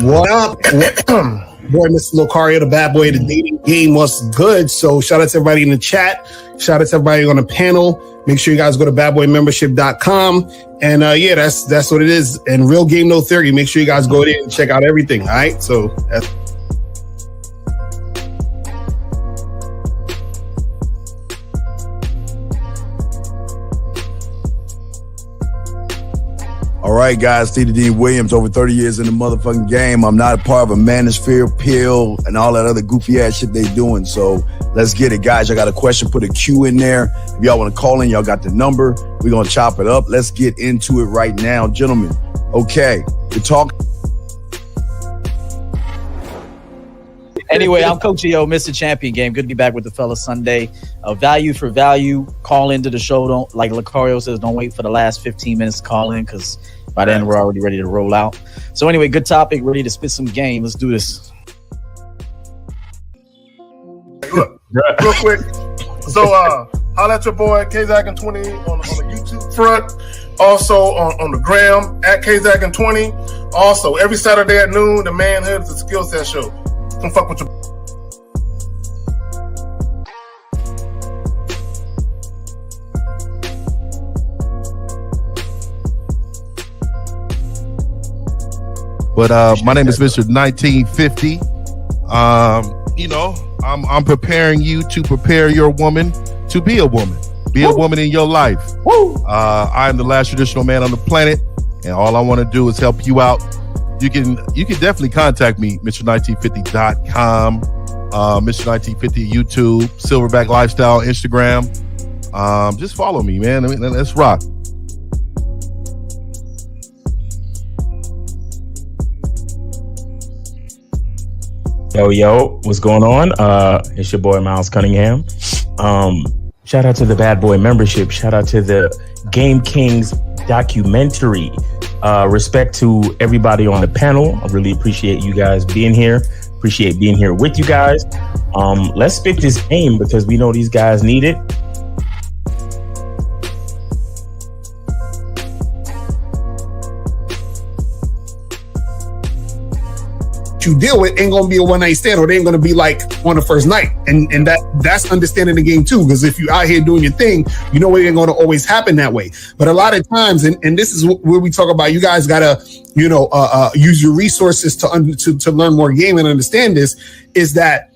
What up? Boy, Mr. Locario, the bad boy of the dating game. What's good? So shout out to everybody in the chat. Shout out to everybody on the panel. Make sure you guys go to badboymembership.com. And yeah, that's what it is. And Real Game No Theory. Make sure you guys go there and check out everything. All right. So that's all right, guys, Stevie D. Williams, over 30 years in the motherfucking game. I'm not a part of a manosphere pill and all that other goofy ass shit they doing. So let's get it, guys. I got a question. Put a Q in there. If y'all want to call in, y'all got the number. We're going to chop it up. Let's get into it right now, gentlemen. Okay, we're talking. Anyway, I'm Coach E.O., Mr. Champion Game. Good to be back with the fellas Sunday. Value for value. Call into the show. Don't, like Locario says, don't wait for the last 15 minutes to call in, because by then we're already ready to roll out. So anyway, good topic. Ready to spit some game. Let's do this. Look, real quick. So holla at your boy KZaggin20 on the YouTube front. Also on the gram at KZaggin20. Also, every Saturday at noon, the Manhood is a skill set show. Don't fuck with your. But my name is Mr. 1950. You know, I'm preparing you to prepare your woman to be a woman. Be a woman in your life. I am the last traditional man on the planet, and all I want to do is help you out. You can definitely contact me, Mr1950.com, Mr1950 YouTube, Silverback Lifestyle, Instagram. Just follow me, man. I mean, let's rock. Yo, what's going on? It's your boy Miles Cunningham. Shout out to the Bad Boy membership. Shout out to the Game Kings documentary. Respect to everybody on the panel. I really appreciate you guys being here. Appreciate being here with you guys. Let's spit this game because we know these guys need it. you deal with ain't gonna be a one night stand, or they ain't gonna be like on the first night, and that's understanding the game too. Because if you out here doing your thing, you know it ain't gonna always happen that way. But a lot of times, and this is where we talk about, you guys gotta use your resources to learn more game and understand this. Is that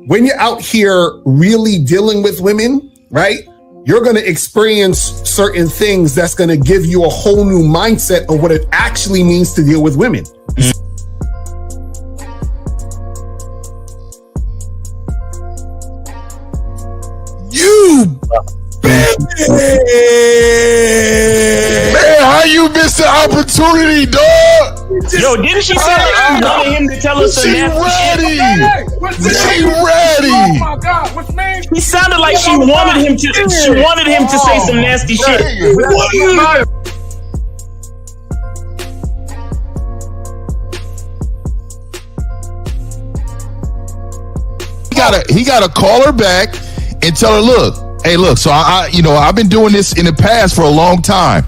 when you're out here really dealing with women, right? You're going to experience certain things that's going to give you a whole new mindset of what it actually means to deal with women. You bitch! Man, how you missed the opportunity, dog? Yo, didn't she say that she wanted him to tell us some nasty shit? She ready. Oh my God, which means He sounded like she wanted him to say some nasty shit. What are you? He gotta call her back and tell her, look, so I've been doing this in the past for a long time.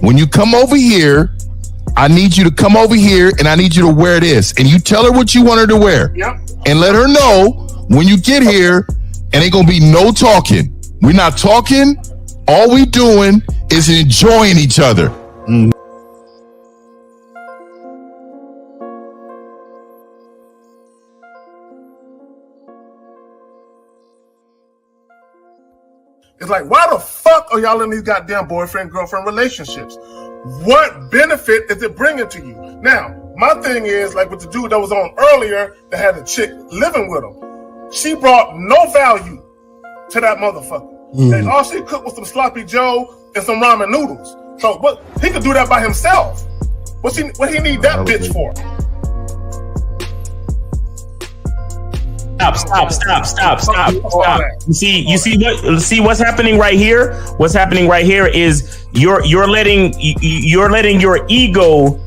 When you come over here, I need you to come over here and I need you to wear this. And you tell her what you want her to wear. Yep. And let her know when you get here, and ain't gonna be no talking. We're not talking. All we doing is enjoying each other. Mm-hmm. it's like, why the fuck are y'all in these goddamn boyfriend-girlfriend relationships? What benefit is it bringing to you? Now, my thing is, like with the dude that was on earlier that had a chick living with him, she brought no value to that motherfucker. And all she cooked was some sloppy joe and some ramen noodles. So what he could do that by himself. What he need that bitch for? Stop. You see what's happening right here? What's happening right here is you're letting your ego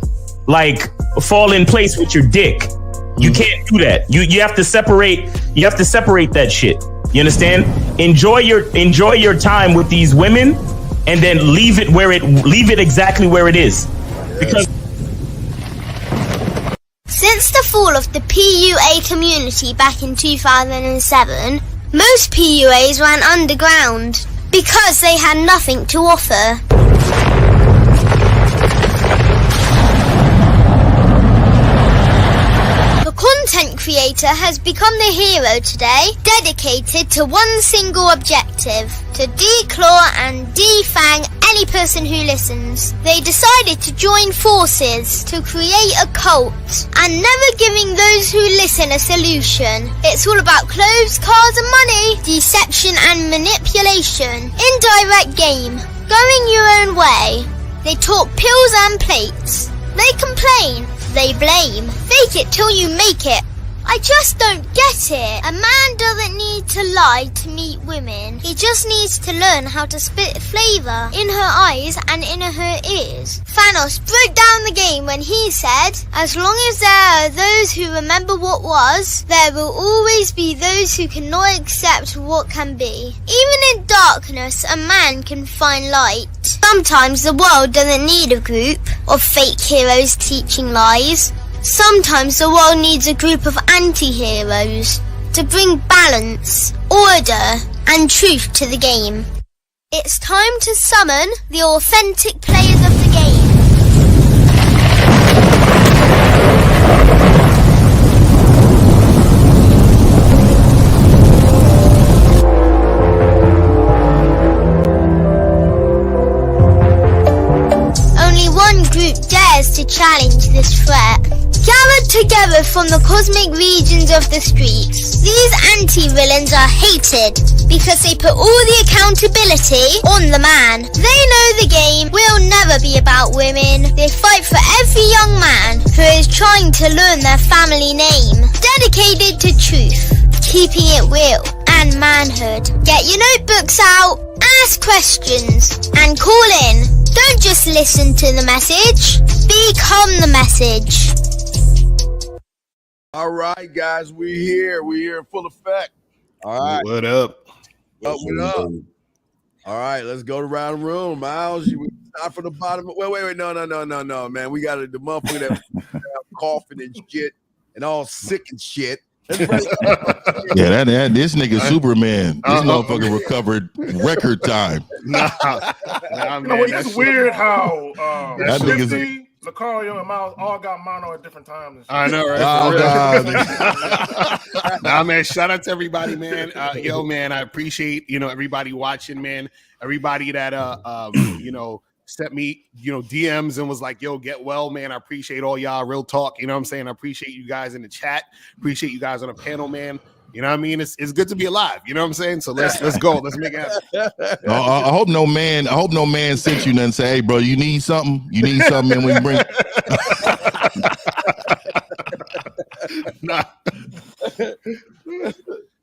like fall in place with your dick. You can't do that. You have to separate that shit. You understand? Enjoy your time with these women and then leave it exactly where it is. Because Since Since the fall of the PUA community back in 2007, most PUAs ran underground because they had nothing to offer. The content creator has become the hero today, dedicated to one single objective: to declaw and defang any person who listens. They decided to join forces to create a cult, and never giving those who listen a solution. It's all about clothes, cars and money, deception and manipulation, indirect game, going your own way. They talk pills and plates. They complain. They blame. Fake it till you make it. I just don't get it. A man doesn't need to lie to meet women. He just needs to learn how to spit flavour in her eyes and in her ears. Thanos broke down the game when he said, as long as there are those who remember what was, there will always be those who cannot accept what can be. Even in darkness, a man can find light. Sometimes the world doesn't need a group of fake heroes teaching lies. Sometimes the world needs a group of anti-heroes to bring balance, order, and truth to the game. It's time to summon the authentic players of the game. Only one group dares to challenge this threat. Gathered together from the cosmic regions of the streets, these anti-villains are hated because they put all the accountability on the man. They know the game will never be about women. They fight for every young man who is trying to learn their family name. Dedicated to truth, keeping it real and manhood. Get your notebooks out, ask questions, and call in. Don't just listen to the message, become the message. All right, guys, we're here. We're here in full effect. All right. What up? What up? All right, let's go around the room. Miles, you start from the bottom. Wait. No, man. We got the motherfucker that coughing and shit and all sick and shit. Yeah, that this nigga Superman. This motherfucker recovered record time. Nah, man, it's weird how that nigga's Locario and Miles all got mono at different times. I know, right? Nah, man. Shout out to everybody, man. Yo, man, I appreciate everybody watching, man. Everybody that sent me DMs and was like, "Yo, get well, man." I appreciate all y'all. Real talk, you know what I'm saying? I appreciate you guys in the chat. Appreciate you guys on the panel, man. You know what I mean? It's good to be alive. You know what I'm saying? So let's go. Let's make it happen. I hope no man sent you nothing. Say, hey, bro, you need something? You need something? And we bring. Nah.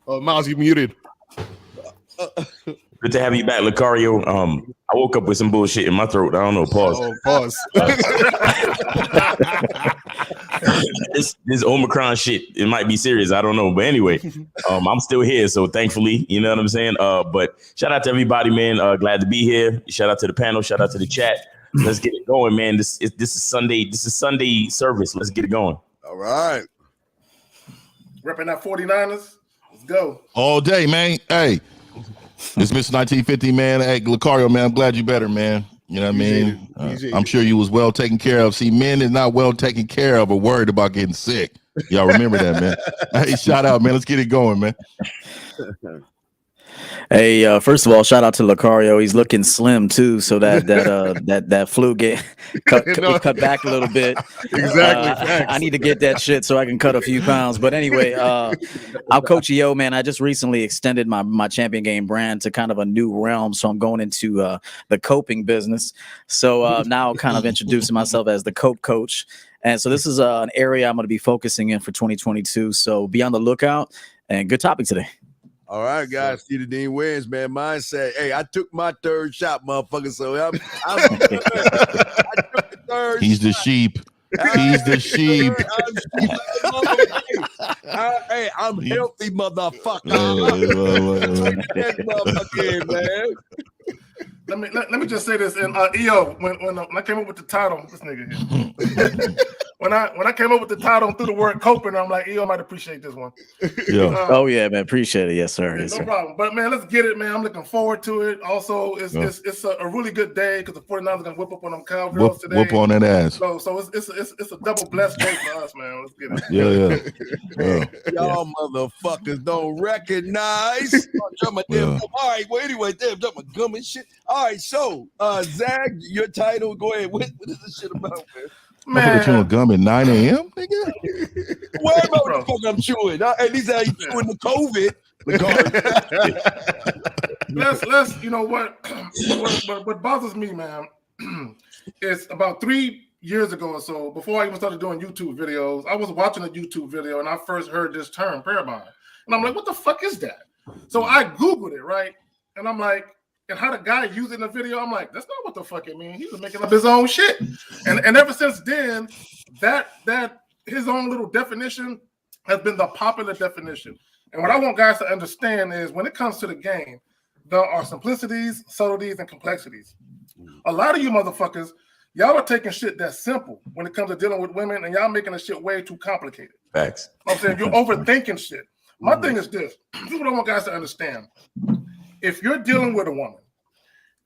Oh, Miles, you muted. Good to have you back, Locario. I woke up with some bullshit in my throat. I don't know. Pause. Oh, pause. This Omicron shit, it might be serious. I don't know. But anyway, I'm still here. So thankfully, you know what I'm saying? But shout out to everybody, man. Glad to be here. Shout out to the panel. Shout out to the chat. Let's get it going, man. This is Sunday. This is Sunday service. Let's get it going. All right. Repping that 49ers. Let's go. All day, man. Hey, it's Mr. 1950, man. Hey, Locario, man, I'm glad you better, man. You know what I mean? I'm sure you was well taken care of. See, men is not well taken care of or worried about getting sick. Y'all remember that, man. Hey, shout out, man. Let's get it going, man. Hey, first of all, shout out to Locario. He's looking slim too, so that flu get cut back a little bit. Exactly. I need to get that shit so I can cut a few pounds. But anyway, I'm Coach Yo, man. I just recently extended my champion game brand to kind of a new realm, so I'm going into the coping business. So now kind of introducing myself as the cope coach. And so this is an area I'm going to be focusing in for 2022. So be on the lookout. And good topic today. All right, guys. See the Dean wins, man. Mine said, "Hey, I took my third shot, motherfucker." So I took the third. He's the sheep. He's the sheep. Hey, I'm healthy, motherfucker. let me just say this. And EO, when I came up with the title, this nigga here. when I came up with the title through the word coping, I'm like, EO might appreciate this one. Yeah. Oh yeah, man. Appreciate it. Yes, sir. Yeah, yes, no sir. problem. But man, let's get it, man. I'm looking forward to it. Also, it's a really good day because the 49ers are gonna whip up on them Cowgirls today. Whoop on that ass. So it's a double blessed day for us, man. Let's get it. Yeah. Y'all motherfuckers don't recognize. All right. Well, anyway, damn, my gum and shit. All right. So, Zag, your title. Go ahead. What is this shit about, man? Man, chewing gum at 9 a.m. Nigga. Worry about what the fuck I'm chewing. At least I ain't chewing the COVID. Let's you know what bothers me, man, is about 3 years ago or so, before I even started doing YouTube videos, I was watching a YouTube video and I first heard this term, pair bond. And I'm like, what the fuck is that? So I Googled it, right? And I'm like, and how the guy used it in the video, I'm like, that's not what the fuck it means. He was making up his own shit. And ever since then, that his own little definition has been the popular definition. And what I want guys to understand is when it comes to the game, there are simplicities, subtleties, and complexities. A lot of you motherfuckers, y'all are taking shit that's simple when it comes to dealing with women, and y'all making the shit way too complicated. Facts. I'm saying you're overthinking shit. My thing is this. This is what I want guys to understand. If you're dealing with a woman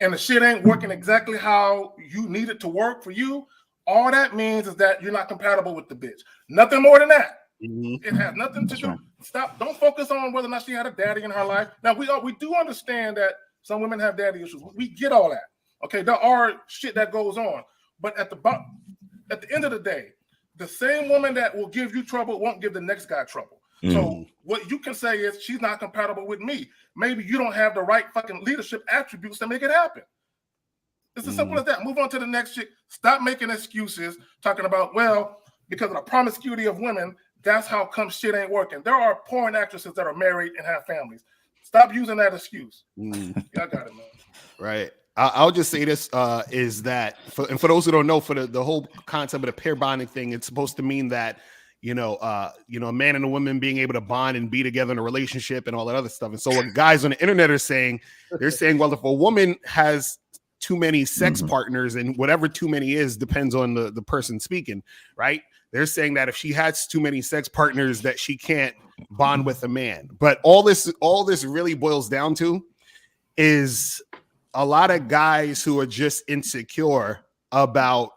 and the shit ain't working exactly how you need it to work for you, all that means is that you're not compatible with the bitch. Nothing more than that. It has nothing to do. Stop. Don't focus on whether or not she had a daddy in her life. Now we do understand that some women have daddy issues. We get all that. Okay, there are shit that goes on, but at the end of the day, the same woman that will give you trouble won't give the next guy trouble. So what you can say is she's not compatible with me. Maybe you don't have the right fucking leadership attributes to make it happen. It's as simple as that. Move on to the next shit. Stop making excuses talking about, well, because of the promiscuity of women, that's how come shit ain't working. There are porn actresses that are married and have families. Stop using that excuse. Y'all got it, man. Right. I'll just say this is that, for those who don't know, for the whole concept of the pair bonding thing, it's supposed to mean that, a man and a woman being able to bond and be together in a relationship and all that other stuff. And so what guys on the internet are saying, they're saying, well, if a woman has too many sex partners, and whatever too many is depends on the person speaking, right? They're saying that if she has too many sex partners, that she can't bond with a man. But all this really boils down to is a lot of guys who are just insecure about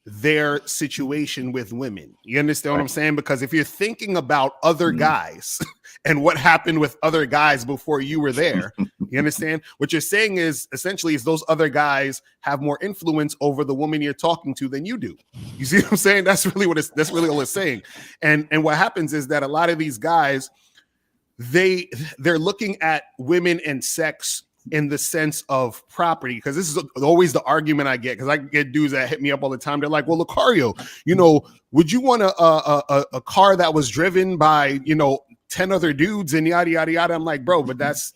their situation with women. You understand what I'm saying? Because if you're thinking about other guys and what happened with other guys before you were there, you understand? What you're saying is essentially is those other guys have more influence over the woman you're talking to than you do. You see what I'm saying? That's really all it's saying. And what happens is that a lot of these guys, they're looking at women and sex in the sense of property, because this is always the argument I get, because I get dudes that hit me up all the time. They're like, well, Locario, would you want a car that was driven by 10 other dudes and yada yada yada? I'm like, bro, but that's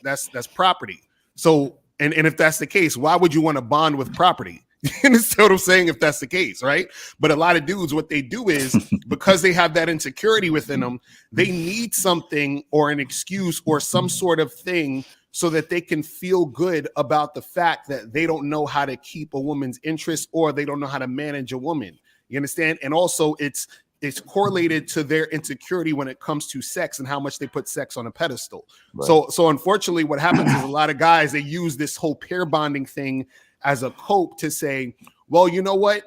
property. So and if that's the case, why would you want to bond with property? You understand what I'm saying? If that's the case, right? But a lot of dudes, what they do is, because they have that insecurity within them, they need something or an excuse or some sort of thing so that they can feel good about the fact that they don't know how to keep a woman's interest, or they don't know how to manage a woman. You understand? And also it's correlated to their insecurity when it comes to sex and how much they put sex on a pedestal. Right. So unfortunately, what happens is a lot of guys, they use this whole pair bonding thing as a cope to say, well, you know what?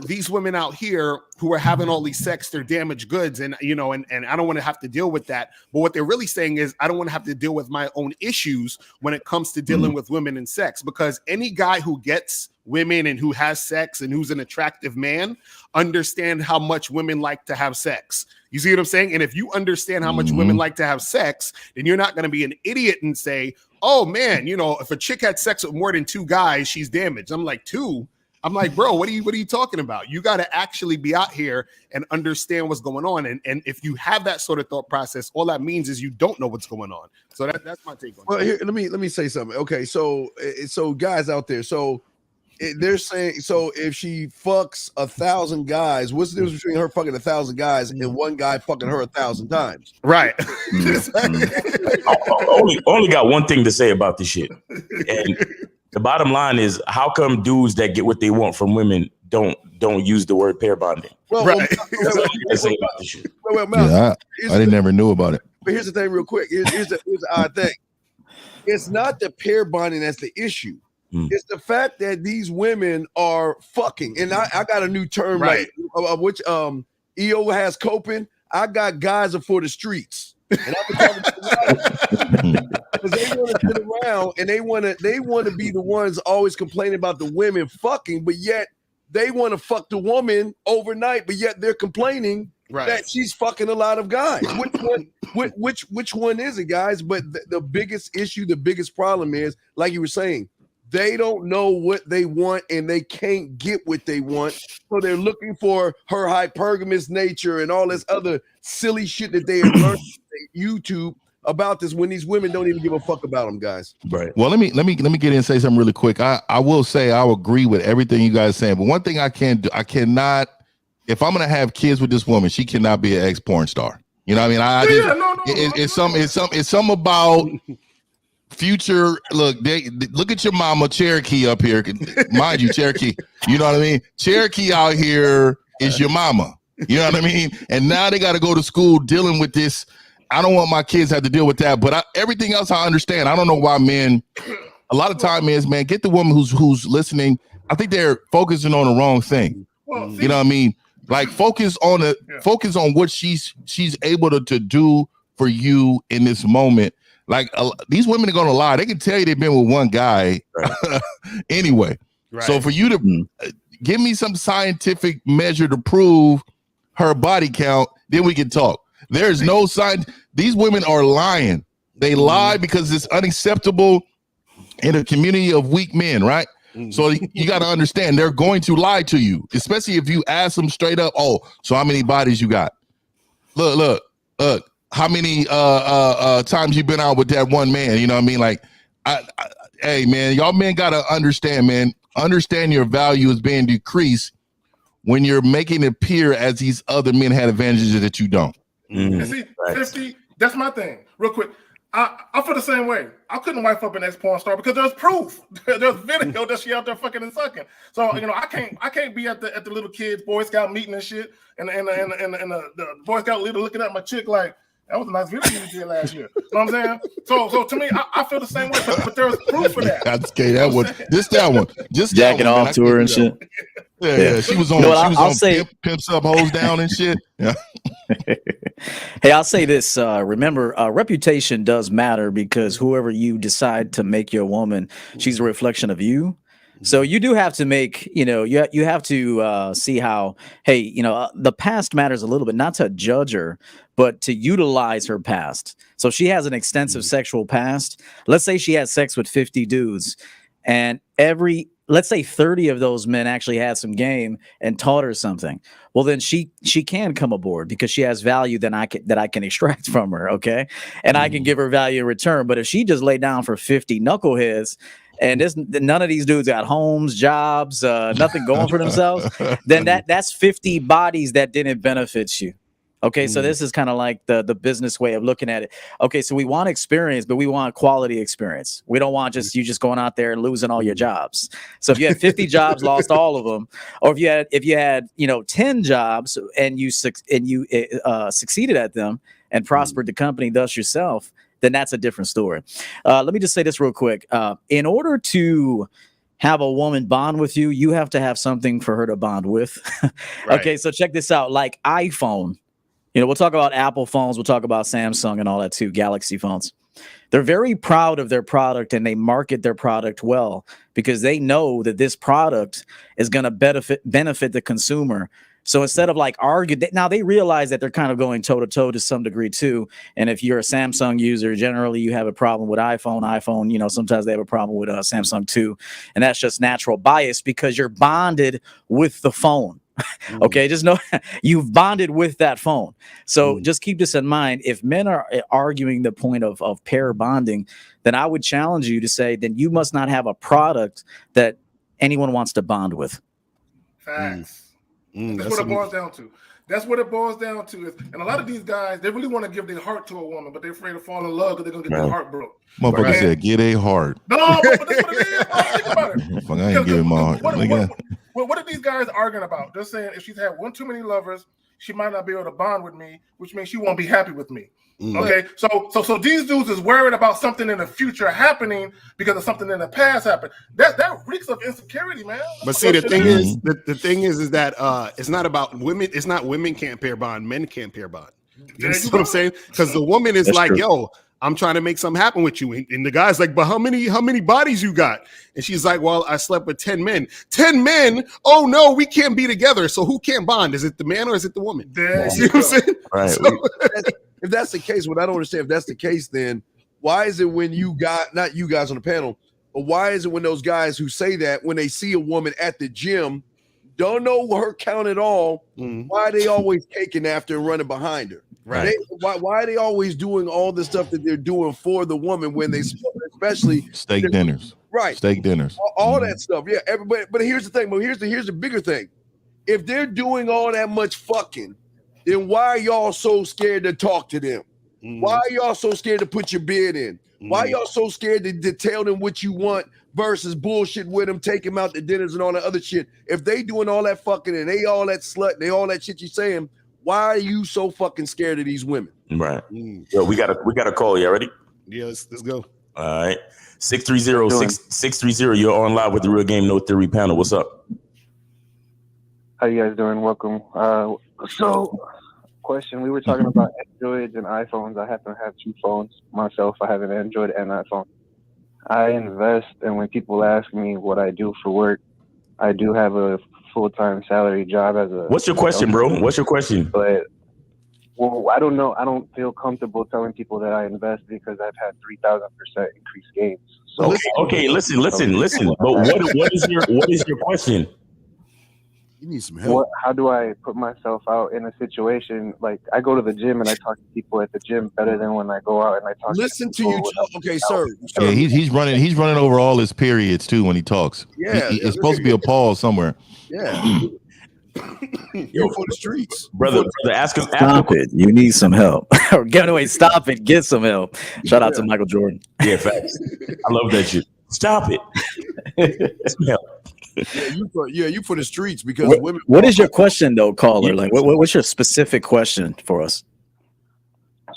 These women out here who are having all these sex, they're damaged goods, and and I don't want to have to deal with that. But what they're really saying is, I don't want to have to deal with my own issues when it comes to dealing with women and sex, because any guy who gets women and who has sex and who's an attractive man understand how much women like to have sex. You see what I'm saying? And if you understand how much women like to have sex, then you're not going to be an idiot and say, oh man, if a chick had sex with more than 2 guys, she's damaged. I'm like, 2? I'm like, bro, what are you talking about? You got to actually be out here and understand what's going on. And if you have that sort of thought process, all that means is you don't know what's going on. So that's my take on it. Well, here, let me say something. Okay, so guys out there, they're saying, so if she fucks 1,000 guys, what's the difference between her fucking 1,000 guys and one guy fucking her 1,000 times? Right. only got one thing to say about this shit. And The bottom line is, how come dudes that get what they want from women don't use the word pair bonding? Well, Right. That's all I can say about this shit. Mal, I didn't never knew about it. But here's the thing, real quick. Here's the odd thing. It's not the pair bonding that's the issue. It's the fact that these women are fucking. And I got a new term, Right. like of which EO has coping. I got guys are for the streets. And I've been talking to because they want to sit around and they want to be the ones always complaining about the women fucking, but yet they want to fuck the woman overnight, but yet they're complaining that she's fucking a lot of guys. Which one is it, guys? But the biggest issue, the biggest problem is, like you were saying, they don't know what they want and they can't get what they want. So they're looking for her hypergamous nature and all this other silly shit that they have learned on YouTube about this when these women don't even give a fuck about them, guys. Right. Well, let me get in and say something really quick. I will say I agree with everything you guys are saying, but one thing I can't do, I cannot, if I'm gonna have kids with this woman, she cannot be an ex-porn star. You know what I mean? It's something about future. Look, look at your mama Cherokee up here. Mind you, Cherokee. You know what I mean? Cherokee out here is your mama. You know what I mean? And now they got to go to school dealing with this. I don't want my kids to have to deal with that. But everything else I understand. I don't know why men. A lot of time is, man, get the woman who's listening. I think they're focusing on the wrong thing. Well, You know what I mean? Like focus on what she's able to do for you in this moment. Like these women are gonna lie. They can tell you they've been with one guy anyway. Right. So for you to give me some scientific measure to prove her body count, then we can talk. There's no sign. These women are lying. They lie because it's unacceptable in a community of weak men, right? So you got to understand they're going to lie to you, especially if you ask them straight up. Oh, so how many bodies you got? Look. How many times you been out with that one man? You know what I mean? Like, hey man, y'all men got to understand, man. Understand your value is being decreased when you're making it appear as these other men had advantages that you don't. And see, 50, that's my thing. Real quick, I feel the same way. I couldn't wife up an ex-porn star because there's proof. There's video that she out there fucking and sucking. So I can't be at the little kids Boy Scout meeting and shit, and the Boy Scout leader looking at my chick like, that was a nice video you did last year. You know what I'm saying? So to me, I feel the same way, but there's proof for that. That's okay. That one, just jacking off to her and shit. Yeah, she was on. I'll say pimps up, hoes down, and shit. Yeah. Hey, I'll say this. Remember, reputation does matter because whoever you decide to make your woman, she's a reflection of you. So you do have to make, you have to see how, hey, the past matters a little bit, not to judge her, but to utilize her past. So she has an extensive sexual past. Let's say she had sex with 50 dudes and let's say 30 of those men actually had some game and taught her something. Well, then she can come aboard because she has value that I can extract from her. Okay. And I can give her value in return. But if she just lay down for 50 knuckleheads, and none of these dudes got homes, jobs, nothing going for themselves, then that's 50 bodies that didn't benefit you. Okay, so this is kind of like the business way of looking at it. Okay, so we want experience, but we want quality experience. We don't want you just going out there and losing all your jobs. So if you had 50 jobs, lost all of them, or if you had 10 jobs and you succeeded at them and prospered the company, thus yourself, then that's a different story. Let me just say this real quick. In order to have a woman bond with you, you have to have something for her to bond with. Right. Okay, so check this out. Like iPhone, we'll talk about Apple phones, we'll talk about Samsung and all that too, Galaxy phones. They're very proud of their product and they market their product well because they know that this product is going to benefit the consumer. So instead of like argue, now they realize that they're kind of going toe to toe to some degree too. And if you're a Samsung user, generally you have a problem with iPhone, sometimes they have a problem with Samsung too. And that's just natural bias because you're bonded with the phone. Okay, just know you've bonded with that phone. So just keep this in mind. If men are arguing the point of pair bonding, then I would challenge you to say, then you must not have a product that anyone wants to bond with. Facts. That's what it boils down to. That's what it boils down to. And a lot of these guys, they really want to give their heart to a woman, but they're afraid to fall in love because they're gonna get their heart broke. Motherfucker said, "Get a heart." No, but that's what it is. Think about it. Fuck, I ain't giving my heart. What are these guys arguing about? They're saying if she's had one too many lovers, she might not be able to bond with me, which means she won't be happy with me. Okay, so these dudes is worried about something in the future happening because of something in the past happened. That reeks of insecurity, man. But see, the thing is that it's not about women. It's not women can't pair bond, men can't pair bond. You know what I'm saying? Because the woman is like, yo, I'm trying to make something happen with you. And the guy's like, but how many bodies you got? And she's like, well, I slept with 10 men. 10 men? Oh no, we can't be together. So who can't bond? Is it the man or is it the woman? You see what I'm saying? Right. So, if that's the case, what I don't understand, if that's the case, then why is it when you got, not you guys on the panel, but why is it when those guys who say that, when they see a woman at the gym, don't know her count at all, why are they always taking after and running behind her? Right. Why are they always doing all the stuff that they're doing for the woman when they, especially steak dinners, right? Steak dinners, all that stuff. Yeah, everybody. But here's the thing. But here's the bigger thing. If they're doing all that much fucking, then why are y'all so scared to talk to them? Why are y'all so scared to put your bid in? Why are y'all so scared to tell them what you want versus bullshit with them, take them out to dinners and all that other shit? If they doing all that fucking and they all that slut, and they all that shit you saying, why are you so fucking scared of these women? Right. Yo, we got a call. You ready? Yeah, let's go. All right. 630-630. You're on live with the Real Game No Theory panel. What's up? How you guys doing? Welcome. So, question. We were talking about Androids and iPhones. I happen to have two phones myself. I have an Android and iPhone. I invest, and when people ask me what I do for work, I do have a full-time salary job as a... What's your question, bro? What's your question? But, well, I don't know. I don't feel comfortable telling people that I invest because I've had 3,000% increased gains. So, okay, listen. But what is your question? You need some help. How do I put myself out in a situation like I go to the gym and I talk to people at the gym better than when I go out and I talk. Listen to you. Okay, sir. Yeah, he's running over all his periods too when he talks. Yeah, it's supposed to be a pause somewhere. Yeah. You're for the streets, brother. Ask him. Stop it. You need some help. Or get away. Stop it. Get some help. Shout out to Michael Jordan. Yeah, facts. I love that shit. Stop it. Some help. You for the streets because women. What is your question though, caller? Like, what's your specific question for us?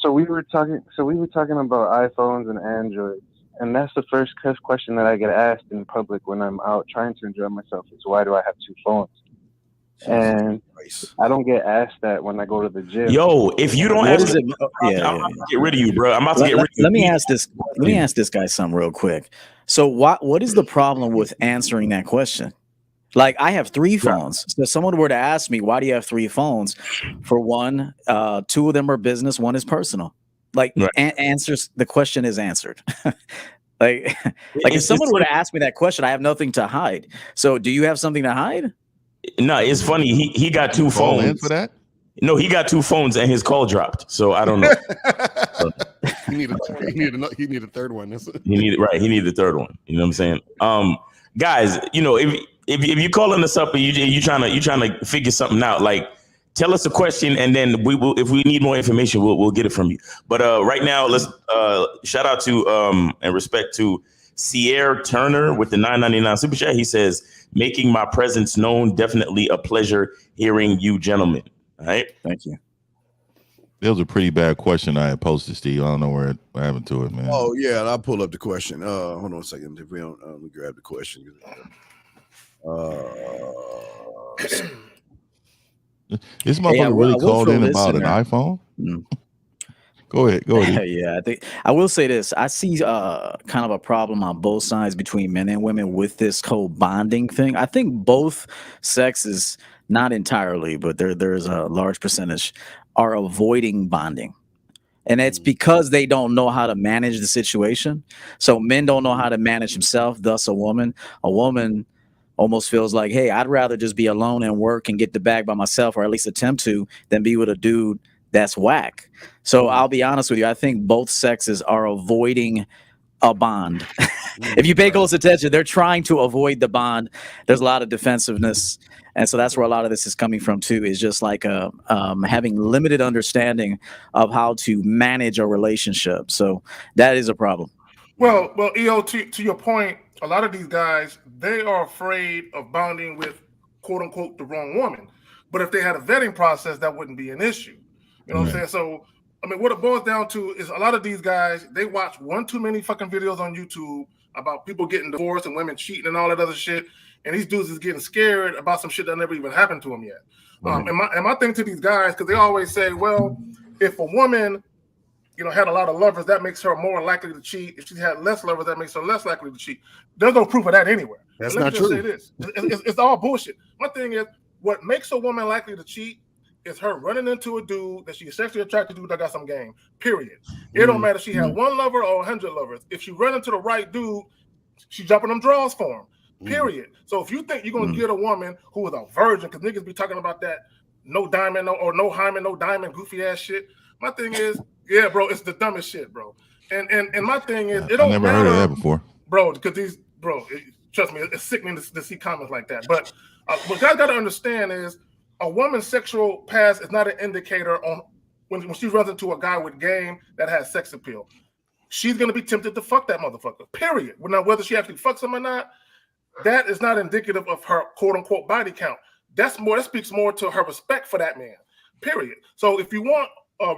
So we were talking about iPhones and Androids, and that's the first question that I get asked in public when I'm out trying to enjoy myself is why do I have two phones? And I don't get asked that when I go to the gym. Yo, if you don't ask, I'm about to get rid of you, bro. I'm about to get rid of you. Let me ask this guy something real quick. So what is the problem with answering that question? Like, I have three phones. So if someone were to ask me, why do you have three phones? For one, two of them are business, one is personal. Like, answers, the question is answered. like if someone were to ask me that question, I have nothing to hide. So do you have something to hide? No, it's funny. He got two phones. In for that? No, he got two phones and his call dropped. So I don't know. He need a third one. He needed the third one. You know what I'm saying? Guys, you know, if you're calling us up and you trying to figure something out, like, tell us a question and then we will. If we need more information, we'll get it from you. But right now, let's shout out to and respect to Sierra Turner with the $9.99 super chat. He says, "Making my presence known. Definitely a pleasure hearing you, gentlemen." All right, thank you. That was a pretty bad question I had posted, Steve. I don't know what happened to it, man. Oh yeah, I'll pull up the question. Hold on a second. If we don't, we grab the question. This motherfucker really called in about an iPhone. Go ahead. Yeah, I think I will say this. I see kind of a problem on both sides between men and women with this whole bonding thing. I think both sexes, not entirely, but there's a large percentage, are avoiding bonding. And it's because they don't know how to manage the situation. So men don't know how to manage himself, thus a woman almost feels like, hey, I'd rather just be alone and work and get the bag by myself, or at least attempt to, than be with a dude that's whack. So I'll be honest with you. I think both sexes are avoiding a bond. If you pay close attention, they're trying to avoid the bond. There's a lot of defensiveness. And so that's where a lot of this is coming from too, is just like having limited understanding of how to manage a relationship. So that is a problem. Well, EO, to your point, a lot of these guys, they are afraid of bonding with quote unquote the wrong woman. But if they had a vetting process, that wouldn't be an issue. You know what I'm saying? So, I mean, what it boils down to is a lot of these guys, they watch one too many fucking videos on YouTube about people getting divorced and women cheating and all that other shit. And these dudes is getting scared about some shit that never even happened to them yet. Right. And my thing to these guys, because they always say, well, if a woman, you know, had a lot of lovers, that makes her more likely to cheat. If she had less lovers, that makes her less likely to cheat. There's no proof of that anywhere. That's not true. Say this. It's all bullshit. My thing is, what makes a woman likely to cheat is her running into a dude that she's sexually attracted to that got some game, period. It don't matter if she had one lover or 100 lovers. If she run into the right dude, she's jumping them draws for him, period. So if you think you're going to get a woman who is a virgin, because niggas be talking about that no diamond, no hymen, no diamond, goofy ass shit. My thing is, yeah, bro, it's the dumbest shit, bro. And my thing is, it don't I never matter, heard of that before, bro. Because trust me, it's sickening to see comments like that. But what guys got to understand is, a woman's sexual past is not an indicator on when she runs into a guy with game that has sex appeal. She's gonna be tempted to fuck that motherfucker. Period. Now, whether she actually fucks him or not, that is not indicative of her quote unquote body count. That speaks more to her respect for that man. Period. So if you want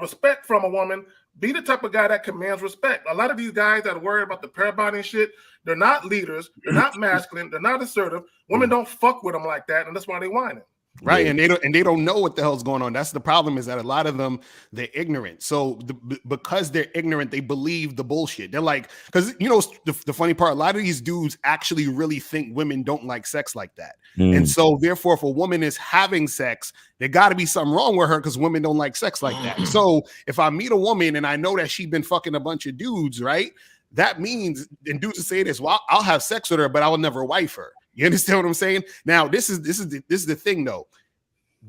respect from a woman, be the type of guy that commands respect. A lot of these guys that are worried about the pair body and shit, they're not leaders, they're not masculine, they're not assertive. Women don't fuck with them like that, and that's why they whining. Right, and they don't know what the hell's going on. That's the problem, is that a lot of them, they're ignorant. So because they're ignorant, they believe the bullshit. They're like, because you know the funny part, a lot of these dudes actually really think women don't like sex like that. And so therefore, if a woman is having sex, there got to be something wrong with her, because women don't like sex like that. So if I meet a woman and I know that she's been fucking a bunch of dudes, right, that means, and dudes will say this, well, I'll have sex with her, but I will never wife her. You understand what I'm saying? Now, this is the thing, though.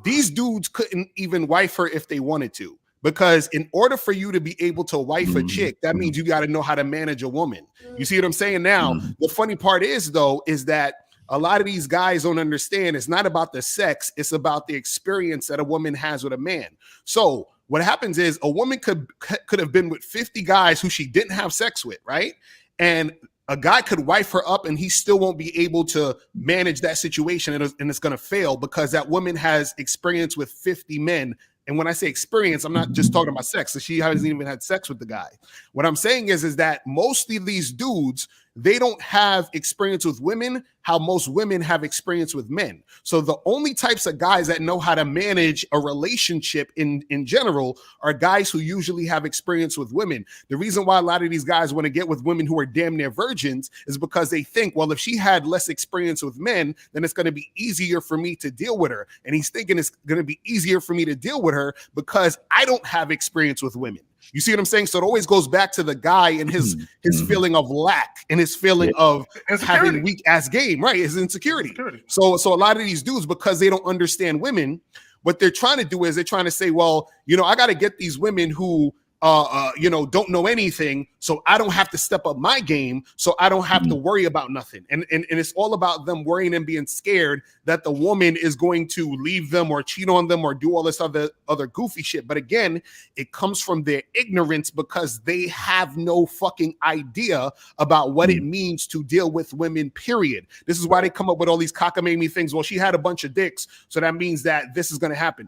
These dudes couldn't even wife her if they wanted to, because in order for you to be able to wife a chick, that means you got to know how to manage a woman. You see what I'm saying? Now, the funny part is, though, is that a lot of these guys don't understand it's not about the sex, it's about the experience that a woman has with a man. So what happens is a woman could have been with 50 guys who she didn't have sex with, right? And a guy could wife her up and he still won't be able to manage that situation, and it's going to fail because that woman has experience with 50 men. And when I say experience, I'm not just talking about sex. So she hasn't even had sex with the guy. What I'm saying is that most of these dudes, they don't have experience with women how most women have experience with men. So the only types of guys that know how to manage a relationship in general are guys who usually have experience with women. The reason why a lot of these guys want to get with women who are damn near virgins is because they think, well, if she had less experience with men, then it's going to be easier for me to deal with her. And he's thinking it's going to be easier for me to deal with her because I don't have experience with women. You see what I'm saying? So it always goes back to the guy and his feeling of lack and his feeling of having weak ass game, right? His insecurity. So a lot of these dudes, because they don't understand women, what they're trying to do is they're trying to say, well, you know, I got to get these women who don't know anything, so I don't have to step up my game, so I don't have to worry about nothing. And it's all about them worrying and being scared that the woman is going to leave them or cheat on them or do all this other goofy shit. But again, it comes from their ignorance because they have no fucking idea about what it means to deal with women, period. This is why they come up with all these cockamamie things. Well, she had a bunch of dicks, so that means that this is going to happen.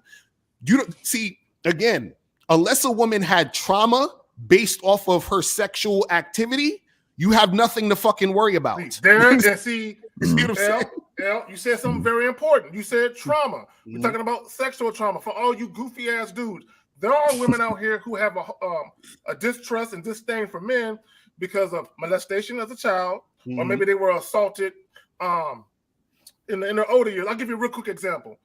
You don't see, again, unless a woman had trauma based off of her sexual activity, you have nothing to fucking worry about. You said something very important. You said trauma. We're talking about sexual trauma. For all you goofy ass dudes, there are women out here who have a distrust and disdain for men because of molestation as a child, or maybe they were assaulted in their older years. I'll give you a real quick example.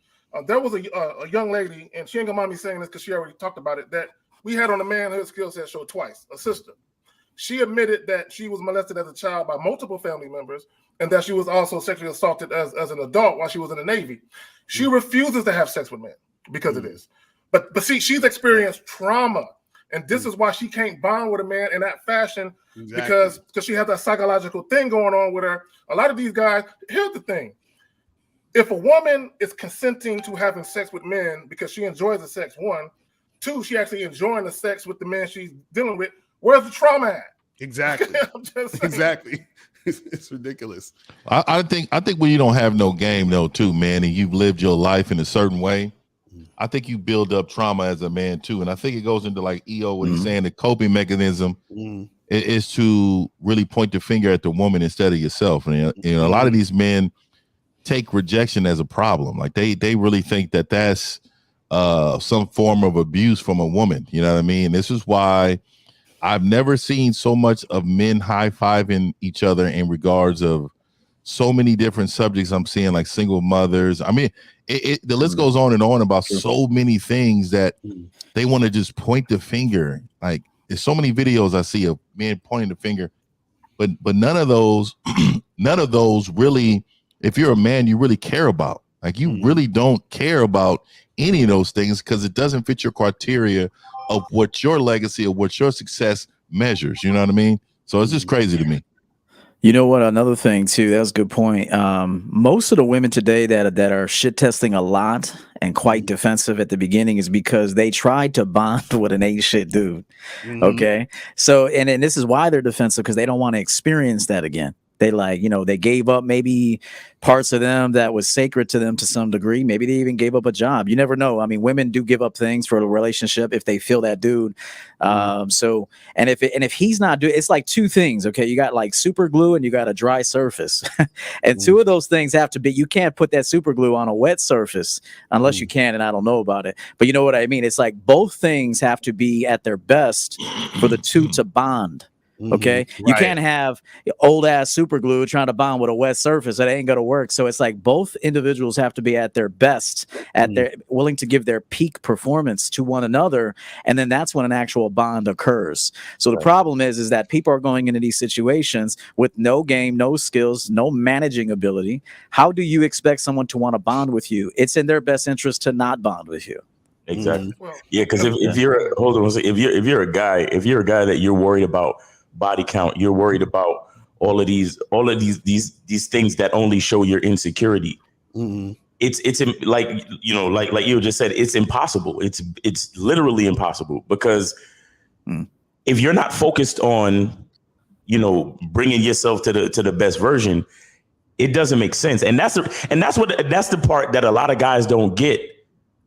There was a young lady, and she ain't gonna mind me saying this because she already talked about it, that we had on the Manhood Skill Set show twice, a sister. She admitted that she was molested as a child by multiple family members and that she was also sexually assaulted as an adult while she was in the Navy. She refuses to have sex with men because of this. But see, she's experienced trauma, and this is why she can't bond with a man in that fashion, because she has that psychological thing going on with her. A lot of these guys, here's the thing. if a woman is consenting to having sex with men because she enjoys the sex, 1, 2, she actually enjoying the sex with the man she's dealing with, where's the trauma at? Exactly. Exactly. It's ridiculous. I think when you don't have no game though, too, man, and you've lived your life in a certain way, I think you build up trauma as a man too. And I think it goes into like EO what he's saying, the coping mechanism is to really point the finger at the woman instead of yourself. And a lot of these men take rejection as a problem. Like they really think that that's some form of abuse from a woman. You know what I mean? This is why I've never seen so much of men high-fiving each other in regards of so many different subjects. I'm seeing like single mothers. I mean, the list goes on and on about so many things that they want to just point the finger. Like there's so many videos I see of men pointing the finger, but none of those really, if you're a man, you really care about. Like you really don't care about any of those things because it doesn't fit your criteria of what your legacy or what your success measures. You know what I mean? So it's just crazy to me. You know what? Another thing too. That's a good point. Most of the women today that are shit testing a lot and quite defensive at the beginning is because they tried to bond with an ain't shit dude. Okay, so and this is why they're defensive, because they don't want to experience that again. They they gave up maybe parts of them that was sacred to them to some degree. Maybe they even gave up a job. You never know. I mean, women do give up things for a relationship if they feel that dude. So, and if he's not doing, it's like two things. Okay. You got like super glue and you got a dry surface. And two of those things have to be, you can't put that super glue on a wet surface unless you can. And I don't know about it, but you know what I mean? It's like both things have to be at their best for the two to bond. Okay, you can't have old ass super glue trying to bond with a wet surface. That ain't gonna work. So it's like both individuals have to be at their best, at their willing to give their peak performance to one another, and then that's when an actual bond occurs. So the problem is that people are going into these situations with no game, no skills, no managing ability. How do you expect someone to want to bond with you? It's in their best interest to not bond with you. Exactly. Yeah, because if you're a guy that you're worried about body count, you're worried about all of these things that only show your insecurity. It's like you just said, it's impossible. It's literally impossible, because if you're not focused on bringing yourself to the best version, it doesn't make sense. And that's the part that a lot of guys don't get,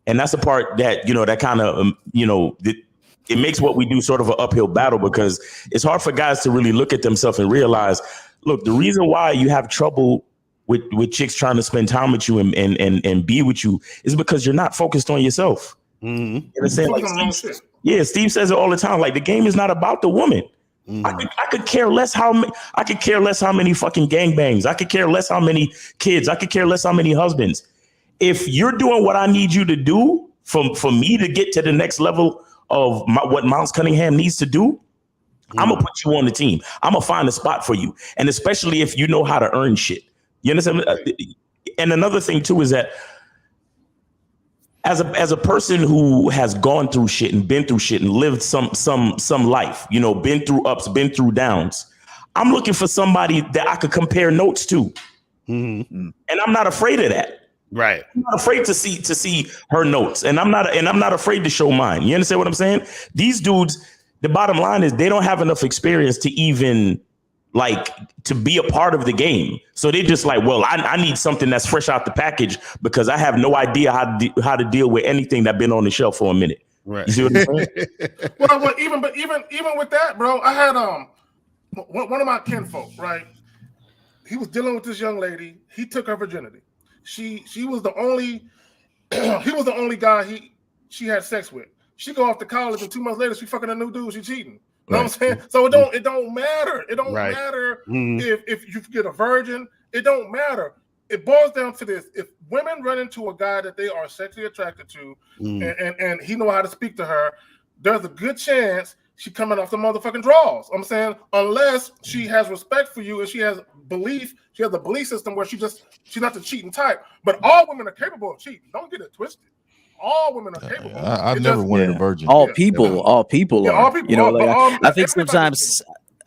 and that's the part that that kind of it makes what we do sort of an uphill battle, because it's hard for guys to really look at themselves and realize, look, the reason why you have trouble with chicks trying to spend time with you and be with you is because you're not focused on yourself. You understand? Like Steve says it all the time. Like, the game is not about the woman. I could care less how many fucking gangbangs. I could care less how many kids. I could care less how many husbands. If you're doing what I need you to do for me to get to the next level of what Miles Cunningham needs to do, I'm gonna put you on the team. I'm gonna find a spot for you, and especially if you know how to earn shit. You understand? And another thing too is that as a person who has gone through shit and been through shit and lived some life, been through ups, been through downs, I'm looking for somebody that I could compare notes to, and I'm not afraid of that. Right. I'm not afraid to see her notes, and I'm not afraid to show mine. You understand what I'm saying? These dudes, the bottom line is they don't have enough experience to even to be a part of the game. So they just well, I need something that's fresh out the package, because I have no idea how to deal with anything that's been on the shelf for a minute. Right. You see what I'm saying? well, even with that, bro, I had one of my kinfolk, right? He was dealing with this young lady. He took her virginity. She was the only he was the only guy she had sex with. She go off to college, and 2 months later she fucking a new dude. She cheating. You know what I'm saying? So it don't matter. It don't matter if you get a virgin. It don't matter. It boils down to this: if women run into a guy that they are sexually attracted to, and he know how to speak to her, there's a good chance she coming off the motherfucking draws. I'm saying, unless she has respect for you and she has belief, she has a belief system where she's not the cheating type. But all women are capable of cheating. Don't get it twisted. All women are capable. I've never wanted a virgin. All people are. All people. I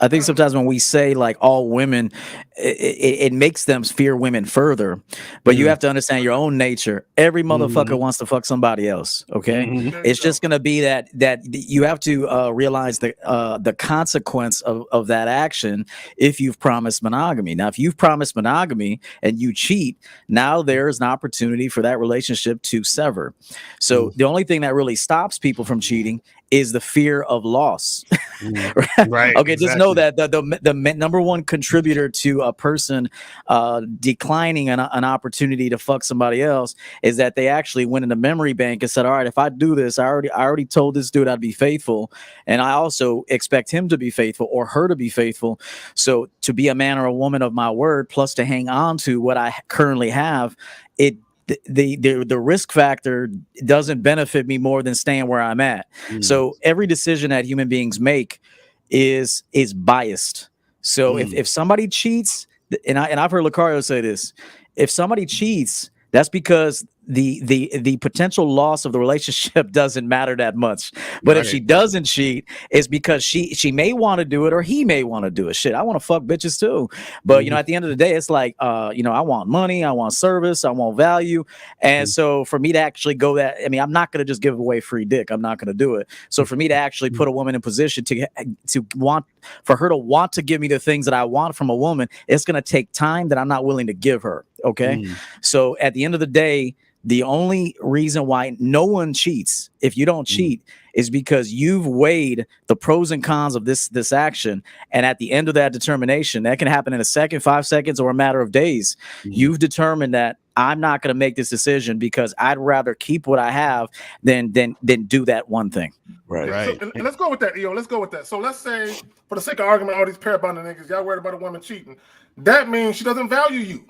think sometimes when we say all women, it makes them fear women further. But you have to understand your own nature. Every motherfucker wants to fuck somebody else. Okay, it's just gonna be that you have to realize the consequence of that action if you've promised monogamy. Now, if you've promised monogamy and you cheat, now there's an opportunity for that relationship to sever. So the only thing that really stops people from cheating is the fear of loss. Right. Okay, just know that the number one contributor to a person declining an opportunity to fuck somebody else is that they actually went in the memory bank and said, all right, if I do this, I already told this dude I'd be faithful, and I also expect him to be faithful or her to be faithful. So to be a man or a woman of my word, plus to hang on to what I currently have, the risk factor doesn't benefit me more than staying where I'm at. So every decision that human beings make is biased. So if somebody cheats, and I've heard Locario say this, if somebody cheats, that's because the potential loss of the relationship doesn't matter that much. But if she doesn't cheat, it's because she may want to do it or he may want to do it. Shit, I want to fuck bitches too. But at the end of the day, it's like I want money, I want service, I want value. And so for me to actually go that, I mean, I'm not gonna just give away free dick. I'm not gonna do it. So for me to actually put a woman in position to want for her to want to give me the things that I want from a woman, it's gonna take time that I'm not willing to give her. Okay. So at the end of the day, the only reason why no one cheats, if you don't cheat, is because you've weighed the pros and cons of this action. And at the end of that determination, that can happen in a second, 5 seconds, or a matter of days. You've determined that I'm not going to make this decision because I'd rather keep what I have than do that one thing. Right. So, and let's go with that, EO. Let's go with that. So let's say, for the sake of argument, all these pair bonding niggas, y'all worried about a woman cheating. That means she doesn't value you.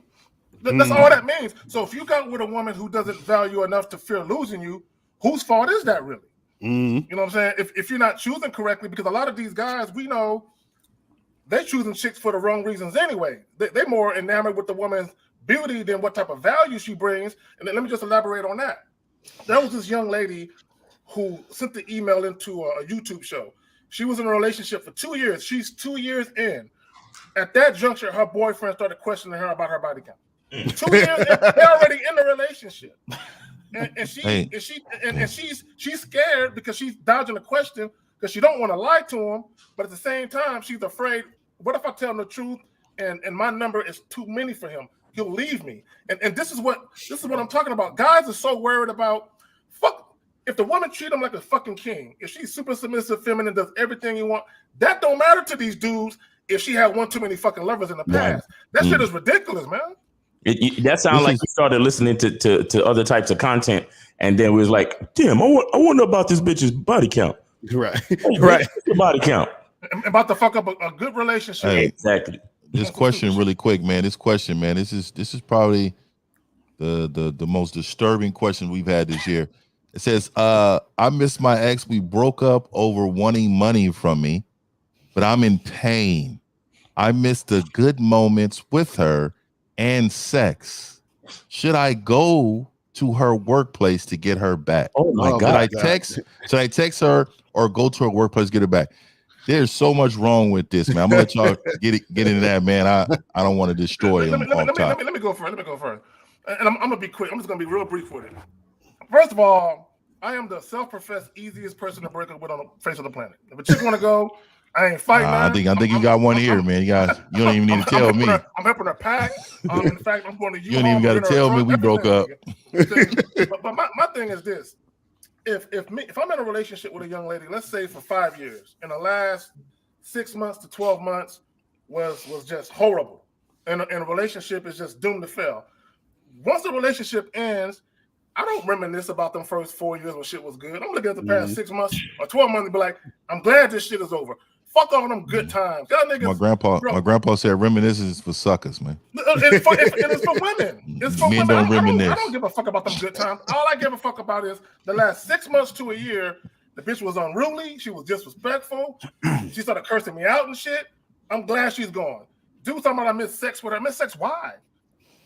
That's all that means. So if you got with a woman who doesn't value enough to fear losing you, whose fault is that really? You know what I'm saying? If you're not choosing correctly, because a lot of these guys, we know, they're choosing chicks for the wrong reasons anyway. They're more enamored with the woman's beauty than what type of value she brings. And then let me just elaborate on that. There was this young lady who sent the email into a YouTube show. She was in a relationship for 2 years. She's 2 years in. At that juncture, her boyfriend started questioning her about her body count. 2 years in, they're already in the relationship, and she's scared because she's dodging the question because she don't want to lie to him, but at the same time she's afraid. What if I tell him the truth and my number is too many for him? He'll leave me. And this is what I'm talking about. Guys are so worried about fuck. If the woman treat him like a fucking king, if she's super submissive, feminine, does everything you want, that don't matter to these dudes. If she had one too many fucking lovers in the past, that shit is ridiculous, man. That sounds like you started listening to other types of content, and then was like, "Damn, I wonder about this bitch's body count." Right. The body count. I'm about to fuck up a good relationship. Hey, exactly. This question, really quick, man. This is probably the most disturbing question we've had this year. It says, "I miss my ex. We broke up over wanting money from me, but I'm in pain. I miss the good moments with her and sex. Should I go to her workplace to get her back? Oh my God. Should I text her or go to her workplace to get her back?" There's so much wrong with this, man. I'm gonna let y'all get into that, man. I don't want to destroy them. Let me go first. And I'm gonna be quick. I'm just gonna be real brief with it. First of all, I am the self-professed easiest person to break up with on the face of the planet. If a chick wanna go, I ain't fighting. I think you got one here, man. You don't even need to tell me. I'm helping her pack. In fact, I'm going to you. You don't even got to tell me we broke up. But my thing is this: if I'm in a relationship with a young lady, let's say for 5 years, and the last 6 months to 12 months was just horrible, and a relationship is just doomed to fail. Once the relationship ends, I don't reminisce about them first 4 years when shit was good. I'm looking at the past 6 months or 12 months and be like, I'm glad this shit is over. Fuck all them good times. Y'all niggas, my grandpa said reminiscence is for suckers, man. It's for women. It's for Men women. don't reminisce. I don't give a fuck about them good times. All I give a fuck about is the last 6 months to a year. The bitch was unruly. She was disrespectful. She started cursing me out and shit. I'm glad she's gone. Dude talking about I miss sex with her. I miss sex, why?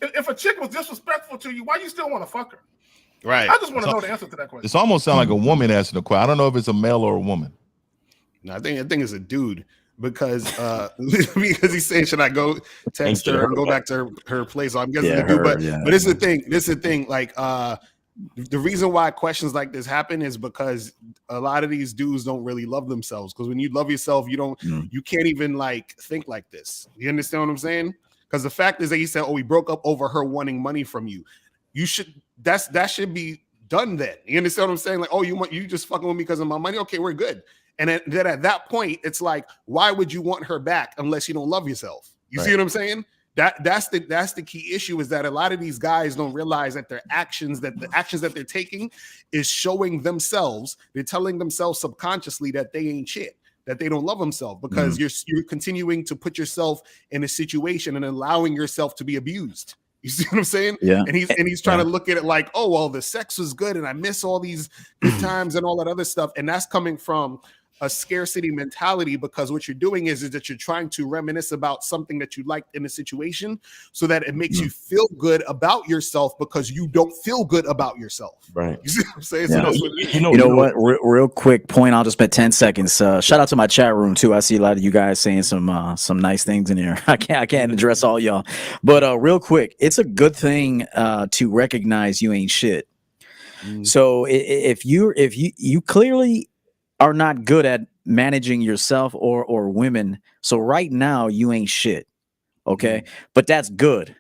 If a chick was disrespectful to you, why you still want to fuck her? Right. I just want to know the answer to that question. This almost sounds like a woman asking the question. I don't know if it's a male or a woman. No, I think it's a dude. because because he's saying, should I go text her and go back to her place? So I'm guessing the dude, but this is the thing. This is the thing. Like the reason why questions like this happen is because a lot of these dudes don't really love themselves. Because when you love yourself, you can't even like think like this. You understand what I'm saying? Because the fact is that he said, "Oh, we broke up over her wanting money from you." That should be done then. You understand what I'm saying? Like, oh, you just fucking with me because of my money? Okay, we're good. And then at that point, it's like, why would you want her back unless you don't love yourself? You see what I'm saying? That's the key issue, is that a lot of these guys don't realize that the actions that they're taking is showing themselves. They're telling themselves subconsciously that they ain't shit, that they don't love themselves, because you're continuing to put yourself in a situation and allowing yourself to be abused. You see what I'm saying? Yeah. And he's trying to look at it like, oh, well, the sex was good and I miss all these good times and all that other stuff. And that's coming from a scarcity mentality, because what you're doing is that you're trying to reminisce about something that you liked in a situation so that it makes you feel good about yourself, because you don't feel good about yourself. Right. You see what I'm saying? Yeah. So you know what? Real quick point. I'll just spend 10 seconds. Shout out to my chat room too. I see a lot of you guys saying some nice things in here. I can't address all y'all, but real quick, it's a good thing to recognize you ain't shit. So if you clearly are not good at managing yourself or women, so right now you ain't shit, okay? But that's good.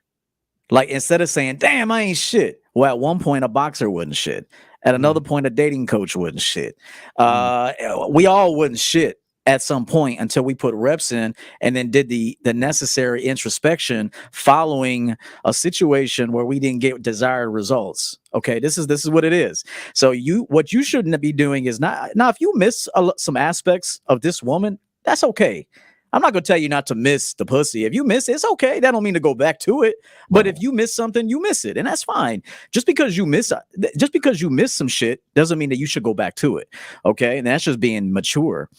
Like, instead of saying, damn, I ain't shit, well, at one point a boxer wasn't shit, at another point a dating coach wasn't shit, we all wasn't shit at some point until we put reps in and then did the necessary introspection following a situation where we didn't get desired results. Okay, this is what it is. So what you shouldn't be doing is not, now if you miss some aspects of this woman, that's okay. I'm not gonna tell you not to miss the pussy. If you miss it, it's okay. That don't mean to go back to it. But if you miss something, you miss it, and that's fine. Just because you miss some shit doesn't mean that you should go back to it. Okay, and that's just being mature.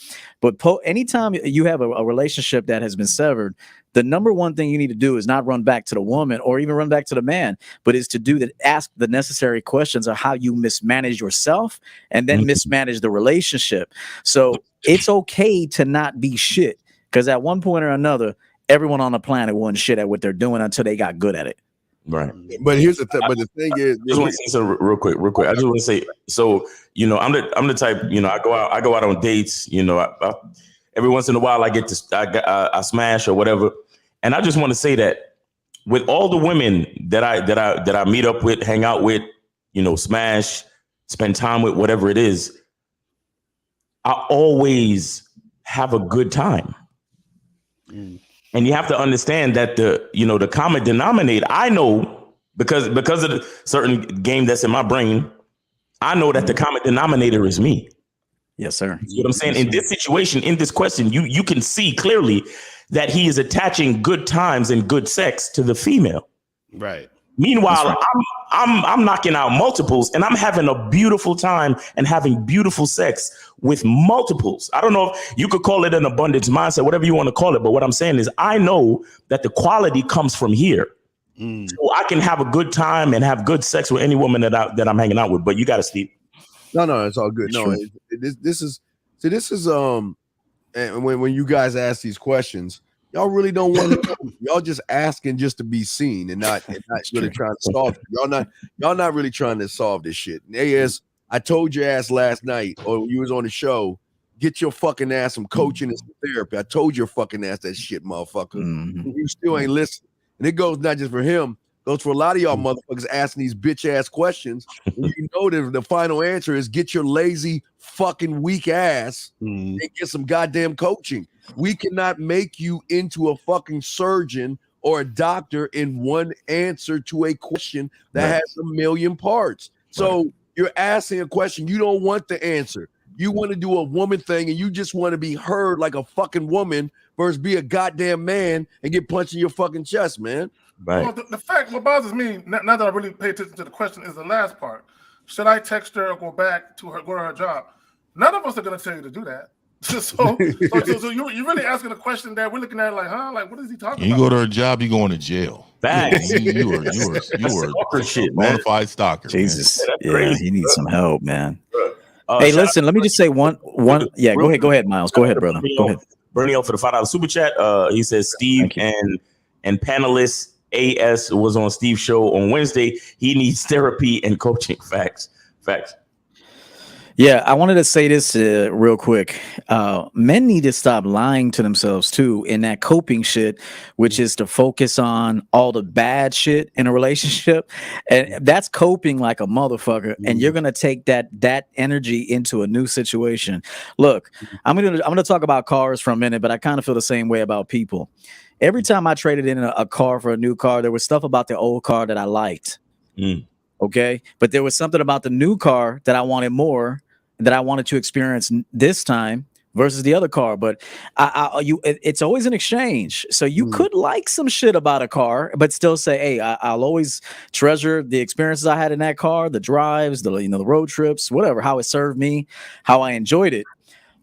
But anytime you have a relationship that has been severed, the number one thing you need to do is not run back to the woman or even run back to the man, but is to ask the necessary questions of how you mismanage yourself and then mismanage the relationship. So it's okay to not be shit. Because at one point or another, everyone on the planet wasn't shit at what they're doing until they got good at it. Right. But here's the thing. But the thing is, I just want to say something real quick. I just want to say, so I'm the type. I go out on dates. I, every once in a while I get to I smash or whatever, and I just want to say that with all the women that I meet up with, hang out with, smash, spend time with, whatever it is, I always have a good time. And you have to understand that the common denominator, I know because of the certain game that's in my brain, I know that the common denominator is me. Yes, sir. You know what I'm saying? In this situation, in this question, you can see clearly that he is attaching good times and good sex to the female. Right. Meanwhile, right. I'm knocking out multiples, and I'm having a beautiful time and having beautiful sex with multiples. I don't know if you could call it an abundance mindset, whatever you want to call it. But what I'm saying is I know that the quality comes from here. So I can have a good time and have good sex with any woman that I'm hanging out with. But you got to sleep. No, it's all good. No, this is and when you guys ask these questions, y'all really don't want to know. Y'all just asking just to be seen and not really trying to solve it. Y'all not really trying to solve this shit. And AS, I told your ass last night, or when you was on the show, get your fucking ass some coaching and some therapy. I told your fucking ass that shit, motherfucker. You still ain't listening. And it goes not just for him, goes for a lot of y'all motherfuckers asking these bitch ass questions. And you know that the final answer is get your lazy fucking weak ass and get some goddamn coaching. We cannot make you into a fucking surgeon or a doctor in one answer to a question that has a million parts. So you're asking a question, you don't want the answer. You want to do a woman thing and you just want to be heard like a fucking woman versus be a goddamn man and get punched in your fucking chest, man. Right. Well, the fact, what bothers me, now that I really pay attention to the question, is the last part. Should I text her or go back to her job? None of us are going to tell you to do that. So you're really asking a question that we're looking at like, huh? Like, what is he talking about? You go to her job, you going to jail. Facts. You are shit, bona fide stalker. Jesus. Yeah, he needs some help, man. Hey, listen, let me just say one. Yeah, go ahead, Miles. Go ahead, brother. Go ahead. Berniel for the $5 super chat. He says Steve and panelist AS was on Steve's show on Wednesday. He needs therapy and coaching. Facts. Yeah, I wanted to say this real quick. Men need to stop lying to themselves too in that coping shit, which is to focus on all the bad shit in a relationship, and that's coping like a motherfucker. And you're gonna take that energy into a new situation. Look, I'm gonna talk about cars for a minute, but I kind of feel the same way about people. Every time I traded in a car for a new car, there was stuff about the old car that I liked. Okay, but there was something about the new car that I wanted more, that I wanted to experience this time versus the other car. But it's always an exchange. So you could like some shit about a car, but still say, hey, I'll always treasure the experiences I had in that car, the drives, the road trips, whatever, how it served me, how I enjoyed it.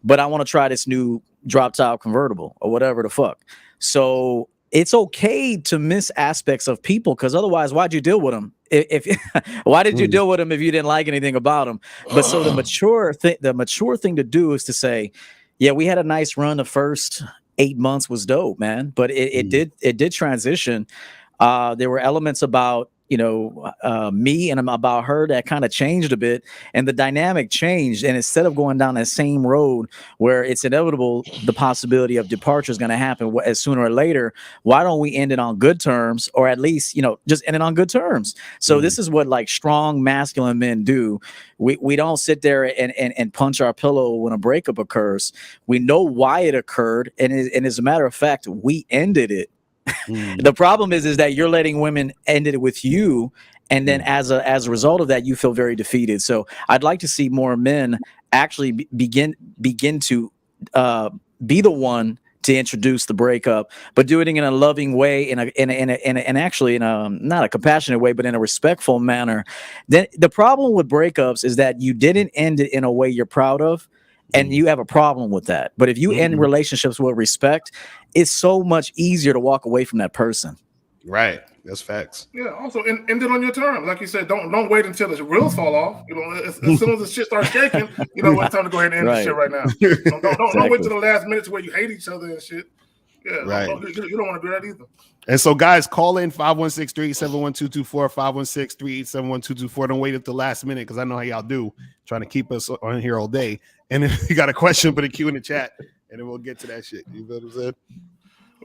But I want to try this new drop top convertible or whatever the fuck. So it's okay to miss aspects of people, because otherwise, why'd you deal with them? Why did you deal with them if you didn't like anything about them? But so the mature thing to do is to say, yeah, we had a nice run. The first 8 months was dope, man. But it did transition. There were elements about me and about her that kind of changed a bit, and the dynamic changed. And instead of going down that same road where it's inevitable, the possibility of departure is going to happen as sooner or later, why don't we end it on good terms, or at least just end it on good terms? So this is what like strong masculine men do. We don't sit there and punch our pillow when a breakup occurs. We know why it occurred, and as a matter of fact, we ended it. The problem is that you're letting women end it with you, and then as a result of that, you feel very defeated. So I'd like to see more men actually begin to be the one to introduce the breakup, but do it in a loving way, and actually in a not a compassionate way, but in a respectful manner. Then the problem with breakups is that you didn't end it in a way you're proud of, and you have a problem with that. But if you end relationships with respect, it's so much easier to walk away from that person. Right. That's facts. Yeah. Also, end it on your terms. Like you said, don't wait until the wheels fall off. As soon as the shit starts shaking, it's time to go ahead and end this shit right now. Don't wait till the last minute to where you hate each other and shit. Yeah. Right. You don't want to do that either. And so, guys, call in 516-387-1224, 516-387-1224. Don't wait at the last minute, because I know how y'all do, trying to keep us on here all day. And if you got a question, put a Q in the chat, and then we'll get to that shit. You know what I'm saying?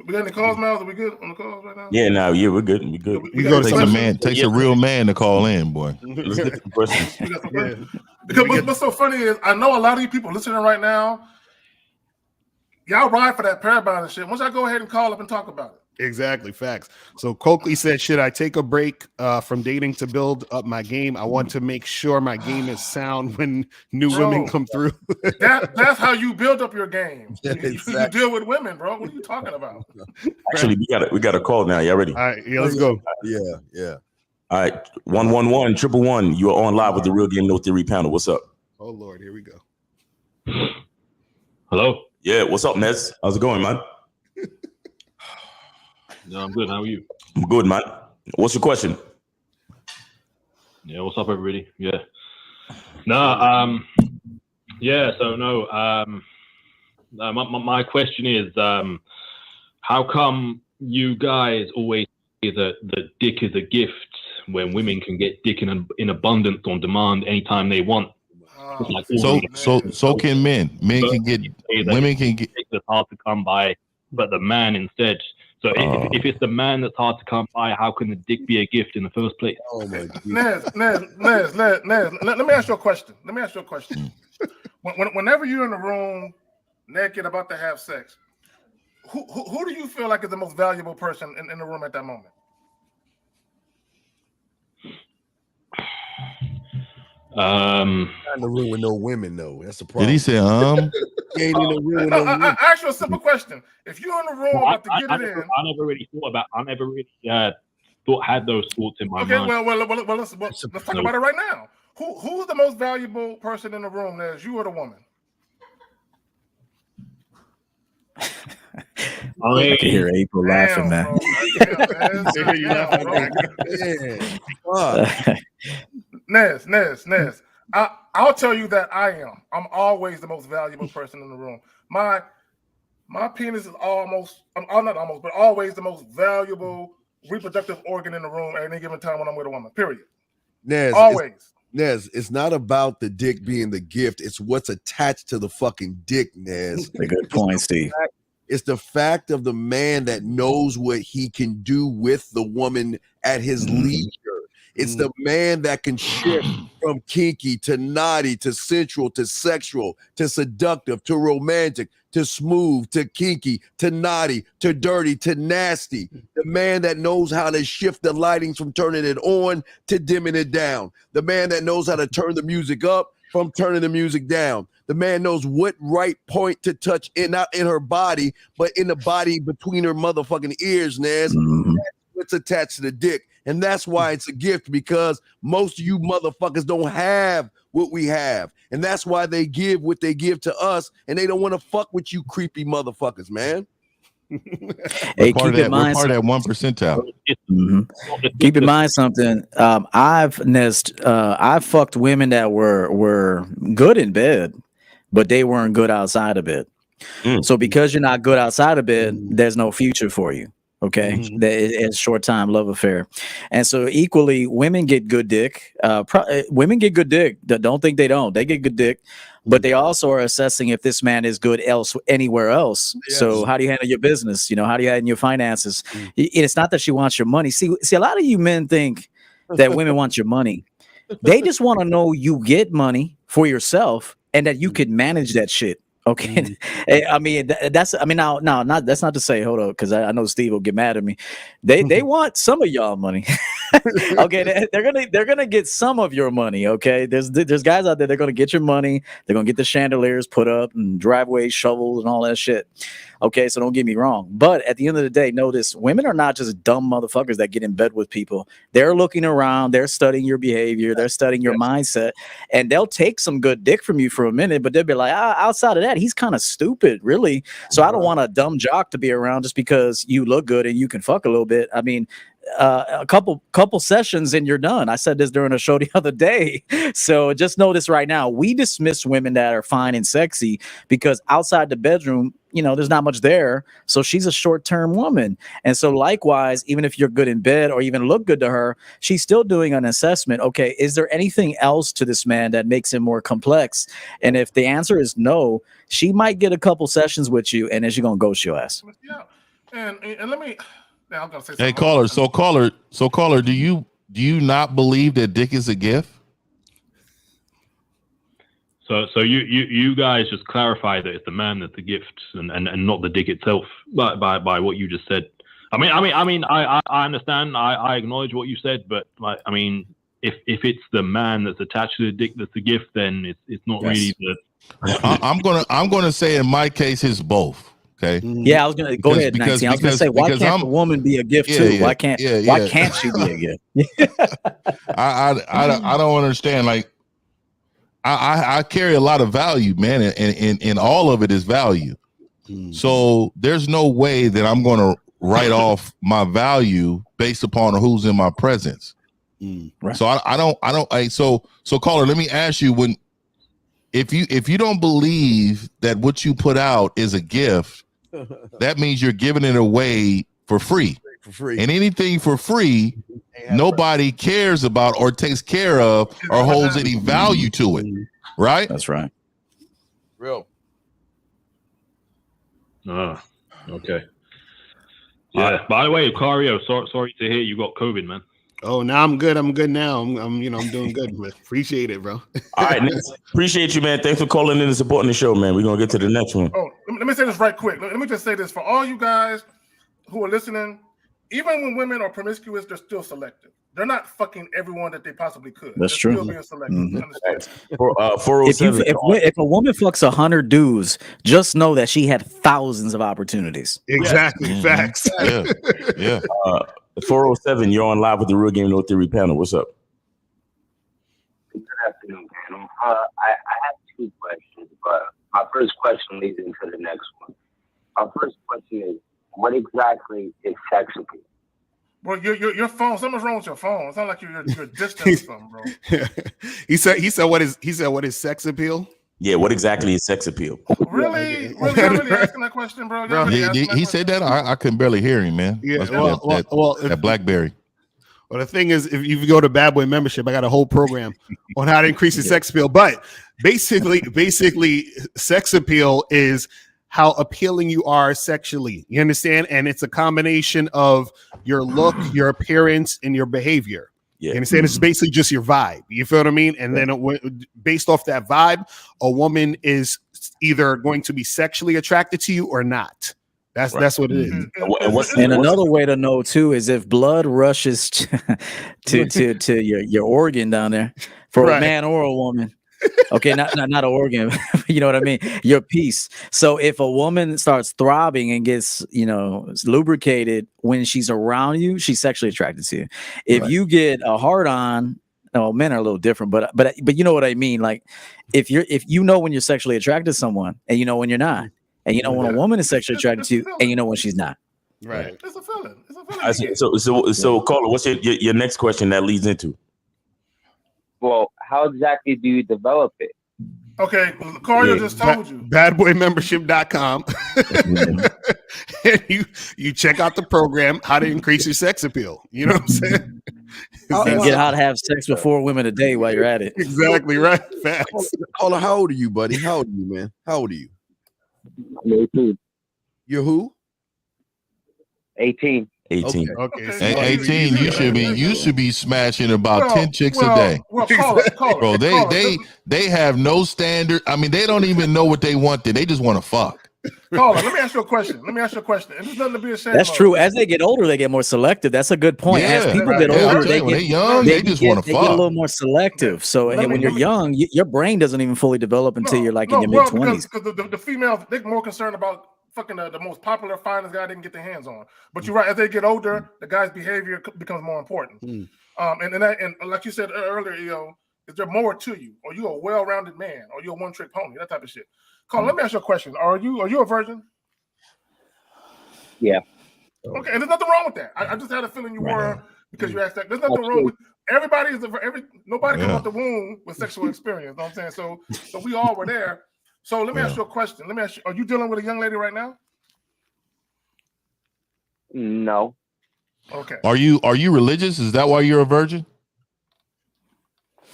We got any calls, Miles? Are we good on the calls right now? Yeah, we're good. We're good. You go to takes a real man to call in, boy. Let's get some questions. We got some questions. Because what's so funny is I know a lot of you people listening right now, y'all ride for that Paramount and shit. Once I go ahead and call up and talk about it. Exactly, facts. So Coakley said, should I take a break from dating to build up my game? I want to make sure my game is sound when new women come through. That's how you build up your game. Exactly. You deal with women, bro. What are you talking about? Actually, we got a call now. Y'all ready? All right, yeah, let's go. Yeah. All right, 111-111. You are on live with the Real Game No Theory panel. What's up? Oh Lord, here we go. Hello. Yeah, what's up, Nez? How's it going, man? No, I'm good. How are you? I'm good, man. What's your question? Yeah, what's up, everybody? Yeah. No, my question is, how come you guys always say that the dick is a gift when women can get dick in abundance on demand anytime they want? Like So can men. Men can get. Women can get. It's hard to come by, but the man instead. So if it's the man that's hard to come by, how can the dick be a gift in the first place? Oh my Nez, let me ask you a question. Whenever you're in the room naked about to have sex, who do you feel like is the most valuable person in the room at that moment? Not in the room with no women, though. That's the problem. Did he say He ain't in the room with no women. I ask you a simple question. If you're in the room about to get it in, I never really had those thoughts in my mind. Okay, well, let's talk about it right now. Who's the most valuable person in the room? There's you or the woman? I can hear April laughing, man. Nez. I'll tell you that I am. I'm always the most valuable person in the room. My My penis is almost, not almost, but always the most valuable reproductive organ in the room at any given time when I'm with a woman. Period. Nez, Always. It's not about the dick being the gift. It's what's attached to the fucking dick, Nez. A good point, Steve. It's the fact of the man that knows what he can do with the woman at his leisure. It's the man that can shift from kinky to naughty to sensual to sexual to seductive to romantic to smooth to kinky to naughty to dirty to nasty. The man that knows how to shift the lighting from turning it on to dimming it down. The man that knows how to turn the music up from turning the music down. The man knows what right point to touch in, not in her body, but in the body between her motherfucking ears, Naz. That's what's attached to the dick. And that's why it's a gift, because most of you motherfuckers don't have what we have. And that's why they give what they give to us, and they don't want to fuck with you creepy motherfuckers, man. Hey, We're part of that 1%. Keep in mind something. I've fucked women that were good in bed, but they weren't good outside of bed. So because you're not good outside of bed, there's no future for you. Okay, it's short time love affair, and so equally, women get good dick. Women get good dick. Don't think they don't. They get good dick, but they also are assessing if this man is good anywhere else. Yes. So how do you handle your business? You know, how do you handle your finances? It's not that she wants your money. See, a lot of you men think that women want your money. They just want to know you get money for yourself and that you can manage that shit. Okay, I mean that's not to say, hold on, because I know Steve will get mad at me. They want some of y'all money. Okay, they're gonna get some of your money. Okay, there's guys out there, they're gonna get your money. They're gonna get the chandeliers put up and driveways, shovels, and all that shit. Okay, so don't get me wrong, but at the end of the day, notice women are not just dumb motherfuckers that get in bed with people. They're looking around, they're studying your behavior, they're studying your mindset, and they'll take some good dick from you for a minute, but they'll be like, outside of that, he's kind of stupid, really. So I don't want a dumb jock to be around just because you look good and you can fuck a little bit. I mean, a couple sessions and you're done. I said this during a show the other day. So just notice right now, we dismiss women that are fine and sexy because outside the bedroom, you know, there's not much there. So she's a short-term woman. And so likewise, even if you're good in bed or even look good to her, she's still doing an assessment. Okay, is there anything else to this man that makes him more complex? And if the answer is no, she might get a couple sessions with you and then she's going to ghost your ass. Yeah. And let me... I'm gonna say something. Hey, caller, do you not believe that dick is a gift? So you guys just clarify that it's the man that's the gift and not the dick itself by what you just said. I mean I understand, I acknowledge what you said, but like, I mean, if it's the man that's attached to the dick that's the gift, then it's not really the. I'm gonna say in my case it's both. Okay. Yeah, I was gonna go ahead. 19. I was gonna say, why can't a woman be a gift too? Yeah, why can't she be a gift? I don't understand. Like, I carry a lot of value, man, and all of it is value. So there's no way that I'm going to write off my value based upon who's in my presence. Right. So I don't. So caller, let me ask you, if you don't believe that what you put out is a gift, that means you're giving it away for free. And anything for free, nobody cares about or takes care of or holds any value to it. Right? That's right. Real. Okay. Yeah. By the way, Locario, sorry to hear you got COVID, man. Oh, now I'm good. I'm good now. I'm doing good. Appreciate it, bro. All right, appreciate you, man. Thanks for calling in and supporting the show, man. We're gonna get to the next one. Oh, let me say this right quick. Let me just say this for all you guys who are listening. Even when women are promiscuous, they're still selective. They're not fucking everyone that they possibly could. That's true. Still being selective. Understand? 407. If a woman fucks 100 dudes, just know that she had thousands of opportunities. Exactly. Facts. Yeah. 407, you're on live with the Real Game No Theory panel. What's up? Good afternoon, panel. I have two questions, but my first question leads into the next one. My first question is, what exactly is sex appeal? Bro, your phone. Something's wrong with your phone. It sounds like you're distant or something, bro. He said what is sex appeal? Yeah, what exactly is sex appeal? Really? Y'all really asking that question, bro? Y'all really asking that He said that. I couldn't barely hear him, man. Yeah, Must be that if, BlackBerry. Well, the thing is, if you go to Bad Boy membership, I got a whole program on how to increase your sex appeal. But basically, sex appeal is how appealing you are sexually. You understand? And it's a combination of your look, your appearance, and your behavior. Yeah. You understand? It's basically just your vibe. You feel what I mean? And then based off that vibe, a woman is either going to be sexually attracted to you or not. That's what it is. And another way to know too is if blood rushes to your organ down there for a man or a woman. Okay, not an organ, you know what I mean? Your piece. So if a woman starts throbbing and gets, lubricated when she's around you, she's sexually attracted to you. If you get a hard on, men are a little different, but you know what I mean? Like if you know when you're sexually attracted to someone and you know when you're not. And you know when a woman is sexually attracted to you, and you know when she's not. Right. It's a feeling. So caller, what's your next question that leads into? Well, how exactly do you develop it? Okay, Locario just told you. Badboymembership.com. And you check out the program, how to increase your sex appeal. You know what I'm saying? And get how to have sex with 4 women a day while you're at it. Exactly right. Facts. Caller, how old are you, buddy? How old are you, man? How old are you? 18. You're who? 18. 18. Okay. Hey, 18. You should be smashing about 10 chicks a day. Caller, bro. They have no standard. I mean, they don't even know what they want. They just want to fuck. Caller, let me ask you a question. And there's nothing to be ashamed That's of. true. As they get older, they get more selective. That's a good point. Yeah, As people get older, when they're young, they just want to fuck. They get a little more selective. So when you're young, your brain doesn't even fully develop until you're like in your mid-20s. Because the females, they're more concerned about fucking the most popular, finest guy they can get their hands on. But you're right. As they get older, the guy's behavior becomes more important. And like you said earlier, is there more to you? Are you a well-rounded man? Or you a one-trick pony? That type of shit. Carl, let me ask you a question. Are you a virgin? Yeah. Okay, and there's nothing wrong with that. I just had a feeling you were because you asked that. There's nothing wrong with everybody. Nobody comes out the womb with sexual experience. You know what I'm saying? So we all were there. So let me ask you a question. Let me ask you: are you dealing with a young lady right now? No. Okay. Are you religious? Is that why you're a virgin?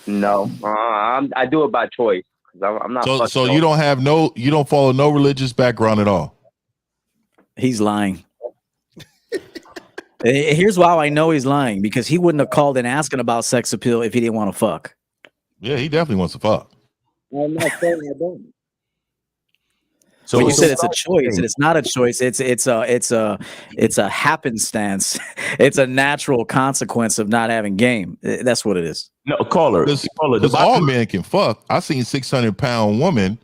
No. I do it by choice. I'm not. So you don't follow no religious background at all. He's lying. Here's why I know he's lying, because he wouldn't have called in asking about sex appeal if he didn't want to fuck. Yeah, he definitely wants to fuck. I'm not saying I don't. So you said it's a choice, and it's not a choice. It's a happenstance. It's a natural consequence of not having game. That's what it is. No, caller. Because all men can fuck. I seen 600-pound woman,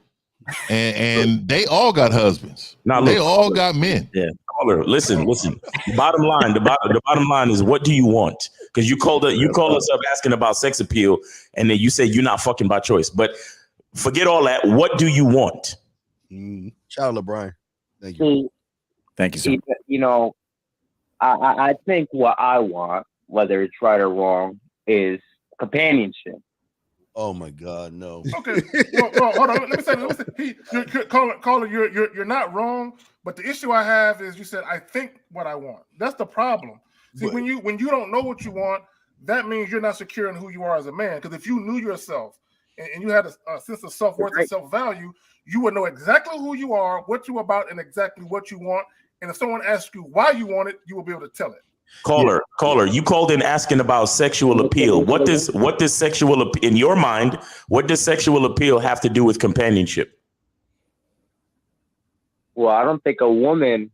and they all got husbands. They all got men. Yeah. Caller, listen. The bottom line is, what do you want? Because you called us up asking about sex appeal, and then you said you're not fucking by choice. But forget all that. What do you want? Shout out LeBron. Thank you. Thank you, sir. You know, I think what I want, whether it's right or wrong, is companionship. Oh my God, no. Okay, well, hold on. Let me say, caller, you're not wrong, but the issue I have is you said I think what I want. That's the problem. See, when you don't know what you want, that means you're not secure in who you are as a man. Because if you knew yourself and you had a sense of self-worth and self-value, you would know exactly who you are, what you're about, and exactly what you want. And if someone asks you why you want it, you will be able to tell it. Caller, you called in asking about sexual appeal. What does sexual in your mind? What does sexual appeal have to do with companionship? Well, I don't think a woman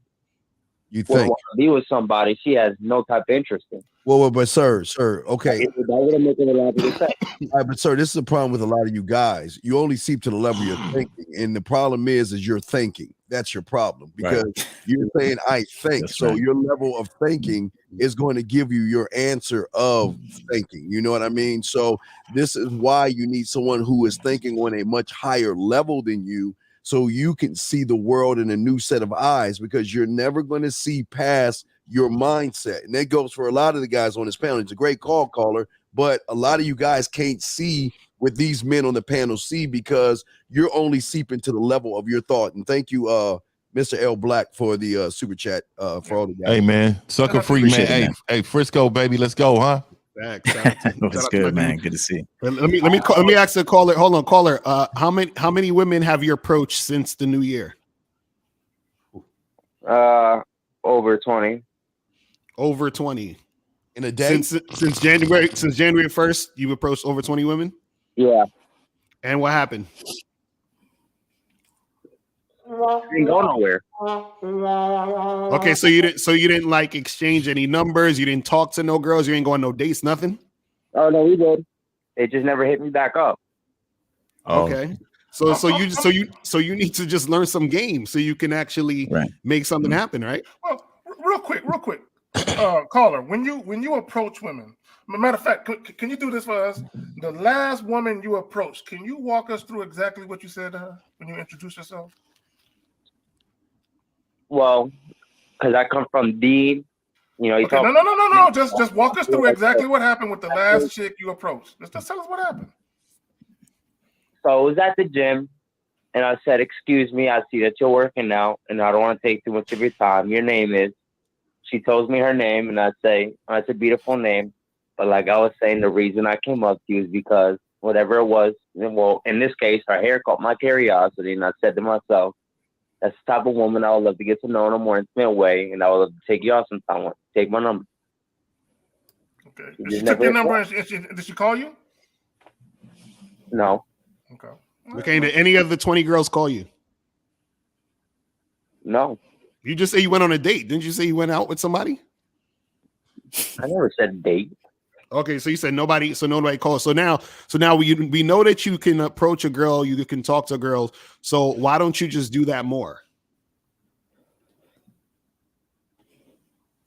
would want to be with somebody she has no type of interest in. Well, but sir, okay. That would make it a lot of sense. All right, but sir, this is the problem with a lot of you guys. You only seep to the level you're thinking, and the problem is you're thinking. That's your problem, because you're saying I think. That's so right. your level of thinking is going to give you your answer of thinking. You know what I mean? So this is why you need someone who is thinking on a much higher level than you, so you can see the world in a new set of eyes, because you're never going to see past your mindset. And that goes for a lot of the guys on this panel. It's a great call, caller, but a lot of you guys can't see with these men on the panel see, because you're only seeping to the level of your thought. And thank you, Mr. L Black, for the super chat for all the guys. Hey man, sucker free man. Hey Frisco baby, let's go, huh? That's good, man. Good to see. Let me ask the caller. Hold on, caller. How many women have you approached since the new year? Over 20. Over 20 in a day since January 1st. You've approached over 20 women. Yeah. And what happened? Didn't go nowhere. Okay, so you didn't like exchange any numbers. You didn't talk to no girls. You ain't go on no dates. Nothing. Oh no, we did. It just never hit me back up. Okay. So you need to just learn some games so you can actually make something happen, right? Well, real quick, caller. When you approach women, matter of fact, can you do this for us? The last woman you approached, can you walk us through exactly what you said to her when you introduced yourself? Well, because I come from Dean, you know. Okay, no. Just walk us through exactly what happened with the last chick you approached. Just tell us what happened. So I was at the gym, and I said, "Excuse me, I see that you're working out, and I don't want to take too much of your time. Your name is." She tells me her name, and I say, "It's a beautiful name." But like I was saying, the reason I came up to you is because whatever it was, well, in this case, her hair caught my curiosity, and I said to myself, that's the type of woman I would love to get to know in a more intimate way, and I would love to take you out sometime. Take my number. Okay. Did she took your number and did she call you? No. Okay. Did any of the 20 girls call you? No. You just say you went on a date. Didn't you say you went out with somebody? I never said date. Okay, so you said nobody. So nobody called. So now we know that you can approach a girl. You can talk to girls. So why don't you just do that more?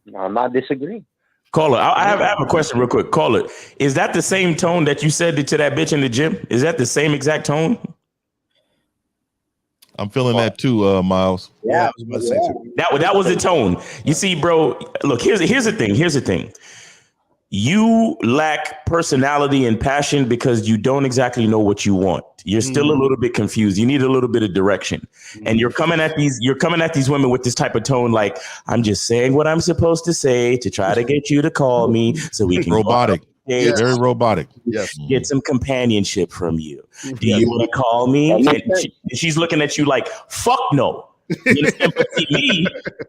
No, I'm not disagreeing. Caller, I have a question real quick. Caller, is that the same tone that you said to that bitch in the gym? Is that the same exact tone? I'm feeling that too, Miles. Yeah, I was about to say too. That was the tone. You see, bro, look, here's the thing. You lack personality and passion because you don't exactly know what you want. You're still a little bit confused. You need a little bit of direction. And you're coming at these women with this type of tone, like, I'm just saying what I'm supposed to say to try to get you to call me so we can robotic. Yeah, very robotic. Yes. Get some companionship from you. Do you want to call me? And she's looking at you like, fuck no. You understand? But see,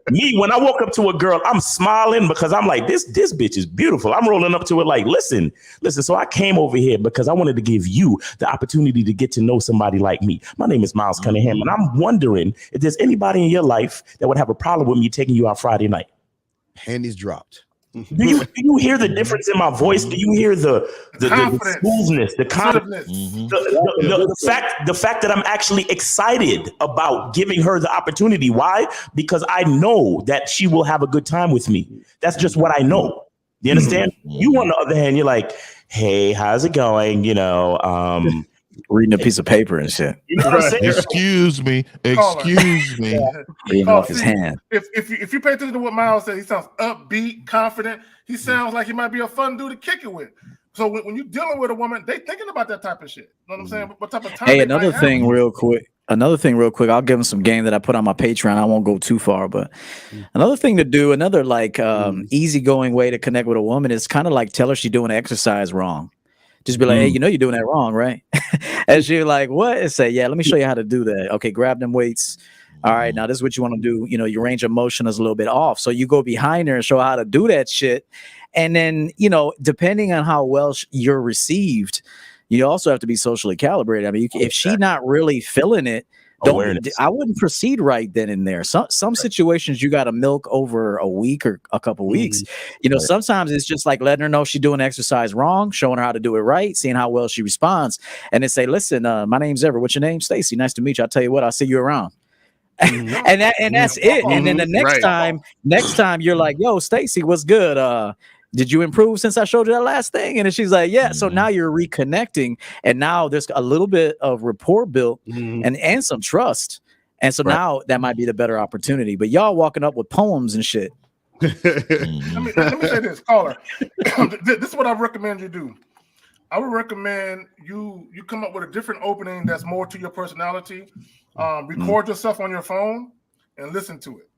me, when I walk up to a girl, I'm smiling because I'm like, this bitch is beautiful. I'm rolling up to it like, listen. So I came over here because I wanted to give you the opportunity to get to know somebody like me. My name is Miles Cunningham, and I'm wondering if there's anybody in your life that would have a problem with me taking you out Friday night. Panties dropped. Do you hear the difference in my voice? Do you hear the smoothness, the confidence, the fact that I'm actually excited about giving her the opportunity? Why? Because I know that she will have a good time with me. That's just what I know. You understand? You, on the other hand, you're like, hey, how's it going? You know, reading a piece of paper and shit. You know what I'm saying? Excuse me. Reading off his hand. If you pay attention to what Miles said, he sounds upbeat, confident. He sounds like he might be a fun dude to kick it with. So when you're dealing with a woman, they thinking about that type of shit. You know what I'm saying? What type of time? Hey, another thing real quick. I'll give him some game that I put on my Patreon. I won't go too far, but another thing to do, another like easygoing way to connect with a woman is kind of like tell her she's doing exercise wrong. Just be like, hey, you know you're doing that wrong, right? And she's like, what? And say, yeah, let me show you how to do that. Okay, grab them weights. All right, now this is what you want to do. You know, your range of motion is a little bit off. So you go behind her and show her how to do that shit. And then, you know, depending on how well you're received, you also have to be socially calibrated. I mean, if she's not really feeling it, I wouldn't proceed right then and there. Some situations you got to milk over a week or a couple weeks. You know, sometimes it's just like letting her know she's doing exercise wrong, showing her how to do it right, seeing how well she responds, and then say, "Listen, my name's Everett. What's your name? Stacy. Nice to meet you. I'll tell you what. I'll see you around." and that's it. And then the next time you're like, "Yo, Stacy, what's good? Did you improve since I showed you that last thing?" And then she's like, yeah. So now you're reconnecting. And now there's a little bit of rapport built and some trust. And so now that might be the better opportunity. But y'all walking up with poems and shit. Let me say this, caller. This is what I recommend you do. I would recommend you come up with a different opening that's more to your personality. Record yourself on your phone and listen to it,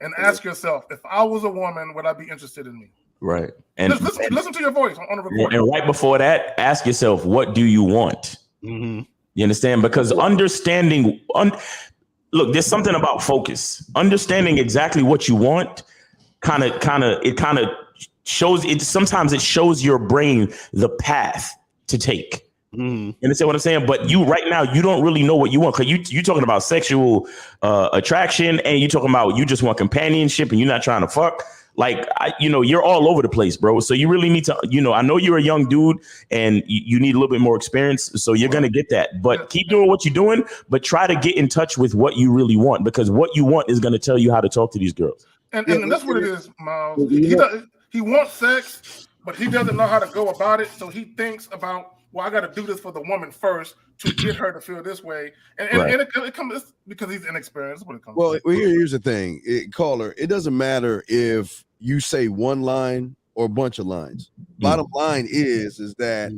and ask yourself, if I was a woman, would I be interested in me? Right. And listen to your voice on the recording. And right before that, ask yourself, what do you want? Mm-hmm. You understand? Because understanding, look, there's something about focus. Understanding exactly what you want kind of shows it. Sometimes it shows your brain the path to take. Mm-hmm. You understand what I'm saying? But you right now, you don't really know what you want, because you talking about sexual attraction, and you talking about you just want companionship and you're not trying to fuck. Like, you're all over the place, bro. So you really need to, I know you're a young dude and you need a little bit more experience. So you're going to get that. But keep doing what you're doing, but try to get in touch with what you really want, because what you want is going to tell you how to talk to these girls. And that's what it is, Miles. He wants sex, but he doesn't know how to go about it. So he thinks about, well, I got to do this for the woman first to get her to feel this way. And it comes because he's inexperienced. That's what it comes Well, here's the thing, caller. It doesn't matter if you say one line or a bunch of lines. Bottom line is that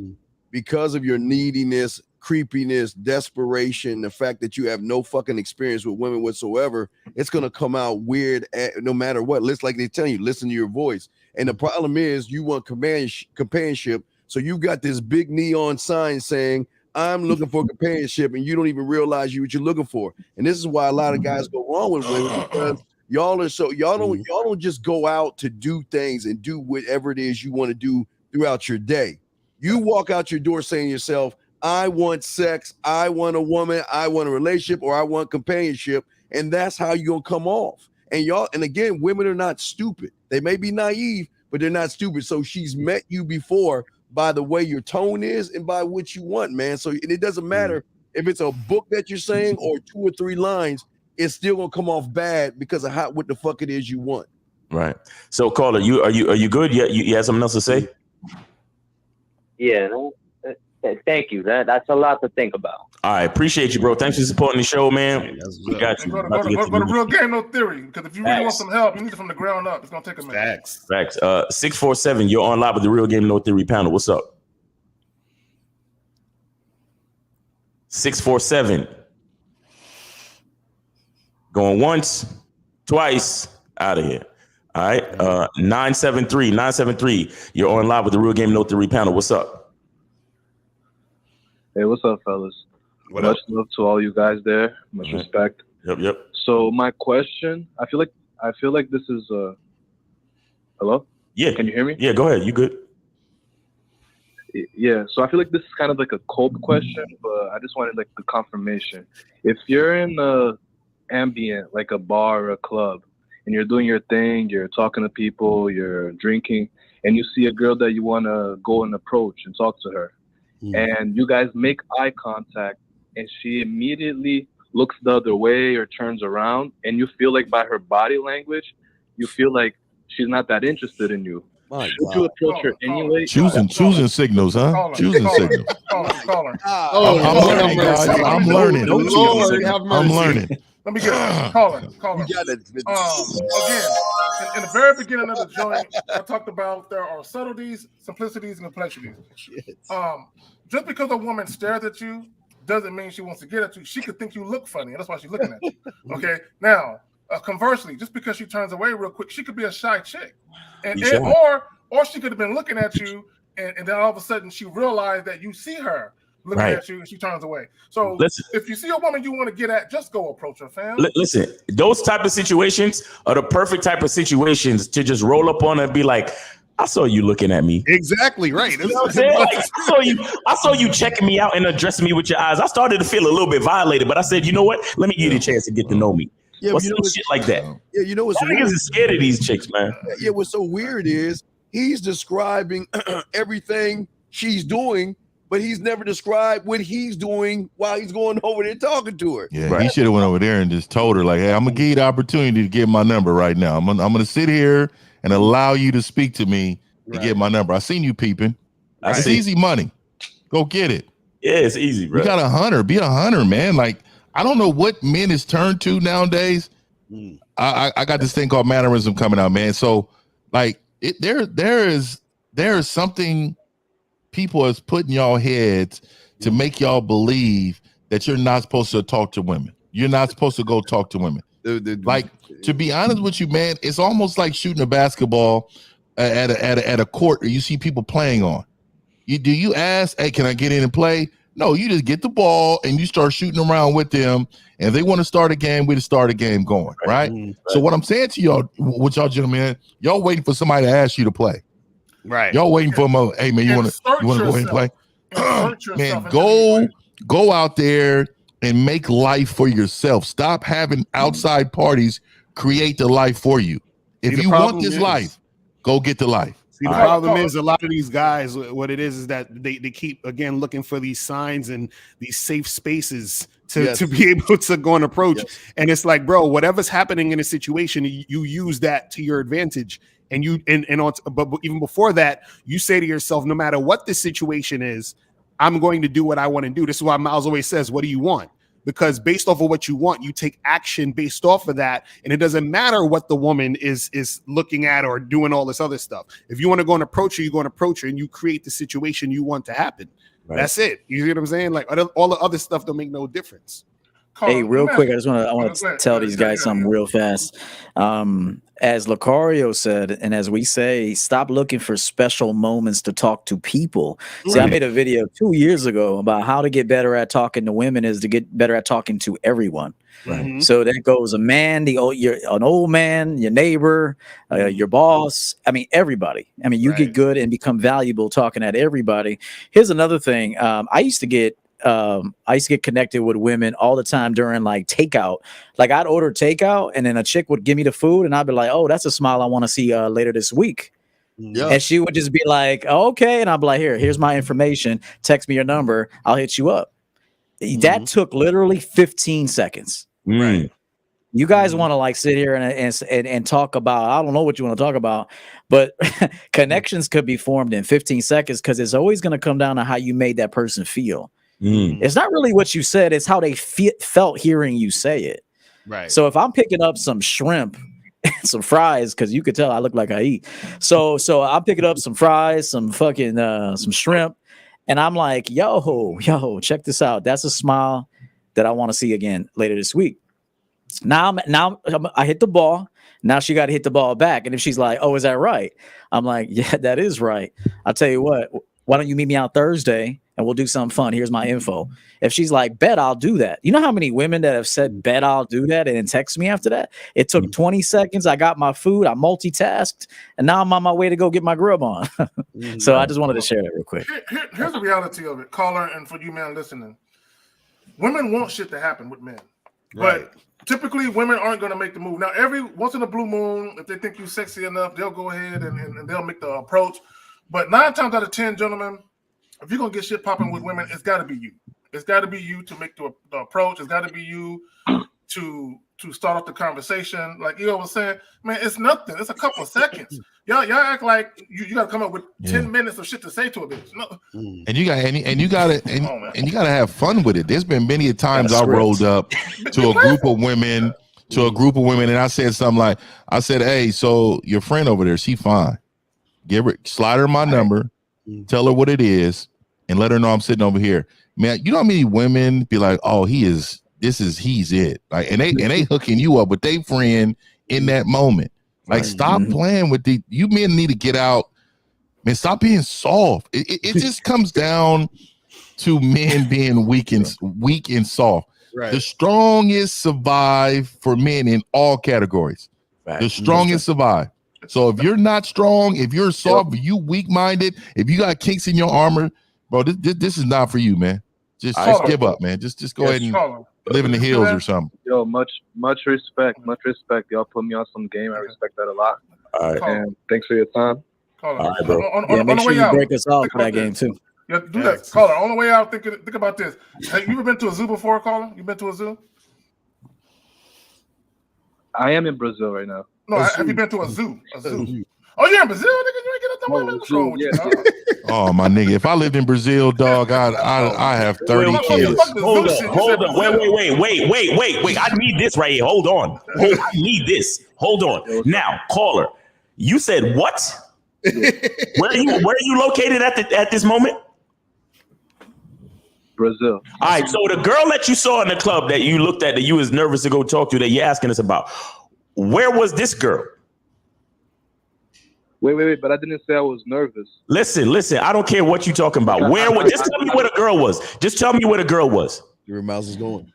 because of your neediness, creepiness, desperation, the fact that you have no fucking experience with women whatsoever, it's going to come out weird no matter what. It's like they tell you, listen to your voice. And the problem is you want companionship. So you got this big neon sign saying, I'm looking for companionship, and you don't even realize what you're looking for. And this is why a lot of guys go wrong with women, because y'all don't just go out to do things and do whatever it is you want to do throughout your day. You walk out your door saying to yourself, I want sex, I want a woman, I want a relationship, or I want companionship, and that's how you're gonna come off. And again, women are not stupid. They may be naive, but they're not stupid. So she's met you before by the way your tone is and by what you want, man. So it doesn't matter if it's a book that you're saying or 2 or 3 lines, it's still gonna come off bad because of what the fuck it is you want. Right. So, caller, are you good? You have something else to say? Yeah. No, thank you. That's a lot to think about. All right, appreciate you, bro. Thanks for supporting the show, man. We got you. Go to Real Game No Theory, because if you really want some help, you need it from the ground up. It's gonna take a minute. Facts. 647, you're on live with the Real Game No Theory panel. What's up? 647. Going once, twice, out of here. All right. 973. You're on live with the Real Game No Theory panel. What's up? Hey, what's up, fellas? Much love to all you guys there. Much respect. Yep. So my question, I feel like this is hello? Yeah. Can you hear me? Yeah, go ahead. You good? Yeah. So I feel like this is kind of like a cold question, but I just wanted like the confirmation. If you're in a ambient, like a bar or a club, and you're doing your thing, you're talking to people, you're drinking, and you see a girl that you want to go and approach and talk to her, and you guys make eye contact, and she immediately looks the other way or turns around, and you feel like by her body language, you feel like she's not that interested in you. Should you approach her anyway? Choosing signals, huh? Choosing signals. I'm learning. I'm learning. Let me get it. Caller. Again, in the very beginning of the joint, I talked about there are subtleties, simplicities, and complexities. Just because a woman stares at you doesn't mean she wants to get at you. She could think you look funny, and that's why she's looking at you. Okay. Now, conversely, just because she turns away real quick, she could be a shy chick, or she could have been looking at you, and then all of a sudden she realized that you see her looking at you, and she turns away. So if you see a woman you want to get at, just go approach her, fam. Listen, those type of situations are the perfect type of situations to just roll up on and be like, I saw you looking at me. Exactly right. You know what I'm saying? Like, I saw you checking me out and addressing me with your eyes. I started to feel a little bit violated, but I said, you know what? Let me give you the chance to get to know me. Yeah, what's some shit like that? Yeah, you know what's weird? Niggas is scared of these chicks, man. Yeah, what's so weird is he's describing everything she's doing, but he's never described what he's doing while he's going over there talking to her. Yeah, he should have went over there and just told her, like, hey, I'm gonna give you the opportunity to get my number right now. I'm gonna sit here and allow you to speak to me to get my number. I seen you peeping. It's easy money. Go get it. Yeah, it's easy, bro. You got a hunter. Be a hunter, man. Like, I don't know what men is turned to nowadays. I got this thing called mannerism coming out, man. So, like, there is something people is putting y'all heads to make y'all believe that you're not supposed to talk to women. You're not supposed to go talk to women. Like, to be honest with you, man, it's almost like shooting a basketball at a court that you see people playing on. Do you ask, hey, can I get in and play? No, you just get the ball and you start shooting around with them. And if they want to start a game, we just start a game going, right? So what I'm saying to y'all, with y'all gentlemen, y'all waiting for somebody to ask you to play. Right. Y'all waiting for them, hey man, you want to go ahead and play? Man, go out there and make life for yourself. Stop having outside parties create the life for you. If you want this life, go get the life. See, the problem is a lot of these guys, what it is that they keep, again, looking for these signs and these safe spaces to be able to go and approach. And it's like, bro, whatever's happening in a situation, you use that to your advantage. And but even before that, you say to yourself, no matter what the situation is, I'm going to do what I want to do. This is why Miles always says, what do you want? Because based off of what you want, you take action based off of that. And it doesn't matter what the woman is looking at or doing all this other stuff. If you want to go and approach her, you go and approach her and you create the situation you want to happen. Right. That's it. You see what I'm saying? Like all the other stuff don't make no difference. Hey, real quick, I want to tell these guys something real fast. As Locario said, and as we say, stop looking for special moments to talk to people. See, I made a video 2 years ago about how to get better at talking to women is to get better at talking to everyone. Right. So that goes a man, an old man, your neighbor, your boss. I mean, everybody. I mean, you get good and become valuable talking at everybody. Here's another thing. I used to get connected with women all the time during like takeout. Like I'd order takeout and then a chick would give me the food and I'd be like, oh, that's a smile I want to see later this week. Yeah. And she would just be like, oh, okay. And I'd be like, here's my information. Text me your number. I'll hit you up. That took literally 15 seconds. Right. You guys want to like sit here and talk about, I don't know what you want to talk about, but connections could be formed in 15 seconds because it's always going to come down to how you made that person feel. It's not really what you said, it's how they felt hearing you say it. Right. So if I'm picking up some shrimp and some fries, because you could tell I look like I eat. So I'm picking up some fries, some fucking some shrimp, and I'm like, yo, check this out. That's a smile that I want to see again later this week. Now I hit the ball. Now she got to hit the ball back. And if she's like, oh, is that right? I'm like, yeah, that is right. I'll tell you what, why don't you meet me out Thursday and we'll do something fun? Here's my info. If she's like, bet I'll do that. You know how many women that have said, bet I'll do that and then text me after that? It took 20 seconds. I got my food. I multitasked. And now I'm on my way to go get my grub on. So I just wanted to share that real quick. Here's the reality of it, caller, and for you men listening. Women want shit to happen with men. Right. But typically women aren't going to make the move. Now, every once in a blue moon, if they think you're sexy enough, they'll go ahead and they'll make the approach. But 9 times out of 10, gentlemen, if you're going to get shit popping with women, it's got to be you. It's got to be you to make the approach. It's got to be you to start off the conversation. Like you was saying, man, it's nothing. It's a couple of seconds. Y'all act like you got to come up with 10 minutes of shit to say to a bitch. No. And you got to have fun with it. There's been many times I rolled up to a group of women, and I said something like, I said, hey, so your friend over there, she fine. Slide her my number, tell her what it is, and let her know I'm sitting over here. Man, you know how many women be like, oh, he's it. Like, and they hooking you up with their friend in that moment. Like, stop playing with you men need to get out. Man, stop being soft. It just comes down to men being weak and soft. Right. The strongest survive for men in all categories. Right. The strongest survive. So if you're not strong, if you're soft, if you weak-minded, if you got kinks in your armor, bro, this is not for you, man. Just give up, man. Just go ahead and live in the hills or something. Yo, much respect. Y'all put me on some game. I respect that a lot. All right. And thanks for your time. All right, bro. Make sure you break us off for that game too. Yeah, do that. Caller, on the way out, think about this. Have you ever been to a zoo before, caller? You been to a zoo? I am in Brazil right now. No, have you been to a zoo? Oh, you're in Brazil, nigga. You ain't get up the moment. What's wrong with you? Oh, my nigga. If I lived in Brazil, dog, I have 30 kids. Hold on. Wait. I need this right here. Hold on. I need this. Hold on. Now, caller, you said what? Where are you located at this moment? Brazil. All right, so the girl that you saw in the club that you looked at that you was nervous to go talk to that you're asking us about, where was this girl? Wait, but I didn't say I was nervous. Listen, I don't care what you're talking about. Where was? Just tell me where the girl was. Just tell me where the girl was. Where Miles is going.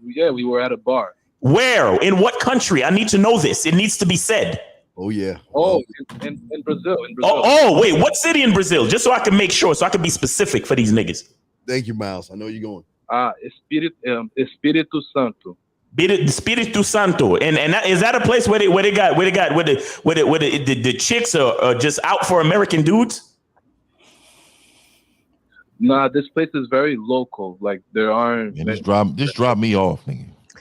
Yeah, we were at a bar. Where? In what country? I need to know this. It needs to be said. Oh, yeah. Oh, in Brazil. Oh, wait. What city in Brazil? Just so I can make sure, so I can be specific for these niggas. Thank you, Miles. I know you're going. Espírito Santo. Espírito Santo, and is that a place where the chicks are just out for American dudes? Nah, this place is very local. Like there aren't. And just drop me off,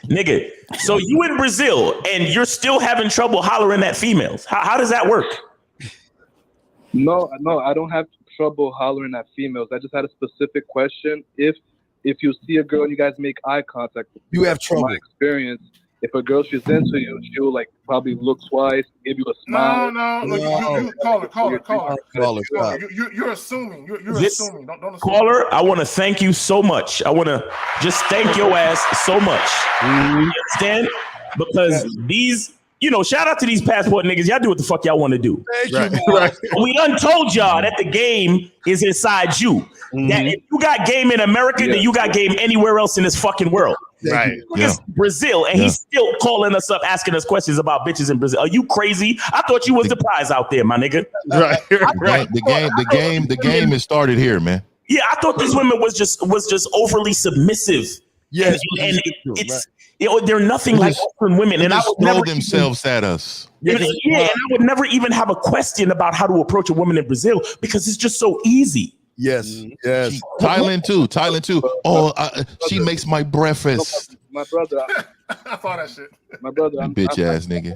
nigga. So you in Brazil and you're still having trouble hollering at females? How does that work? No, I don't have trouble hollering at females. I just had a specific question. If you see a girl and you guys make eye contact, you have trouble. My experience, if a girl she's into you, she'll like probably look twice, give you a smile. No. You call her. You're assuming. You're assuming. Don't assume. Caller, I want to thank you so much. I want to just thank your ass so much. You understand? Because these, shout out to these passport niggas. Y'all do what the fuck y'all want to do. Thank you. Right. We done told y'all that the game is inside you. That if you got game in America, then you got game anywhere else in this fucking world. Right. It's Brazil, and he's still calling us up, asking us questions about bitches in Brazil. Are you crazy? I thought you was the prize out there, my nigga. Right. The game is started here, man. Yeah, I thought these women was just overly submissive. Yes, and it's they're nothing like Western women, and I would never themselves at us. And I would never even have a question about how to approach a woman in Brazil because it's just so easy. Yes. Thailand too. Oh, she makes my breakfast. My brother, I thought that shit. My brother, bitch ass nigga.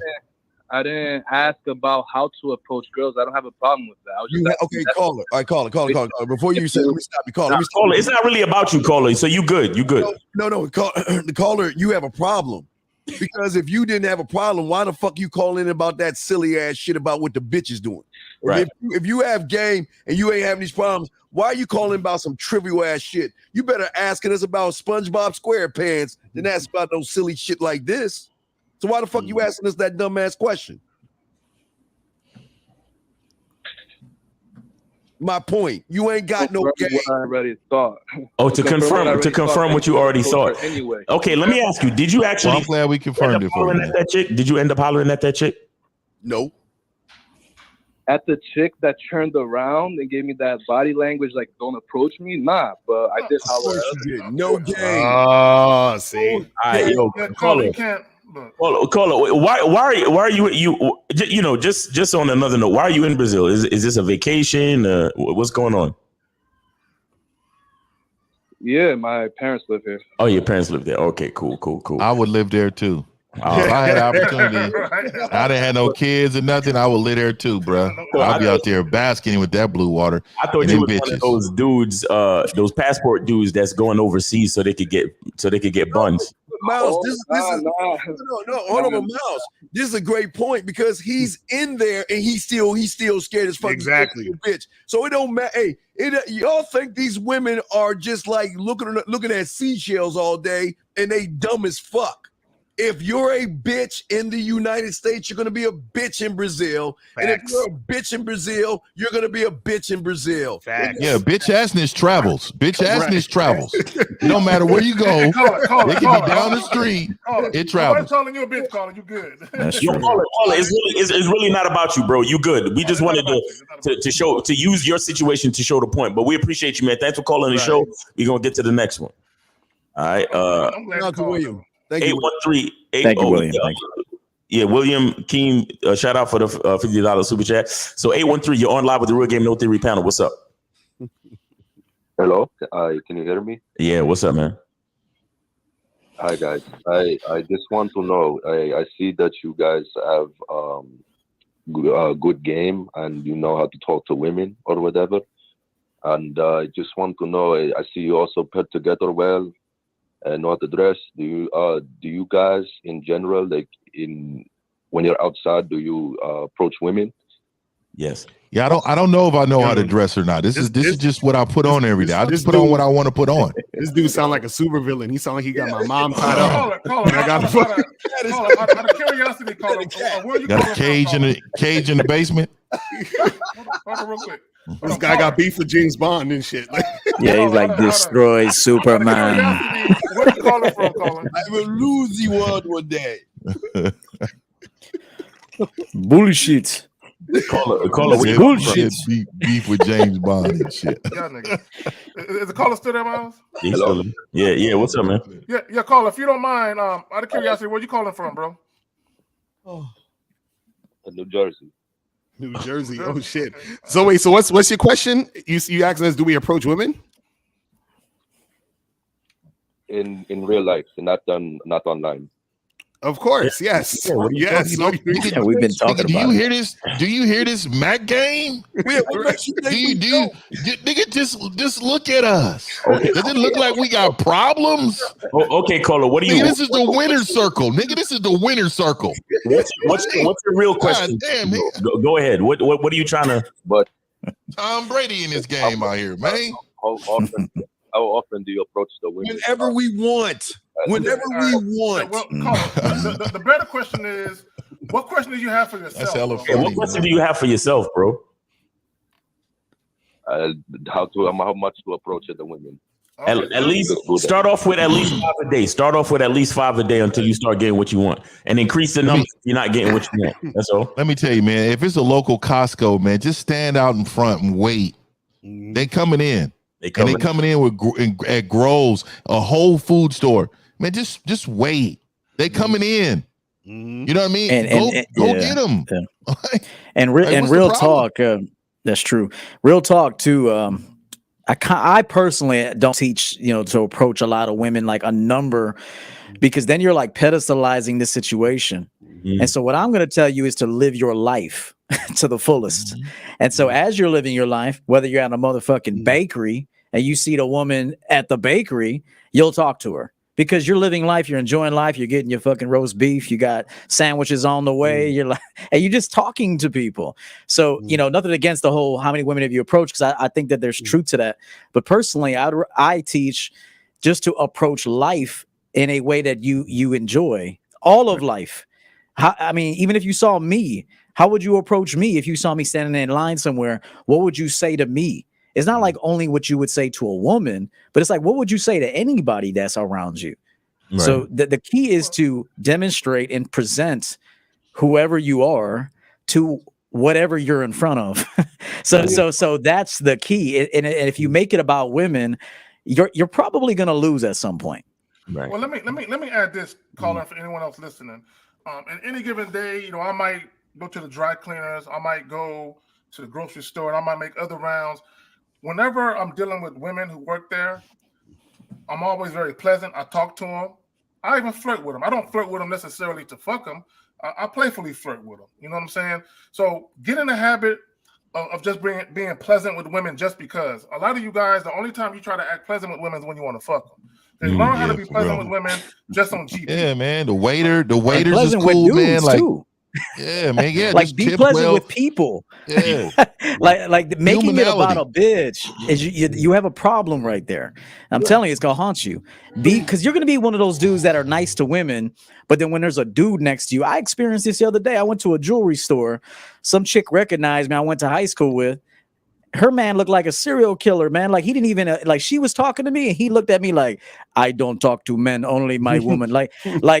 I didn't ask about how to approach girls. I don't have a problem with that. I was just caller. All right, caller. Before you say, let me stop you, caller. It's not really about you, caller. So you good. No. The caller, you have a problem. Because if you didn't have a problem, why the fuck you calling about that silly ass shit about what the bitch is doing? Right. If you have game and you ain't having these problems, why are you calling about some trivial ass shit? You better asking us about SpongeBob SquarePants than ask about no silly shit like this. So why the fuck you asking us that dumb ass question? My point. You ain't got no game. What I already thought. Oh, to confirm what you already thought. Anyway. Okay, let me ask you. Did you actually? Well, I'm glad we confirmed it for you. That chick? Did you end up hollering at that chick? No. At the chick that turned around and gave me that body language, like "Don't approach me." Nah, but I did holler. No game. Oh, see. All right, yo, caller. Caller, why are you just on another note? Why are you in Brazil? Is this a vacation? What's going on? Yeah, my parents live here. Oh, your parents live there. Okay, cool. I would live there too. If I had opportunity, I didn't have no kids or nothing, I would live there too, bro. I'd be out there basking with that blue water. I thought you were one of those dudes, those passport dudes that's going overseas so they could get buns. Miles, this is hold on, Miles. This is a great point because he's in there and he's still scared as fuck. Exactly, bitch. So it don't matter. Hey, y'all think these women are just like looking at seashells all day and they dumb as fuck. If you're a bitch in the United States, you're going to be a bitch in Brazil. Facts. And if you're a bitch in Brazil, you're going to be a bitch in Brazil. Facts. Yeah, bitch assness travels. Bitch assness travels. No matter where you go, it can be down the street. It travels. I'm calling you a bitch, calling you good. That's true. It's really not about you, bro. You good. We just wanted to use your situation to show the point. But we appreciate you, man. Thanks for calling the show. We're going to get to the next one. All right. Thank you. 813. Thank you, William. Thank you. Yeah, William Keem, shout out for the $50 super chat. So 813, you're on live with the Real Game No Theory panel. What's up? Hello, can you hear me? Yeah, what's up, man? Hi, guys. I just want to know. I see that you guys have a good game and you know how to talk to women or whatever. And I just want to know. I see you also put together well. Know how to dress. Do you guys in general, like when you're outside, do you approach women? Yes. Yeah, I don't know if I know how to dress or not. This is just what I put on every day. I just put on what I want to put on. This dude sound like a super villain. He sound like he got my mom tied up. Call it. Out of curiosity, call it. Where you Got a cage in the basement. Hold on real quick. This guy got beef with James Bond and shit. Yeah, he's like destroy Superman. Where you calling from, Colin? I will lose the world one day. Bullshit. Call it bullshit. Beef with James Bond and shit. Yeah, nigga. Is the caller still there, Miles? Hello. Yeah. What's up, man? Yeah, caller. If you don't mind, out of curiosity, where you calling from, bro? New Jersey. New Jersey. Oh shit. So wait. So what's your question? You asking us, do we approach women? In real life, not online. Of course, yes. Yes. We've been talking about. Do you hear this? Do you hear this Mac game? Nigga, just look at us. Does it look like we got problems? Okay, caller. What do you? Nigga, this is the winner's circle, nigga. This is the winner's circle. What's your real question? God damn, go ahead. What are you trying to? But Tom Brady in this game out here, man. How often do you approach the women? Whenever we want. Whenever we want. Well, the better question is, what question do you have for yourself? What question do you have for yourself, bro? How much to approach the women? At least start off with at least 5 a day. Start off with at least 5 a day until you start getting what you want, and increase the number if you're not getting what you want. That's all. Let me tell you, man. If it's a local Costco, man, just stand out in front and wait. They coming in. They coming in with at Groves, a Whole Food store. Man, just wait. They coming in. You know what I mean? Go get them. Yeah. And real talk, that's true. Real talk too. I personally don't teach, to approach a lot of women like a number, because then you're like pedestalizing the situation. And so what I'm going to tell you is to live your life to the fullest. And so as you're living your life, whether you're at a motherfucking bakery and you see the woman at the bakery, you'll talk to her. Because you're living life, you're enjoying life, you're getting your fucking roast beef, you got sandwiches on the way, you're like, and you're just talking to people. So, nothing against the whole how many women have you approached, because I think that there's truth to that. But personally, I teach just to approach life in a way that you enjoy all of life. Even if you saw me, how would you approach me if you saw me standing in line somewhere? What would you say to me? It's not like only what you would say to a woman, but it's like, what would you say to anybody that's around you? Right. So the key is to demonstrate and present whoever you are to whatever you're in front of. So that's the key. And if you make it about women, you're probably going to lose at some point. Right. Well, let me add this, caller, for anyone else listening. In any given day, I might go to the dry cleaners, I might go to the grocery store, and I might make other rounds. Whenever I'm dealing with women who work there, I'm always very pleasant. I talk to them. I even flirt with them. I don't flirt with them necessarily to fuck them. I playfully flirt with them. You know what I'm saying? So get in the habit of just being pleasant with women just because. A lot of you guys, the only time you try to act pleasant with women is when you want to fuck them. They learn how to be pleasant with women just on GP. Yeah, man. The waiters is cool, man. Like, too. Yeah, man. Yeah, like be pleasant with people. Yeah, like making it about a bitch is you have a problem right there. I'm telling you, it's gonna haunt you. Because you're gonna be one of those dudes that are nice to women, but then when there's a dude next to you, I experienced this the other day. I went to a jewelry store. Some chick recognized me. I went to high school with. Her man looked like a serial killer, man. Like he didn't even like she was talking to me and he looked at me like, I don't talk to men, only my woman. like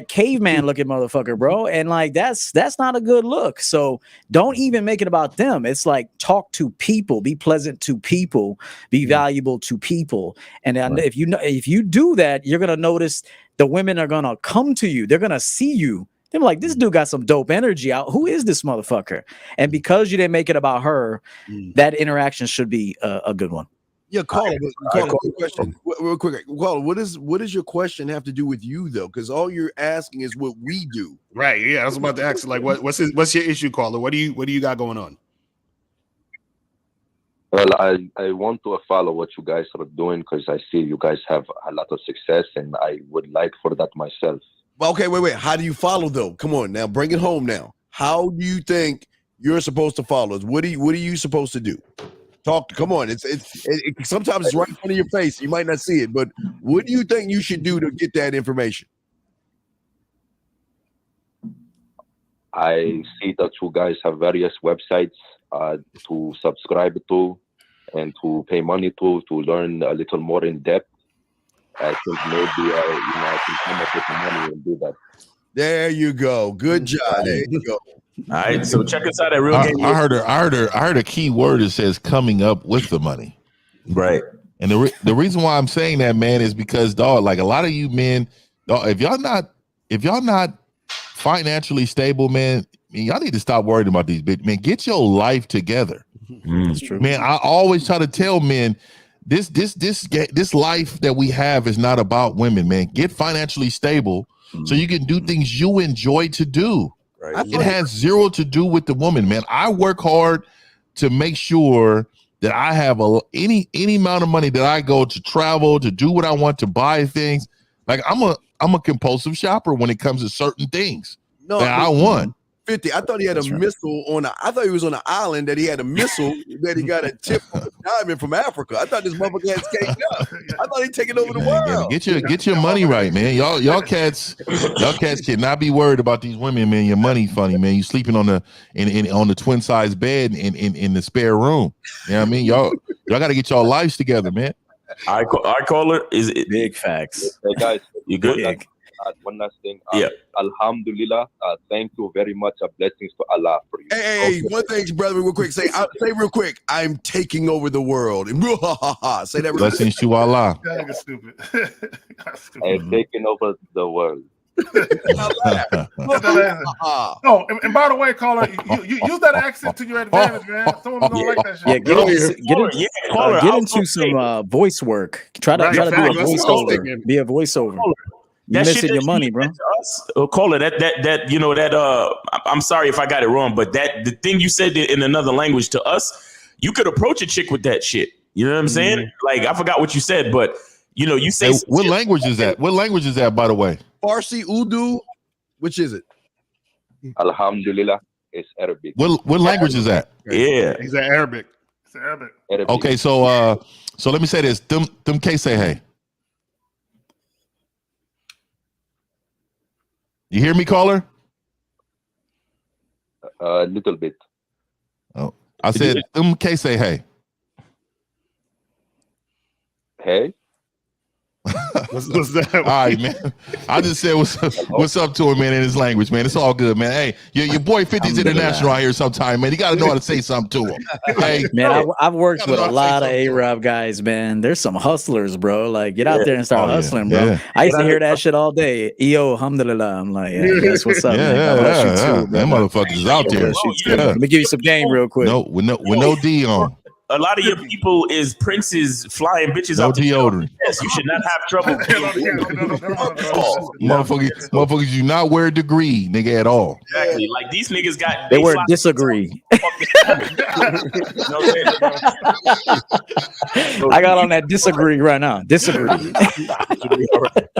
caveman looking motherfucker, bro. And like that's not a good look. So don't even make it about them. It's like talk to people, be pleasant to people, be valuable to people. And if you do that, you're gonna notice the women are gonna come to you. They're gonna see you. They're like, this dude got some dope energy out. Who is this motherfucker? And because you didn't make it about her, that interaction should be a good one. Yeah, caller, question. Real quick, caller, what does your question have to do with you though? Because all you're asking is what we do. Right. Yeah, I was about to ask. Like, what's your issue, caller? What do you got going on? Well, I want to follow what you guys are doing because I see you guys have a lot of success, and I would like for that myself. Okay, wait. How do you follow though? Come on now, bring it home now. How do you think you're supposed to follow? What are you supposed to do? Come on. It's sometimes it's right in front of your face. You might not see it, but what do you think you should do to get that information? I see that you guys have various websites to subscribe to and to pay money to learn a little more in depth. I think maybe I can come up with the money and do that. There you go. Good job. There you go. All right, so check us out at Real Game. I heard a key word that says coming up with the money. Right. And the reason why I'm saying that, man, is because, dog, like a lot of you men, dog, if y'all not financially stable, man, y'all need to stop worrying about these bitches. Man, get your life together. That's true. Man, I always try to tell men this life that we have is not about women, man. Get financially stable so you can do things you enjoy to do. Right. It has zero to do with the woman, man. I work hard to make sure that I have any amount of money that I go to travel, to do what I want, to buy things. Like I'm a compulsive shopper when it comes to certain things that I want. 50. I thought he had a missile I thought he was on an island that he had a missile that he got a tip from a diamond from Africa. I thought this motherfucker had skated up. I thought he'd taken over the world. Get your money right, man. Y'all cats cannot be worried about these women, man. Your money funny, man. You sleeping on the twin size bed in the spare room. You know what I mean? Y'all got to get y'all lives together, man. I call it is it big facts. Hey guys, you good? One last thing. Yeah. Alhamdulillah. Thank you very much. Blessings to Allah for you. Hey, one thing, brother, real quick. Say real quick. I'm taking over the world. Say that. Real Blessings to Allah. That's stupid. I'm taking over the world. Oh, and by the way, caller, you use that accent to your advantage, man. Someone don't like that shit. Get into some voice work. Try to do a voiceover. Be a voiceover. You're missing your money, bro. Call it that. I'm sorry if I got it wrong, but the thing you said in another language to us, you could approach a chick with that shit. You know what I'm saying? Like I forgot what you said, but you say what language is that? What language is that, by the way? Farsi, Urdu, which is it? Alhamdulillah, it's Arabic. What language is that? Yeah, it's Arabic. It's Arabic. Okay, so let me say this. Them K say hey. You hear me, caller? A little bit. Oh, I said K say hey. Hey. What's that? All right, man. I just said what's up to him, man, in his language, man. It's all good, man. Hey, your boy 50's international out here sometime, man. You got to know how to say something to him. Hey, man, I've worked with a lot of A-Rab guys, man. There's some hustlers, bro. Like, get out there and start hustling, bro. Yeah. I used to hear that shit all day. Yo, alhamdulillah. I'm like, that's what's up, man. God bless you too, that motherfuckers is out there. Let me give you some game real quick. No, with no D on. A lot of your people is princes flying bitches out. No deodorant. Yes, you should not have trouble. Motherfuckers do not wear a degree, nigga, at all. Exactly. Like these niggas got. They wear disagree. I got on that disagree right now. Disagree.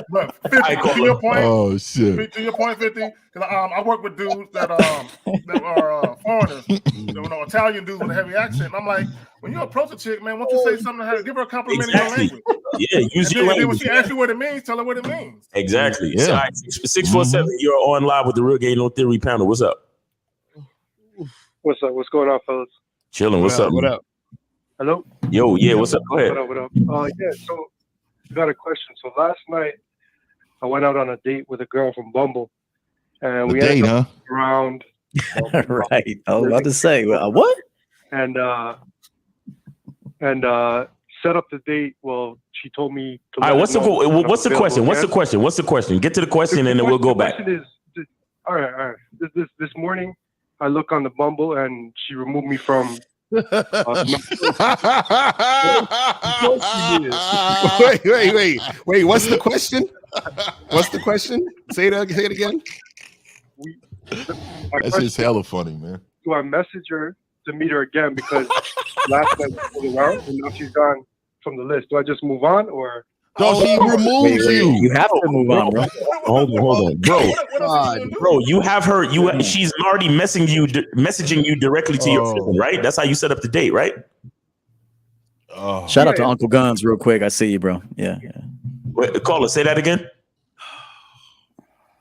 Look, 50, to your point. Oh shit. To your point, 50. Because I work with dudes that are foreigners, Italian dudes with a heavy accent. And I'm like, when you approach a chick, man, once you say something to her, give her a compliment in your language. Yeah, use your language. Then when she asks you what it means, tell her what it means. Exactly. Yeah. 647, you're on live with the Real Game No Theory panel. What's up? What's up? What's going on, fellas? Chilling. What's up? What up? Hello? Yo, yeah, what's up? Go ahead. What up? Yeah, so I got a question. So last night, I went out on a date with a girl from Bumble. And we ended up around. Right. I was about to say, what? And set up the date. Well, she told me. All right. What's the question? What's the question? Get to the question, and then we'll go back. All right. This morning, I look on the Bumble, and she removed me from. Wait. What's the question? Say it again. That's just hella funny, man. Do I message her to meet her again because last night she was around and now she's gone from the list? Do I just move on or? So she removes you. You have to move on, bro. Hold on, bro. You have her. She's already messaging you directly to your phone, right? That's how you set up the date, right? Shout out to Uncle Guns real quick. I see you, bro. Yeah. Wait, caller, say that again.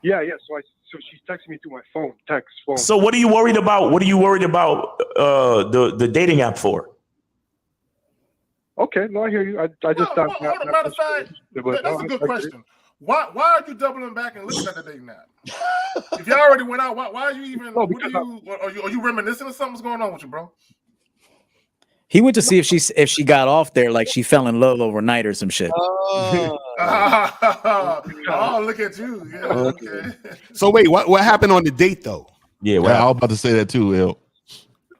Yeah. So she's texting me through my phone. Phone. So what are you worried about? What are you worried about the dating app for? Okay, no, I hear you. I just matter of fact, that's a good question. Why are you doubling back and looking at the dating app? If you already went out, why are you even? Are you reminiscing of something's going on with you, bro? He went to see if she got off there, like she fell in love overnight or some shit. Oh, look at you. Yeah, okay. So wait, what happened on the date though? Yeah, well, I was about to say that too, Il.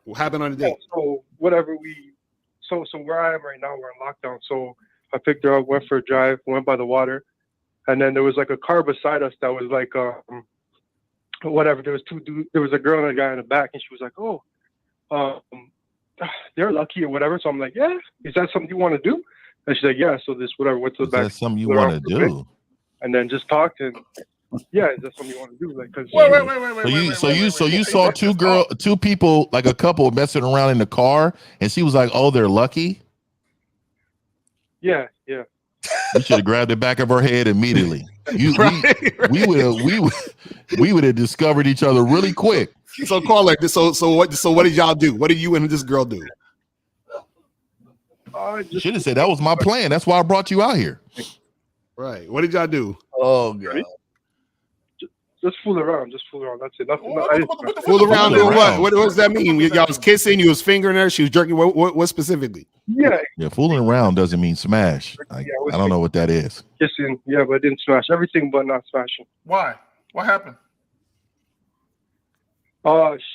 What happened on the date? So whatever so where I am right now, we're in lockdown. So I picked her up, went for a drive, went by the water, and then there was like a car beside us that was like whatever. There was two dudes. There was a girl and a guy in the back, and she was like, "Oh, they're lucky or whatever." So I'm like, "Yeah, is that something you want to do?" And she's like, "Yeah." So this whatever went to the back. Is that something you want to do? And then just talked and yeah, is that something you want to do? Like, cause wait. So you saw two people, like a couple messing around in the car, and she was like, "Oh, they're lucky." Yeah. You should have grabbed the back of her head immediately. We would have discovered each other really quick. So caller, so what did y'all do? What did you and this girl do? You should have said that was my plan. That's why I brought you out here. Right. What did y'all do? Oh god. Just fool around. That's it. Nothing. Fool around doing what? What does that mean? Y'all was kissing, you was fingering her, she was jerking. What specifically? Yeah, fooling around doesn't mean smash. I don't know what that is. Kissing, yeah, but I didn't smash everything, but not smashing. Why? What happened?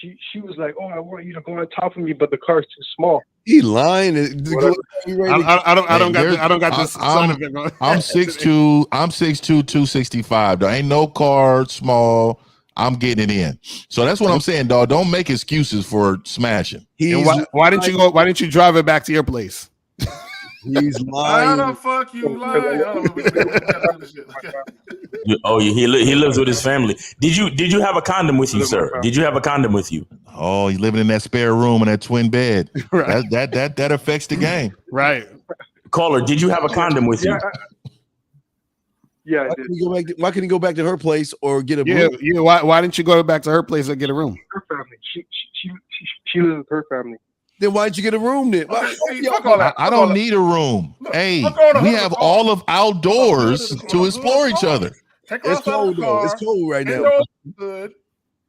She was like, "Oh, I want you to go on top of me, but the car's too small." He lying. I don't got this. I'm 6'2", 265. There ain't no car small. I'm getting it in. So that's what I'm saying, dog. Don't make excuses for smashing. And why didn't you go? Why didn't you drive it back to your place? He's lying. How the fuck you lying? He lives with his family. Did you have a condom with you, sir? Did you have a condom with you? Oh, he's living in that spare room in that twin bed. Right. That affects the game. Right. Caller, did you have a condom with you? Yeah. Why can he go back to her place or get a room? Yeah. Why didn't you go back to her place or get a room? Her family. She lives with her family. Then why'd you get a room then? I don't need a room. Hey, we have all of outdoors to explore each other. It's cold though. It's cold right now. Good.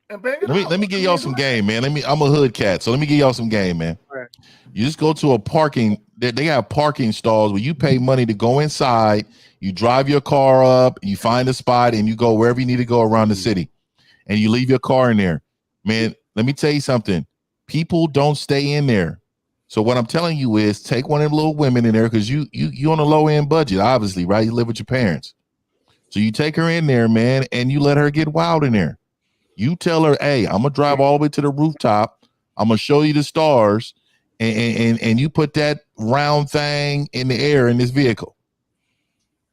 Let me give y'all some game, man. I'm a hood cat, so let me give y'all some game, man. Right. You just go to a parking. They have parking stalls where you pay money to go inside. You drive your car up, you find a spot, and you go wherever you need to go around the city, and you leave your car in there. Man, let me tell you something. People don't stay in there. So what I'm telling you is take one of them little women in there because you on a low end budget, obviously, right? You live with your parents. So you take her in there, man, and you let her get wild in there. You tell her, hey, I'm gonna drive all the way to the rooftop. I'm gonna show you the stars, and you put that round thing in the air in this vehicle.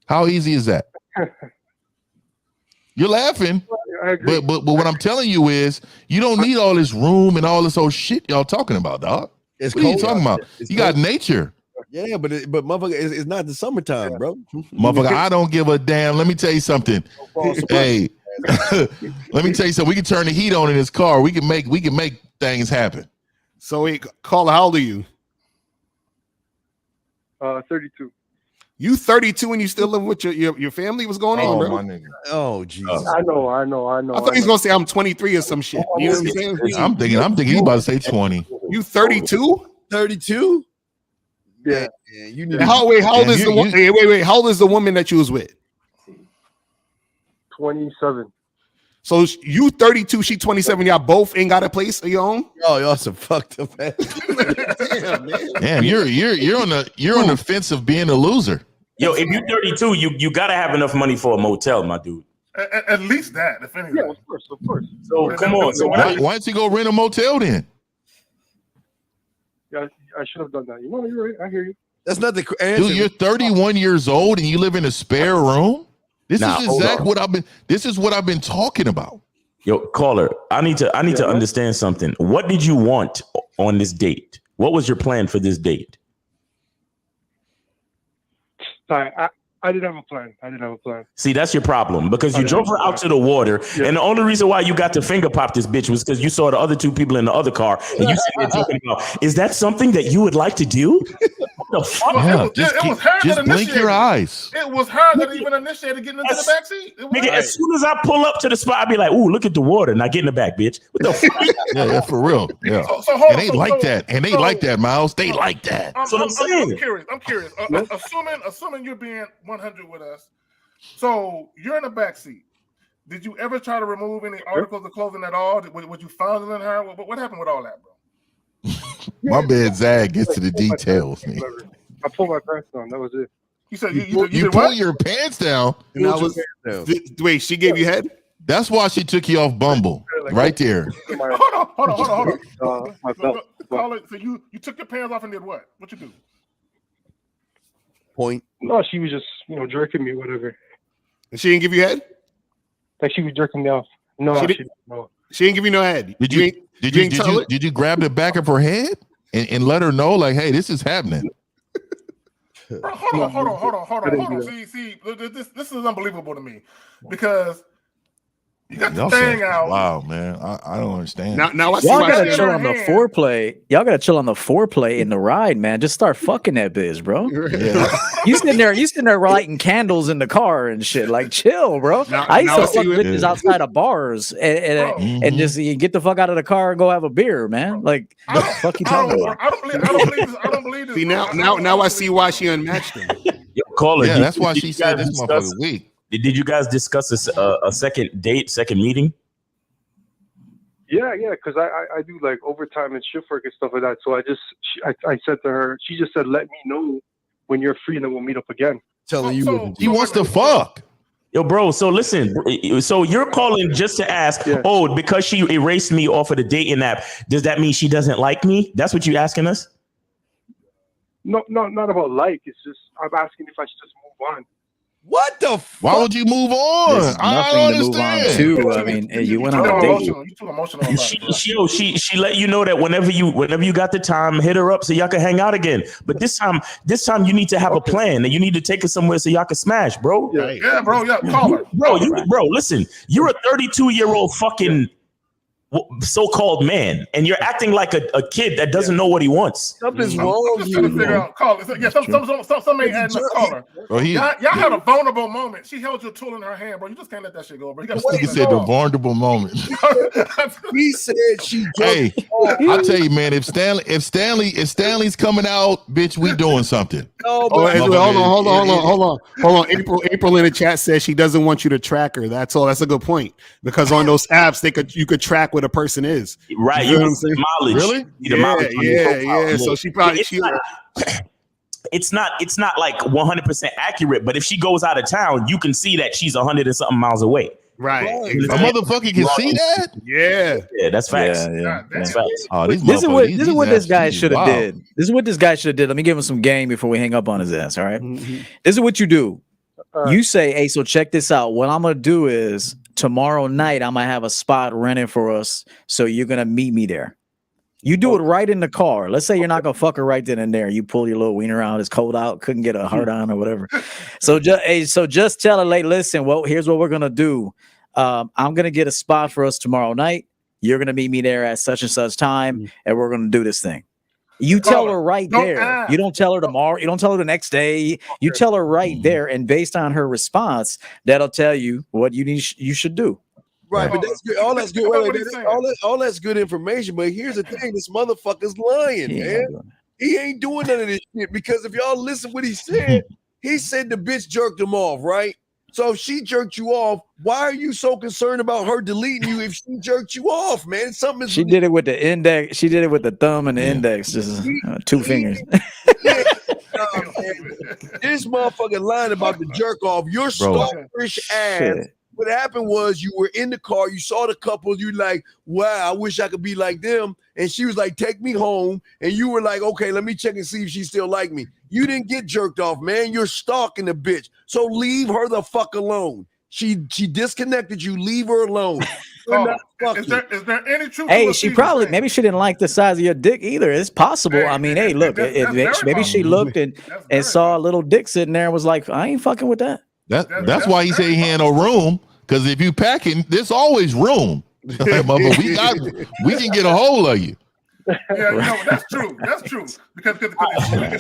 How easy is that? You're laughing, but what I'm telling you is you don't need all this room and all this old shit y'all talking about, dog. What are you talking about? You got nature. Yeah, but motherfucker, it's not the summertime, bro. Motherfucker, I don't give a damn. Let me tell you something. Hey, let me tell you something. We can turn the heat on in this car. We can make things happen. So wait, caller, how old are you? 32. You 32 and you still live with your family? What's going on, bro? My nigga. Oh, Jesus. I know. I thought he was gonna say I'm 23 or some shit. You know what I'm saying? I'm thinking he about to say 20. You 32? 32? Yeah. You need how old is the woman? Wait. How old is the woman that you was with? 27. So you 32, she 27. Y'all both ain't got a place of your own? Oh, y'all some fucked up ass. Damn, man. Damn, you're on the fence of being a loser. Yo, if you're 32, you gotta have enough money for a motel, my dude. At least that, if anything. Yeah, of course. So come on. So why don't you go rent a motel then? Yeah, I should have done that. You know, you're right. I hear you. That's not the answer. Dude, you're 31 years old and you live in a spare room? This is exactly what I've been talking about. Yo, caller, I need to understand something. What did you want on this date? What was your plan for this date? Sorry, I didn't have a plan. See, that's your problem because you drove her out to the water, and the only reason why you got to finger pop this bitch was because you saw the other two people in the other car, and you sitting there talking about, is that something that you would like to do? What the fuck? Yeah, It was her just that blink initiated. your eyes. It was her that even initiated getting into the back seat. Nigga, as soon as I pull up to the spot, I'd be like, ooh, look at the water. Now get in the back, bitch. What the fuck? Yeah, for real. Yeah. So hold And they on, like that. And they like that, Miles. They like that. That's what I'm saying. I'm curious. Assuming you're being 100 with us, so you're in the back seat. Did you ever try to remove any articles of clothing at all? Was you fondling her? What happened with all that, bro? My bad, Zag gets to the details, man. I pulled my pants down. That was it. You said you You did pull what? your pants down. And that was wait, she gave you head? That's why she took you off Bumble. Right there. Hold on. Call it. So you took your pants off and did what? What you do? Point. No, she was just jerking me, whatever. And she didn't give you head? Like she was jerking me off. No, She didn't give you no head. Did you grab the back of her head and let her know, like, hey, this is happening? Bro, hold on. See, this is unbelievable to me because you got the thing out. Wow, man, I don't understand. Now I see Y'all why gotta she- chill on the foreplay. Y'all gotta chill on the foreplay in the ride, man. Just start fucking that bitch, bro. Yeah. You sitting there lighting candles in the car and shit. Like, chill, bro. I used to fuck bitches outside of bars and just get the fuck out of the car and go have a beer, man. Like, what the fuck you talking about? I don't believe this. See now I see why she unmatched him. Yo, caller, Yeah, that's why she said this motherfucker weak. Did you guys discuss a second date, second meeting? Yeah, because I do like overtime and shift work and stuff like that. So I said to her, she just said, let me know when you're free and then we'll meet up again. Telling you He wants to fuck. Yo, bro, so listen, so you're calling just to ask, because she erased me off of the dating app, does that mean she doesn't like me? That's what you asking us? No, not about like. It's just I'm asking if I should just move on. What the fuck? Why would you move on? There's I don't nothing to move on understand. to. I mean, you went on a date. You too emotional about it, bro. She let you know that whenever you got the time, hit her up so y'all can hang out again. But this time you need to have a plan and you need to take her somewhere so y'all can smash, bro. Yeah, bro. Yeah, call her. Bro, listen, you're a 32-year-old fucking so-called man, and you're acting like a kid that doesn't know what he wants. Something's wrong with Trying to figure out. Call it. Yeah, some ain't adding up. Call her. Y'all had a vulnerable moment. She held your tool in her hand, bro. You just can't let that shit go, bro. You got Nigga said the vulnerable moment. He said she. Hey, I tell you, man, if Stanley's coming out, bitch, we doing something. Hold on. April in the chat says she doesn't want you to track her. That's all. That's a good point because on those apps you could track where the person is. Right. You know what I'm saying? Mileage. Really? Yeah. So she probably it's not like 100% accurate, but if she goes out of town, you can see that she's 100 and something miles away. Right. A motherfucker can see that? Yeah, that's facts. Yeah. That's facts. Oh, This is what this guy should have did. This is what this guy should have did. Let me give him some game before we hang up on his ass. All right. This is what you do. You say, hey, so check this out. What I'm gonna do is tomorrow night I'm gonna have a spot rented for us. So you're gonna meet me there. You do it right in the car. Let's say you're not gonna fuck her right then and there. You pull your little wiener out. It's cold out. Couldn't get a hard on or whatever. So just tell her, like, listen. Well, here's what we're gonna do. I'm gonna get a spot for us tomorrow night. You're gonna meet me there at such and such time, and we're gonna do this thing. You tell her right there. You don't tell her tomorrow. You don't tell her the next day. You tell her right there, and based on her response, that'll tell you what you should do. Right, but that's good. All that's good. All that's good information. But here's the thing: this motherfucker's lying, man. He ain't doing none of this shit because if y'all listen what he said the bitch jerked him off, right? So if she jerked you off, why are you so concerned about her deleting you if she jerked you off, man? Something is She did it with the index. She did it with the thumb and the index, just two fingers. This motherfucker lying about the jerk off. Your stalkerish ass what happened was you were in the car, you saw the couple, you like, wow, I wish I could be like them. And she was like, take me home. And you were like, okay, let me check and see if she still like me. You didn't get jerked off, man. You're stalking the bitch. So leave her the fuck alone. She disconnected you. Leave her alone. Is there any truth? Hey, she probably maybe she didn't like the size of your dick either. It's possible. I mean, hey, look, maybe she looked and saw a little dick sitting there and was like, I ain't fucking with that. That's why he said he had no room. Because if you packing, there's always room. We can get a hold of you. Yeah, no, that's true. That's true. Because if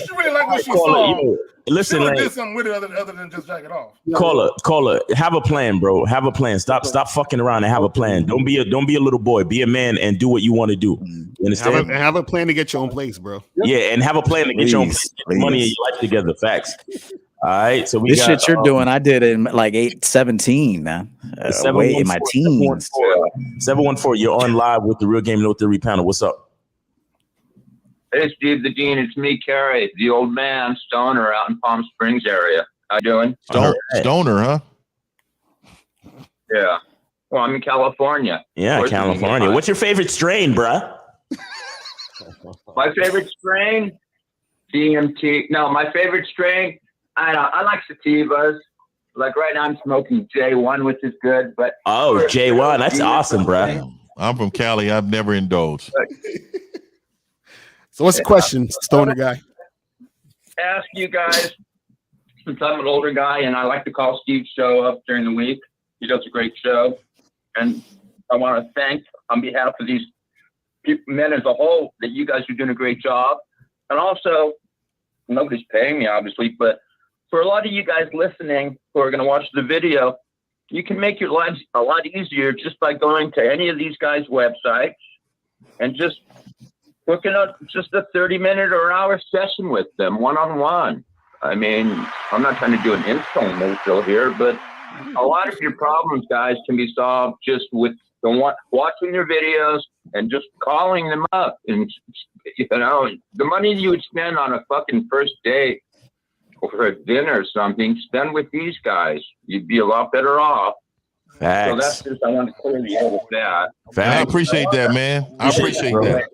she really like what she saw, listen, she did something with it other than just jack it off. Caller, have a plan, bro. Have a plan. Stop fucking around and have a plan. Don't be a little boy. Be a man and do what you want to do. You understand? Have a plan to get your own place, bro. Yeah, and have a plan to get your own place, get money in your life together. Facts. All right, so this shit you're doing, I did it in like 17, man. Way in my teens. 714, you're on live with the Real Game No Theory panel. What's up? Hey, Steve the Dean, it's me, Carrie, the old man, stoner out in Palm Springs area. How you doing? Stoner, huh? Yeah. Well, I'm in California. Yeah, California. What's your favorite strain, bruh? My favorite strain? DMT. No, my favorite strain, I like sativas. Like right now I'm smoking J1, which is good. But J1, that's awesome, bruh. I'm from Cali. I've never indulged. So what's the question, stoner guy? Ask you guys, since I'm an older guy and I like to call Steve's show up during the week. He does a great show. And I want to thank, on behalf of these men as a whole, that you guys are doing a great job. And also, nobody's paying me, obviously, but for a lot of you guys listening who are going to watch the video, you can make your lives a lot easier just by going to any of these guys' websites and just booking up just a 30-minute or an hour session with them one-on-one. I mean, I'm not trying to do an infomercial here, but a lot of your problems, guys, can be solved just with watching your videos and just calling them up. And, you know, the money you would spend on a fucking first date or for a dinner or something, spend with these guys. You'd be a lot better off. Facts. So that's just, I want to clear the air with that. I appreciate that, man. I appreciate that.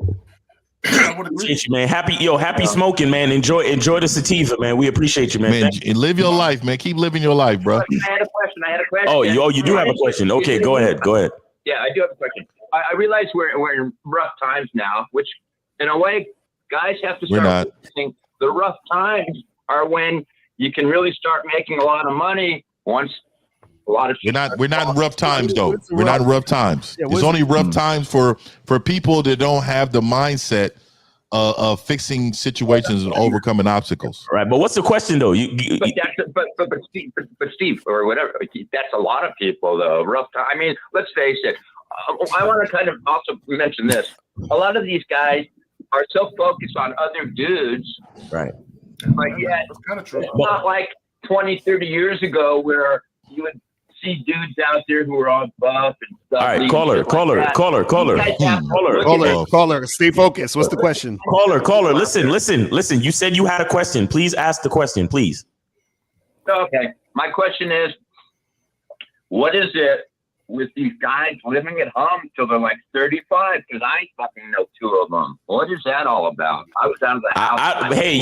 Appreciate you, man. Happy smoking, man. Enjoy the sativa, man. We appreciate you, man. Live your life, man. Keep living your life, bro. I had a question. Oh, you do have a question. Okay, go ahead. Yeah, I do have a question. I realize we're in rough times now, which in a way, guys have to start thinking the rough times are when you can really start making a lot of money once a lot of We're not in rough times though. We're not in rough times. It's only rough times for people that don't have the mindset of fixing situations and overcoming obstacles. Right, but what's the question though? But Steve or whatever, that's a lot of people though. Rough time. I mean, let's face it. I want to kind of also mention this. A lot of these guys are so focused on other dudes, right? But yet, it's kind of true. It's not like 20, 30 years ago where you would see dudes out there who are all buff and stuff. All right, caller. Stay focused. What's the question? Caller. Listen. You said you had a question. Please ask the question, please. Okay. My question is, what is it with these guys living at home till they're like 35? Because I fucking know two of them. What is that all about? I was out of the house. Hey,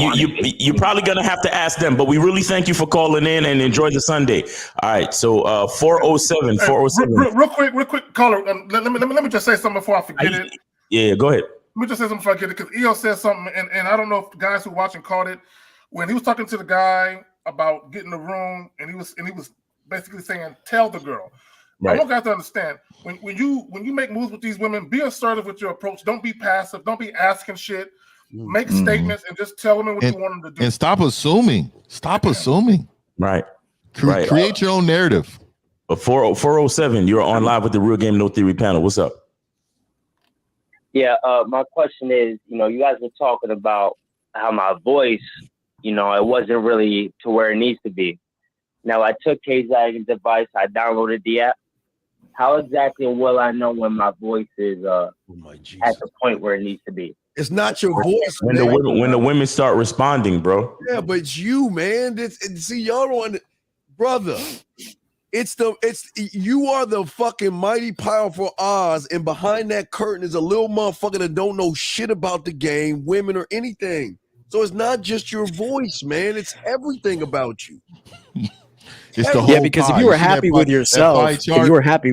you're probably gonna have to ask them, but we really thank you for calling in and enjoy the Sunday. All right, so 407. Real quick, caller. Let me just say something before I forget it. Yeah, go ahead. Let me just say something before I forget it, because EO said something, and I don't know if the guys who are watching caught it when he was talking to the guy about getting the room, and he was basically saying, "Tell the girl." Right. I want guys to understand when you make moves with these women, be assertive with your approach. Don't be passive. Don't be asking shit. Make statements and just tell them what you want them to do. And stop assuming. Right. Create your own narrative. 407. You're on live with the Real Game No Theory panel. What's up? Yeah. My question is, you guys were talking about how my voice, it wasn't really to where it needs to be. Now I took Kay's advice. I downloaded the app. How exactly will I know when my voice is at the point where it needs to be? It's not your voice. When the women start responding, bro. Yeah, but it's you, man. See, y'all don't, brother. You are the fucking mighty powerful Oz, and behind that curtain is a little motherfucker that don't know shit about the game, women, or anything. So it's not just your voice, man. It's everything about you. It's the whole because pie. if you were happy with yourself, if you were happy,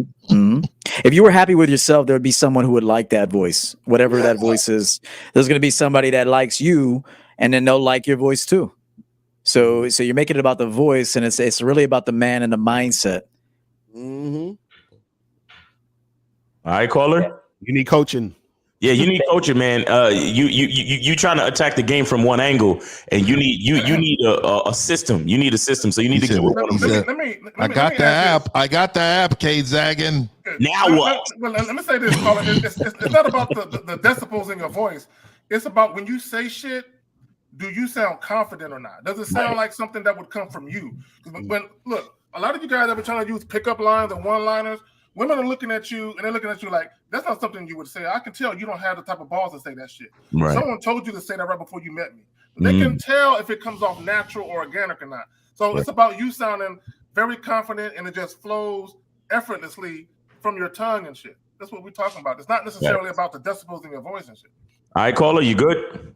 if you were happy with yourself, there would be someone who would like that voice, whatever that voice is. There's going to be somebody that likes you, and then they'll like your voice too. So you're making it about the voice, and it's really about the man and the mindset. Mm-hmm. All right, caller. You need coaching. Yeah, you need coaching, man. You trying to attack the game from one angle, and you need a system. You need a system, so you need to get with one of them. I got the app. I got the app, Kate Zaggin. Now what? Let me say this, caller. It's not about the decibels in your voice. It's about when you say shit, do you sound confident or not? Does it sound like something that would come from you? When look, a lot of you guys have been trying to use pickup lines and one-liners. Women are looking at you, and they're looking at you like, that's not something you would say. I can tell you don't have the type of balls to say that shit. Right. Someone told you to say that right before you met me. They can tell if it comes off natural or organic or not. So it's about you sounding very confident, and it just flows effortlessly from your tongue and shit. That's what we're talking about. It's not necessarily about the decibels in your voice and shit. All right, caller, you good?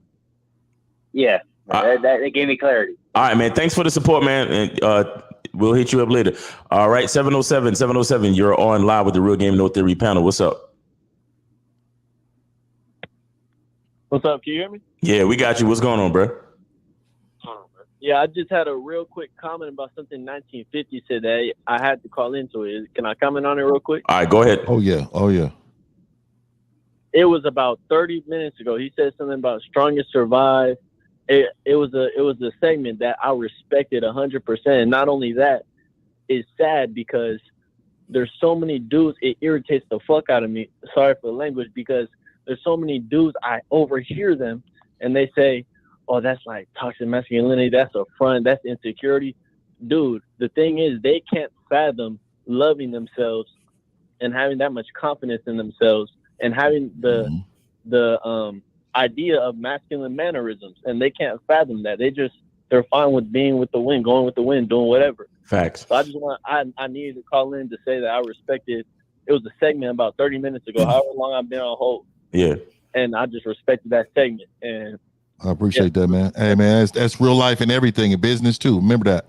Yeah, that gave me clarity. All right, man. Thanks for the support, man. And we'll hit you up later. All right, 707. You're on live with the Real Game No Theory panel. What's up? What's up? Can you hear me? Yeah, we got you. What's going on, bro? Yeah, I just had a real quick comment about something 1950 said that I had to call into it. Can I comment on it real quick? All right, go ahead. Oh yeah. It was about 30 minutes ago. He said something about strongest survive. It was a segment that I respected 100%. And not only that, it's sad because there's so many dudes. It irritates the fuck out of me. Sorry for the language, because there's so many dudes. I overhear them and they say, "Oh, that's like toxic masculinity. That's a front. That's insecurity." Dude, the thing is, they can't fathom loving themselves and having that much confidence in themselves and having the idea of masculine mannerisms, and they can't fathom that. They're fine with being with the wind, going with the wind, doing whatever. Facts. So I needed to call in to say that I respected. It was a segment about 30 minutes ago, however long I've been on hold. Yeah. And I just respected that segment. And I appreciate that, man. Hey, man, that's real life and everything in business too. Remember that.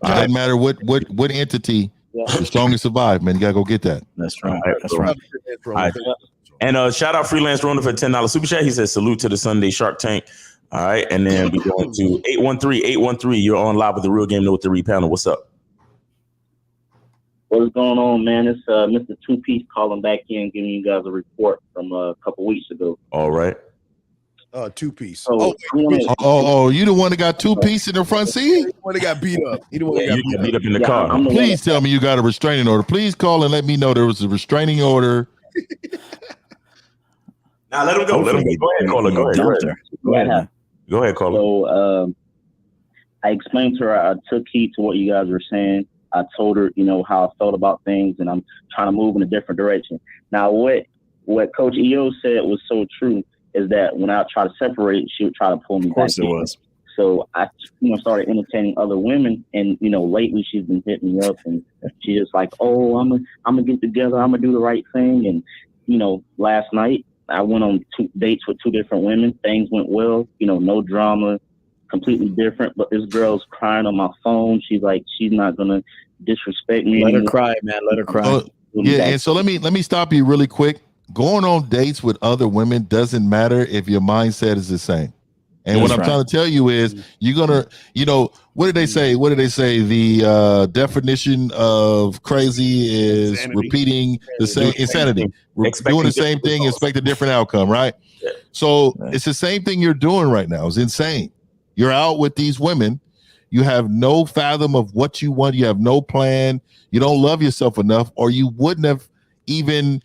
It doesn't matter what entity, the strongest survive, man. You gotta go get that. That's right. That's right. All right. And shout out Freelance Rona for $10 super chat. He says salute to the Sunday Shark Tank. All right, and then we going to 813. You're on live with the Real Game No Theory panel. What's up? What's going on, man? It's Mr. Two Piece calling back in, giving you guys a report from a couple weeks ago. All right. Two Piece. So, you the one that got 2 piece in the front seat? The one that got beat up. You got beat up in the car. Please tell me you got a restraining order. Please call and let me know there was a restraining order. Now let him go. Let him go. Go ahead, caller. Go ahead, caller. So I explained to her, I took heed to what you guys were saying. I told her, how I felt about things, and I'm trying to move in a different direction. Now, what Coach EO said was so true is that when I try to separate, she would try to pull me back. Of course it was. So I, started entertaining other women, and lately she's been hitting me up, and she's just like, "Oh, I'm gonna get together. I'm gonna do the right thing." And last night I went on 2 dates with 2 different women. Things went well. No drama, completely different. But this girl's crying on my phone. She's like, she's not gonna disrespect me. Let her cry, man. Let her cry. And so let me stop you really quick. Going on dates with other women doesn't matter if your mindset is the same. And what I'm trying to tell you is you're gonna, what did they say? The definition of crazy is insanity. Repeating the same insanity. Doing the same thing, expect a different outcome, right? Yeah. So it's the same thing you're doing right now. It's insane. You're out with these women. You have no fathom of what you want. You have no plan. You don't love yourself enough, or you wouldn't have even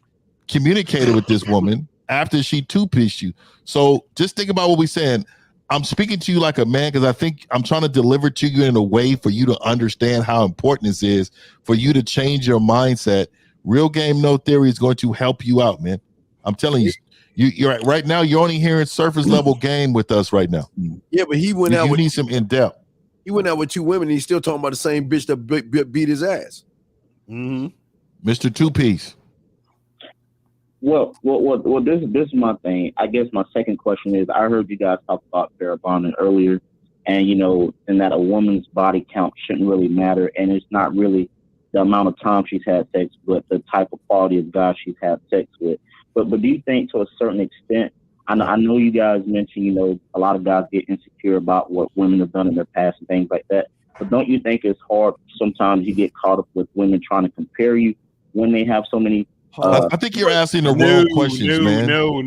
communicated with this woman after she 2-pieced you. So just think about what we're saying. I'm speaking to you like a man because I think I'm trying to deliver to you in a way for you to understand how important this is for you to change your mindset. Real Game No Theory is going to help you out, man. I'm telling you, you're right now. You're only hearing surface level game with us right now. Yeah, but he went out. Need some in depth. He went out with 2 women. And he's still talking about the same bitch that beat his ass. Mr. Two Piece. Well, this is my thing. I guess my second question is, I heard you guys talk about pair bonding earlier, and and that a woman's body count shouldn't really matter, and it's not really the amount of time she's had sex, but the type of quality of guy she's had sex with. But do you think to a certain extent, I know you guys mentioned, a lot of guys get insecure about what women have done in their past and things like that. But don't you think it's hard sometimes you get caught up with women trying to compare you when they have so many? I think you're asking the wrong questions, man. No.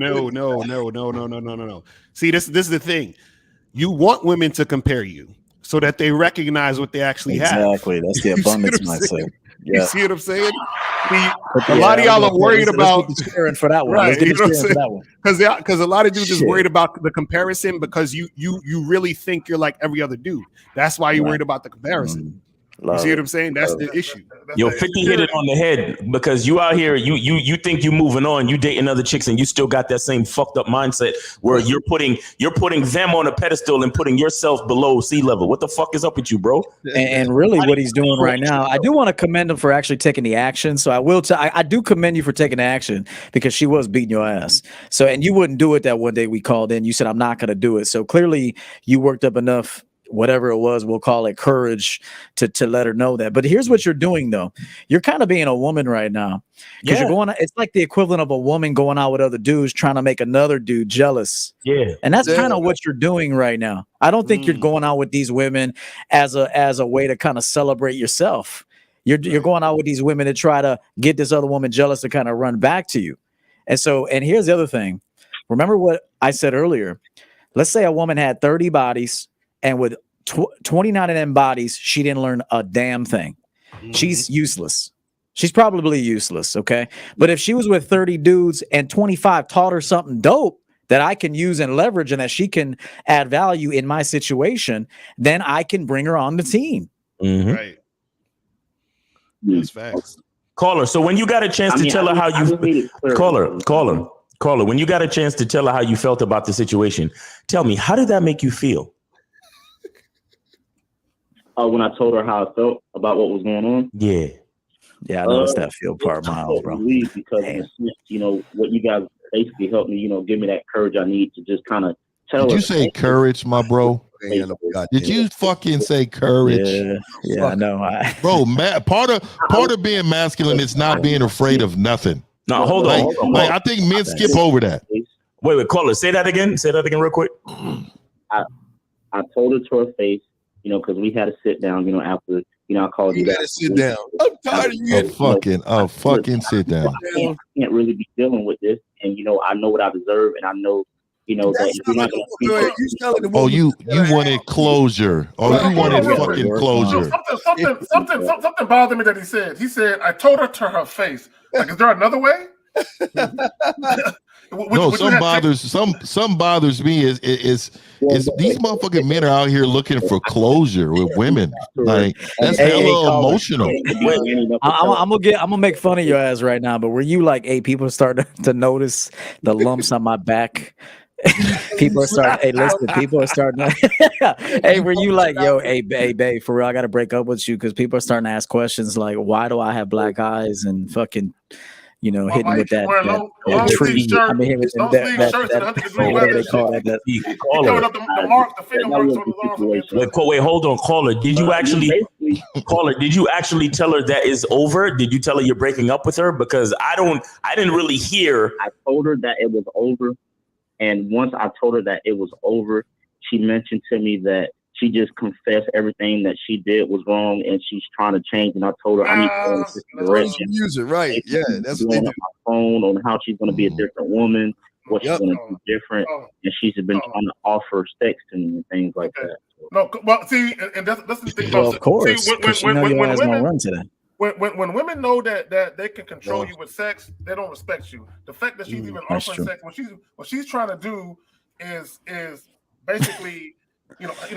See, this is the thing. You want women to compare you so that they recognize what they actually have. Exactly. That's the abundance mindset. You see what I'm saying? A lot of y'all are worried about for that one. Right, Let's get the for that one. Because a lot of dudes is worried about the comparison because you really think you're like every other dude. That's why you're worried about the comparison. You see what I'm saying? That's the issue. Yo, 50 hit it on the head because you out here, you think you moving on, you dating other chicks, and you still got that same fucked up mindset where you're putting them on a pedestal and putting yourself below sea level. What the fuck is up with you, bro? And really, what he's doing right now, I do want to commend him for actually taking the action. So I will. I do commend you for taking the action because she was beating your ass. So and you wouldn't do it that one day we called in. You said I'm not going to do it. So clearly, you worked up enough. Whatever it was, we'll call it courage to let her know that. But here's what you're doing, though. You're kind of being a woman right now because you're going. It's like the equivalent of a woman going out with other dudes trying to make another dude jealous. Yeah, and that's kind of what you're doing right now. I don't think you're going out with these women as a way to kind of celebrate yourself. You're going out with these women to try to get this other woman jealous to kind of run back to you. And here's the other thing. Remember what I said earlier. Let's say a woman had 30 bodies. And with 29 of them bodies, she didn't learn a damn thing. She's useless. She's probably useless, okay? But if she was with 30 dudes and 25 taught her something dope that I can use and leverage and that she can add value in my situation, then I can bring her on the team. Right. That's facts. Caller, so when you got a chance to tell her how you... Caller, when you got a chance to tell her how you felt about the situation, tell me, how did that make you feel? When I told her how I felt about what was going on. Yeah, I noticed that feel part miles, bro. Because in a sense, what you guys basically helped me, give me that courage I need to just kind of tell. Did you say courage, my bro? Did you fucking say courage? Yeah, I know. Bro, part of being masculine is not being afraid of nothing. No, hold on. I think men skip over that. Wait, caller, say that again. Say that again real quick. I told her to her face. Because we had to sit down, after, I called you. You gotta sit down. I'm tired of you. Fucking sit down. I can't really be dealing with this. And, I know what I deserve. And I know, that if you're not going to you wanted closure. You wanted fucking closure. Something bothered me that he said. He said, I told her to her face. Like, is there another way? Some bothers me is these motherfucking men are out here looking for closure with women. Like that's hella emotional. I'm gonna make fun of your ass right now, but were you like, hey, people start to notice the lumps on my back? People are starting. Hey, were you like, yo, hey, babe, for real, I gotta break up with you because people are starting to ask questions like, why do I have black eyes and fucking. Hitting with that tree. I mean, with whatever they call it. Wait, hold on, caller. Did you actually tell her that is over? Did you tell her you're breaking up with her? Because I didn't really hear. I told her that it was over, and once I told her that it was over, she mentioned to me that she just confessed everything that she did was wrong, and she's trying to change. And I told her I need to go in this direction. Use it right, yeah. That's what they do. On my phone on how she's going to be a different woman, what she's going to do different, and she's been trying to offer sex to me and things like that. No, well, see, and that's the thing. Well, of course, when women know that they can control you with sex, they don't respect you. The fact that she's even offering sex, what she's trying to do is basically.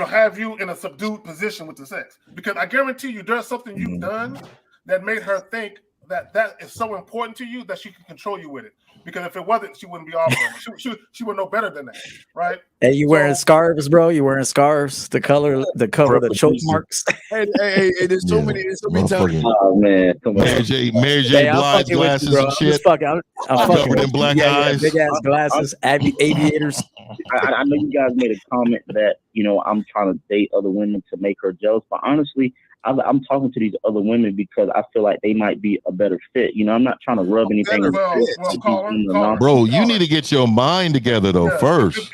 Have you in a subdued position with the sex, because I guarantee you there's something you've done that made her think that is so important to you that she can control you with it. Because if it wasn't, she wouldn't be offering. She would know better than that, right? Hey, you wearing scarves, bro? You wearing scarves to cover the choke marks? Hey, there's so many times. Oh man, come on. Mary J. Hey, I'm Blige fucking with you, glasses bro. and I'm shit. just fucking. I'm fucking Covered in with black you. eyes. Big ass glasses, aviators. I know you guys made a comment that, you know, I'm trying to date other women to make her jealous, but honestly, I'm talking to these other women because I feel like they might be a better fit. You know, I'm not trying to rub anything on. Bro, you need to get your mind together though first.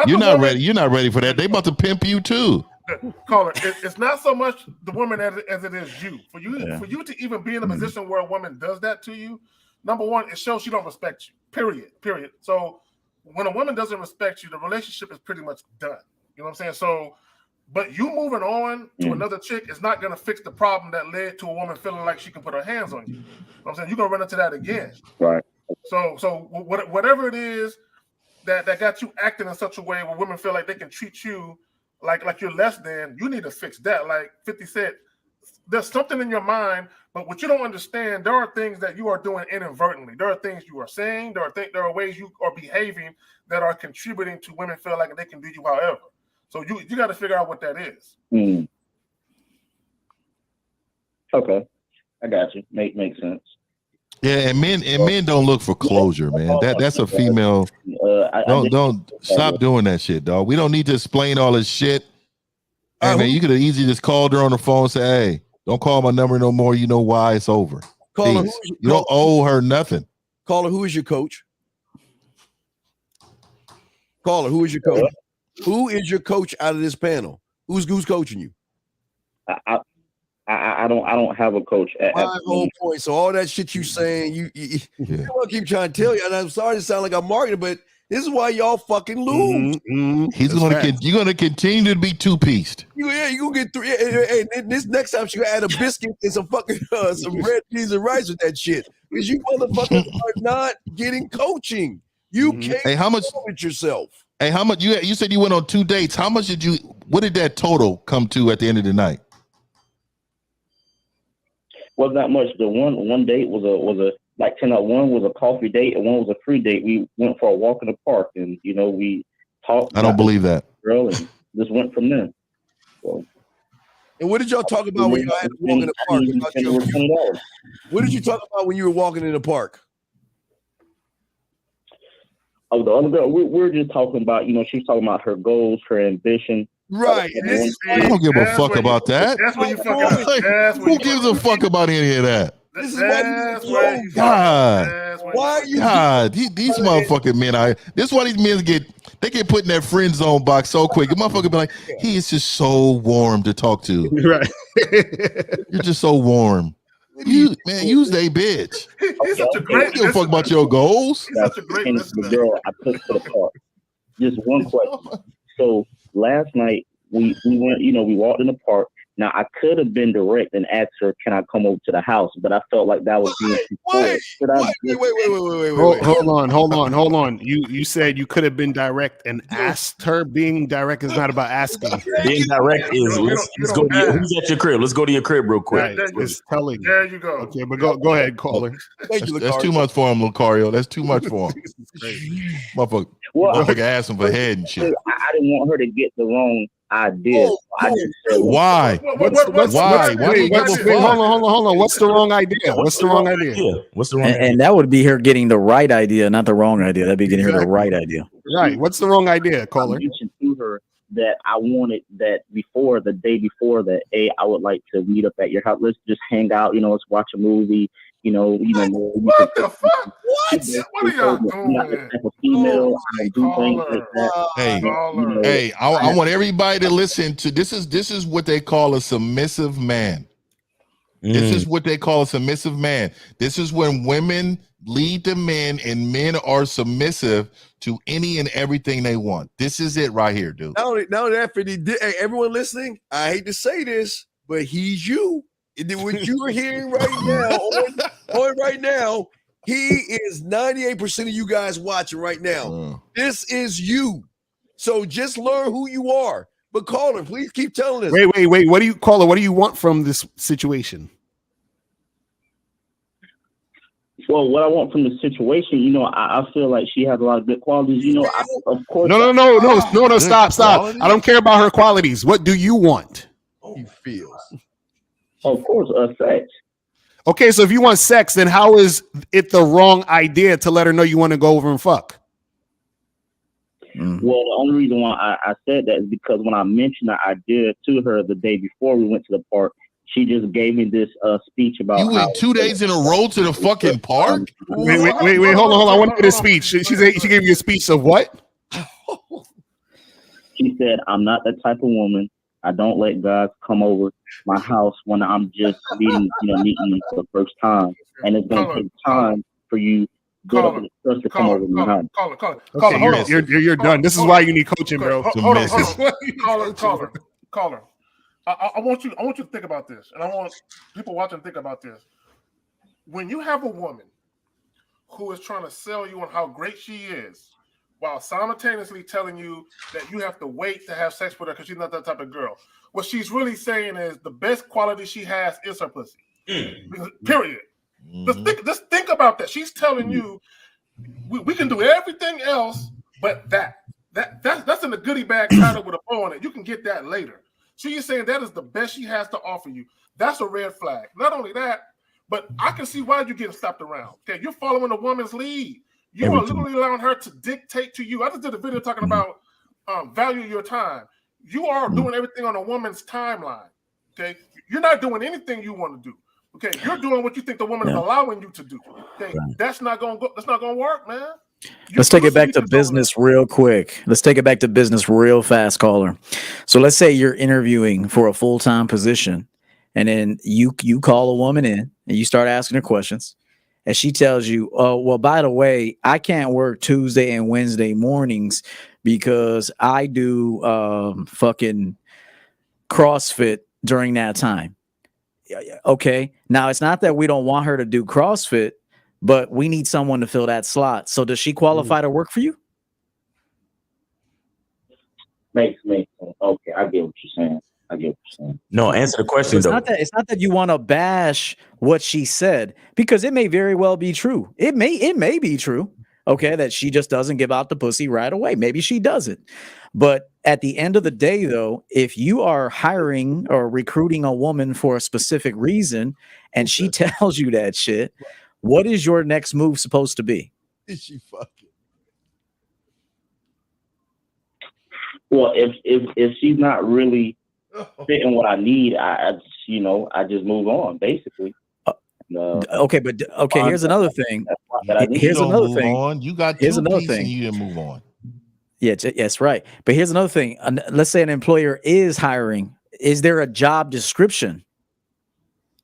You're not ready. You're not ready for that. They about to pimp you too. Caller, it's not so much the woman as it is you. For you to even be in a position where a woman does that to you, number one, it shows she don't respect you. Period. So when a woman doesn't respect you, the relationship is pretty much done. You know what I'm saying? So, but you moving on to another chick is not going to fix the problem that led to a woman feeling like she can put her hands on you. You know what I'm saying? You're going to run into that again. Right. So whatever it is that got you acting in such a way where women feel like they can treat you like you're less than, you need to fix that. Like 50 said, there's something in your mind, but what you don't understand, there are things that you are doing inadvertently. There are things you are saying. There are ways you are behaving that are contributing to women feel like they can do you however. So you got to figure out what that is. Okay, I got you. Makes sense. Yeah, and men don't look for closure, man. That's a female. Don't stop doing that shit, dog. We don't need to explain all this shit. Hey, man, you could have easily just called her on the phone and say, "Hey, don't call my number no more. You know why? It's over." Caller, you don't owe her nothing. Caller, who is your coach? Caller, who is your coach? Who is your coach out of this panel? Who's coaching you? I don't have a coach. My whole point. So all that shit you saying, you I keep trying to tell you, and I'm sorry to sound like I'm marketing, but this is why y'all fucking lose. You're gonna continue to be two-pieced. You gonna get three. Hey, this next time she gonna add a biscuit and some fucking some red peas and rice with that shit. Because you motherfuckers are not getting coaching. You can't. Hey, how much it yourself? Hey, how much you said you went on 2 dates? How much what did that total come to at the end of the night? Wasn't that much. The one date was a like 10 out. One was a coffee date and one was a free date. We went for a walk in the park and we talked. I don't believe that. Girl, and just went from there. So, and what did y'all talk about when y'all had to walk in the park? What did you talk about when you were walking in the park? Oh, the other girl, we were just talking about, she's talking about her goals, her ambition. Right. I don't give a fuck about that. That's what you fucking. Who gives a fuck about any of that? This is why you God. Why are you? God, these motherfucking men this is why these men get put in that friend zone box so quick. The motherfucker be like, he is just so warm to talk to. Right. You're just so warm. Use they bitch. He's such a great. You don't fuck about your goals. He's such a great the girl I took to the park. Just one question. So last night we went, we walked in the park. Now I could have been direct and asked her, "Can I come over to the house?" But I felt like that was being too forward. Wait. Hold on. You said you could have been direct and asked her. Being direct is not about asking. Being direct is let's go. Who's at your crib? Let's go to your crib real quick. Right. It's telling. There you go. Okay, but go ahead, caller. That's too much for him, Locario. That's too much for him. Motherfucker asked him for head and shit. I didn't want her to get the wrong idea. Why? Why? Why do you give a fuck? Hold on. What's the wrong idea? What's the wrong idea? What's the wrong idea? And that would be her getting the right idea, not the wrong idea. That'd be getting her the right idea. Right. What's the wrong idea, caller? I mentioned to her that I wanted that the day before that, I would like to meet up at your house. Let's just hang out, let's watch a movie. What the fuck? What are y'all doing? Female, do things like that. Hey, I want everybody to listen to this is what they call a submissive man. This is what they call a submissive man. This is when women lead the men and men are submissive to any and everything they want. This is it right here, dude. Now that hey, everyone listening, I hate to say this, but he's you. What you are hearing right now, on right now, he is 98% of you guys watching right now. This is you. So just learn who you are. But caller, please keep telling us. Wait. What do you want from this situation? Well, what I want from the situation, I feel like she has a lot of good qualities. Of course. No, stop. I don't care about her qualities. What do you want? He feels. Of course, sex. Okay, so if you want sex, then how is it the wrong idea to let her know you want to go over and fuck? Well, the only reason why I said that is because when I mentioned the idea to her the day before we went to the park, she just gave me this speech about You went 2 days in a row to the fucking park? Wait, hold on. I want to get a speech. She gave you a speech of what? She said, "I'm not that type of woman. I don't let guys come over my house when I'm just meeting them for the first time. And it's going to take time for you to come over my house." Okay, you're done. This is why you need coaching, bro. Hold on. Caller. I want you to think about this, and I want people watching to think about this. When you have a woman who is trying to sell you on how great she is, while simultaneously telling you that you have to wait to have sex with her because she's not that type of girl, what she's really saying is the best quality she has is her pussy. Period. Just think about that. She's telling you we can do everything else, but that's in the goodie bag title with a bow on it. You can get that later. She's saying that is the best she has to offer you. That's a red flag. Not only that, but I can see why you're getting slapped around. Okay, you're following a woman's lead. You are literally allowing her to dictate to you. I just did a video talking about value your time. You are doing everything on a woman's timeline. Okay, you're not doing anything you want to do. Okay, you're doing what you think the woman is allowing you to do. Okay, that's not gonna work, man. Let's take it back to business real quick. Let's take it back to business real fast, caller. So let's say you're interviewing for a full-time position, and then you call a woman in and you start asking her questions, and she tells you, "Oh, well, by the way, I can't work Tuesday and Wednesday mornings because I do fucking CrossFit during that time." Okay, now it's not that we don't want her to do CrossFit, but we need someone to fill that slot. So does she qualify to work for you? Makes sense. Okay, I get what you're saying. No, answer the question, It's though. not that you want to bash what she said, because it may very well be true. It may be true, okay, that she just doesn't give out the pussy right away. Maybe she doesn't. But at the end of the day, though, if you are hiring or recruiting a woman for a specific reason and she tells you that shit, what is your next move supposed to be? Is she fucking? Well, if she's not really fitting what I need, I just move on, basically. Okay, here's another thing. Here's another thing. You got here's two another pieces thing. and you didn't move on. Yeah, yes, right. But here's another thing. Let's say an employer is hiring. Is there a job description?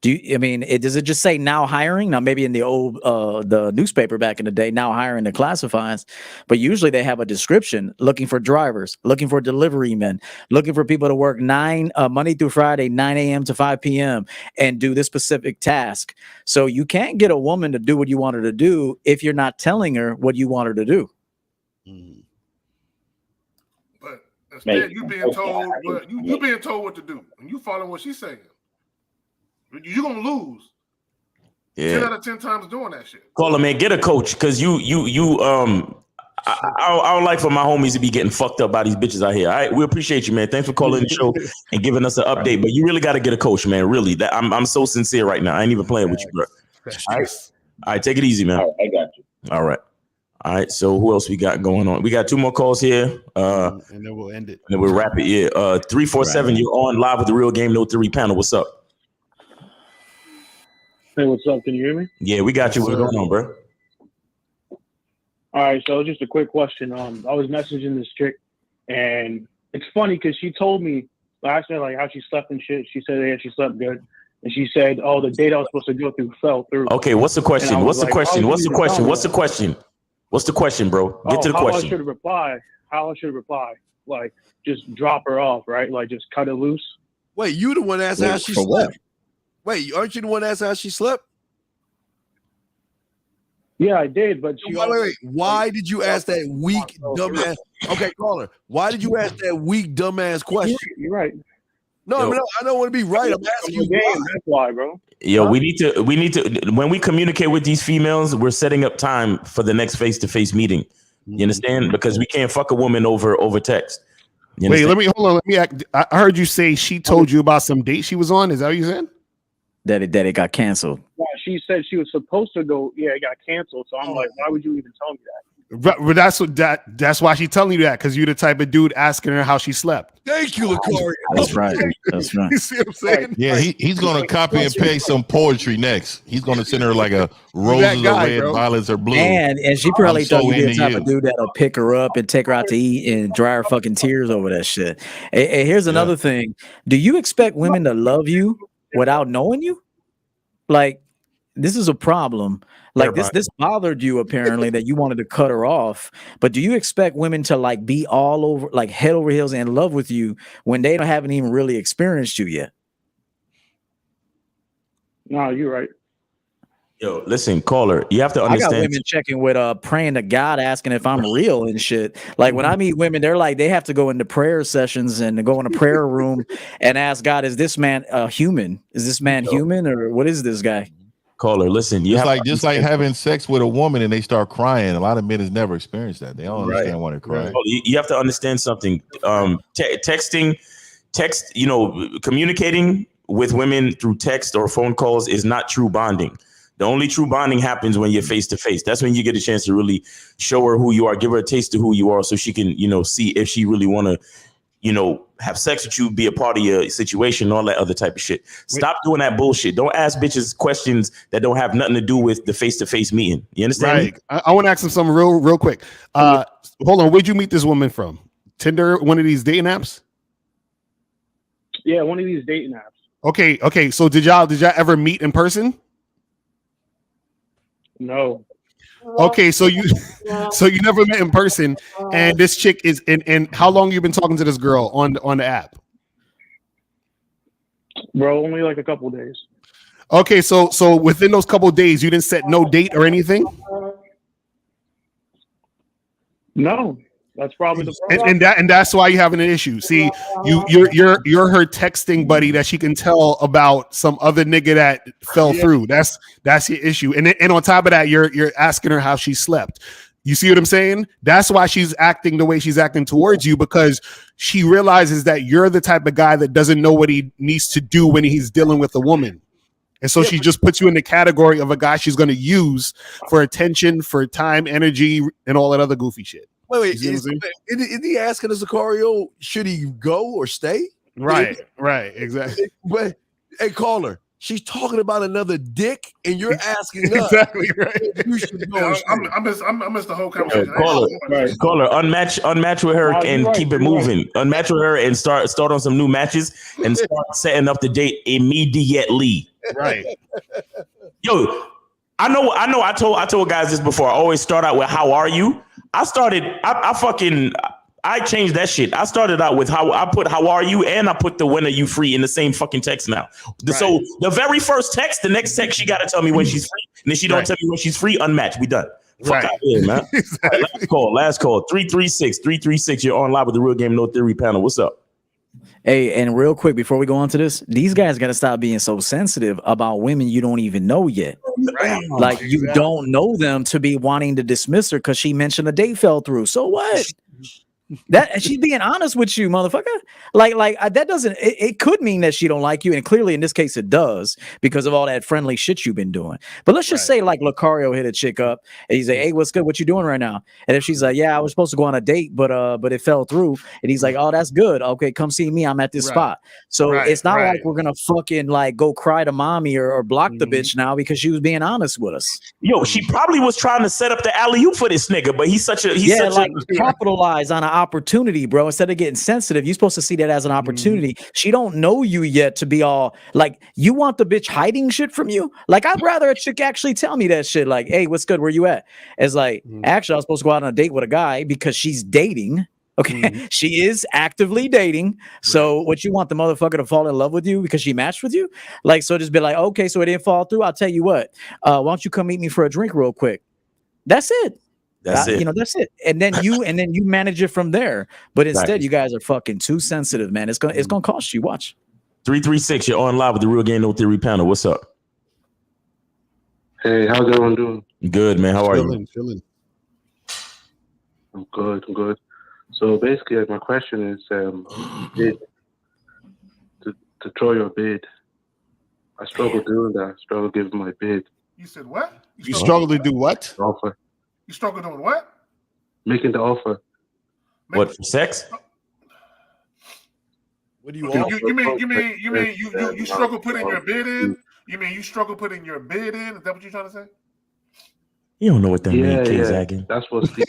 Does it just say now hiring? Now, maybe in the old the newspaper back in the day, now hiring the classifieds, but usually they have a description looking for drivers, looking for delivery men, looking for people to work Monday through Friday, 9 a.m. to 5 p.m. and do this specific task. So you can't get a woman to do what you want her to do if you're not telling her what you want her to do. But instead, you being told you being told what to do, and you following what she's saying. You're gonna lose. Yeah. 10 out of 10 times doing that shit. Caller, man, get a coach, because I don't like for my homies to be getting fucked up by these bitches out here. All right, we appreciate you, man. Thanks for calling the show and giving us an update. But you really got to get a coach, man. Really, I'm so sincere right now. I ain't even playing with you, bro. All right, take it easy, man. All right, I got you. All right. So who else we got going on? We got 2 more calls here. And then we'll end it. And then we'll wrap it. Yeah. 347. You're on live with the Real Game No Theory panel. What's up? Hey, what's up? Can you hear me? Yeah, we got you. What's going on, bro? All right, so just a quick question. I was messaging this chick, and it's funny because she told me last night like how she slept and shit. She said she slept good, and she said, "Oh, the date I was supposed to go through fell through." Okay, what's the question? What's the question, bro? Get to the question. How I should reply? Like, just drop her off, right? Like, just cut it loose. Wait, you the one asked how she slept? Wait, aren't you the one asked how she slept? Yeah, I did, but wait. Why did you ask that weak, dumbass? Okay, caller. Why did you ask that weak, dumbass question? You're right. No, I don't want to be right. I'm asking you why. That's why, bro. Yo, we need to when we communicate with these females, we're setting up time for the next face-to-face meeting. You understand? Because we can't fuck a woman over text. Wait, let me hold on. Let me act. I heard you say she told you about some date she was on. Is that what you said? That it got canceled. Yeah, she said she was supposed to go. Yeah, it got canceled. So I'm like, why would you even tell me that? But that's why she's telling you that, because you're the type of dude asking her how she slept. Thank you, Locario. That's right. That's right. You see what I'm saying? Yeah, he's gonna copy and paste some poetry next. He's gonna send her like a roses are red, violets are blue. And she probably I'm thought so you the into type you. of dude that'll pick her up and take her out to eat and dry her fucking tears over that shit. Hey, here's another thing. Do you expect women to love you without knowing you? Like, this is a problem. Like this bothered you apparently that you wanted to cut her off. But do you expect women to like be all over, like head over heels in love with you when they haven't even really experienced you yet? No, you're right. Yo, listen, caller, you have to understand. I got women checking with praying to God, asking if I'm real and shit. Like when I meet women, they're like they have to go into prayer sessions and go in a prayer room and ask God, is this man human? Is this man human, or what is this guy? Caller, listen, just like having sex with a woman and they start crying. A lot of men has never experienced that. They don't understand why they're crying. You have to understand something. Communicating with women through text or phone calls is not true bonding. The only true bonding happens when you're face to face. That's when you get a chance to really show her who you are, give her a taste of who you are, so she can, see if she really want to, have sex with you, be a part of your situation, all that other type of shit. Stop doing that bullshit. Don't ask bitches questions that don't have nothing to do with the face-to-face meeting. You understand? Right. I want to ask him something real quick. Hold on. Where'd you meet this woman from? Tinder, one of these dating apps? Yeah, one of these dating apps. Okay. So did y'all ever meet in person? No. Okay, so you never met in person, and this chick is and how long you been talking to this girl on the app? Bro, only like a couple days. Okay, so within those couple days, you didn't set no date or anything? No. That's probably the problem. And that's why you're having an issue. See, you're her texting buddy that she can tell about some other nigga that fell through. That's your issue. And on top of that, you're asking her how she slept. You see what I'm saying? That's why she's acting the way she's acting towards you, because she realizes that you're the type of guy that doesn't know what he needs to do when he's dealing with a woman. And so she just puts you in the category of a guy she's going to use for attention, for time, energy, and all that other goofy shit. Wait, is he asking us, Locario, should he go or stay? Right, exactly. But hey, caller, she's talking about another dick, and you're asking us. Exactly right. You should go. I missed the whole conversation. Caller, unmatch with her and keep it moving. Unmatch with her and start on some new matches and start setting up the date immediately. Right. Yo, I told guys this before. I always start out with how are you? I changed that shit. I started out with how are you, and I put the when are you free in the same fucking text now. So the very first text, the next text, she got to tell me when she's free, and if she don't tell me when she's free, unmatched. We done. Fuck out here, man. Exactly. Right, last call. 336. You're on live with the Real Game No Theory panel. What's up? Hey, and real quick before we go on to this, these guys got to stop being so sensitive about women you don't even know yet. Right. Like you don't know them to be wanting to dismiss her because she mentioned a date fell through. So what? That she's being honest with you, motherfucker. Like that doesn't. It could mean that she don't like you, and clearly in this case it does because of all that friendly shit you've been doing. But let's just say like Locario hit a chick up, and he's like, "Hey, what's good? What you doing right now?" And if she's like, "Yeah, I was supposed to go on a date, but it fell through," and he's like, "Oh, that's good. Okay, come see me. I'm at this spot." So it's not like we're gonna fucking like go cry to mommy or block the bitch now because she was being honest with us. Yo, she probably was trying to set up the alley-oop for this nigga, but he's such a capitalize on an opportunity, bro. Instead of getting sensitive, you're supposed to see that as an opportunity. She don't know you yet to be all like, you want the bitch hiding shit from you? Like, I'd rather a chick actually tell me that shit. Like, hey, what's good? Where you at? It's like, actually, I was supposed to go out on a date with a guy because she's dating. Okay, she is actively dating. So what you want the motherfucker to fall in love with you because she matched with you? Like, so just be like, okay, so it didn't fall through. I'll tell you what, why don't you come meet me for a drink real quick? That's it. That's it. That's it. And then you manage it from there. But instead, you guys are fucking too sensitive, man. It's gonna cost you. Watch. 336. You're on live with the Real Game No Theory panel. What's up? Hey, how's everyone doing? Good, man. How are you? Chilling. I'm good. So basically, my question is, to throw your bid. I struggle doing that. I struggle giving my bid. You said what? You struggle to do what? Offer. You struggle doing what? Making the offer. What, for sex? What do you You mean you struggle putting your bid in? You mean you struggle putting your bid in? Is that what you're trying to say? You don't know what that means, K Yeah. Zagging. That's what's yeah.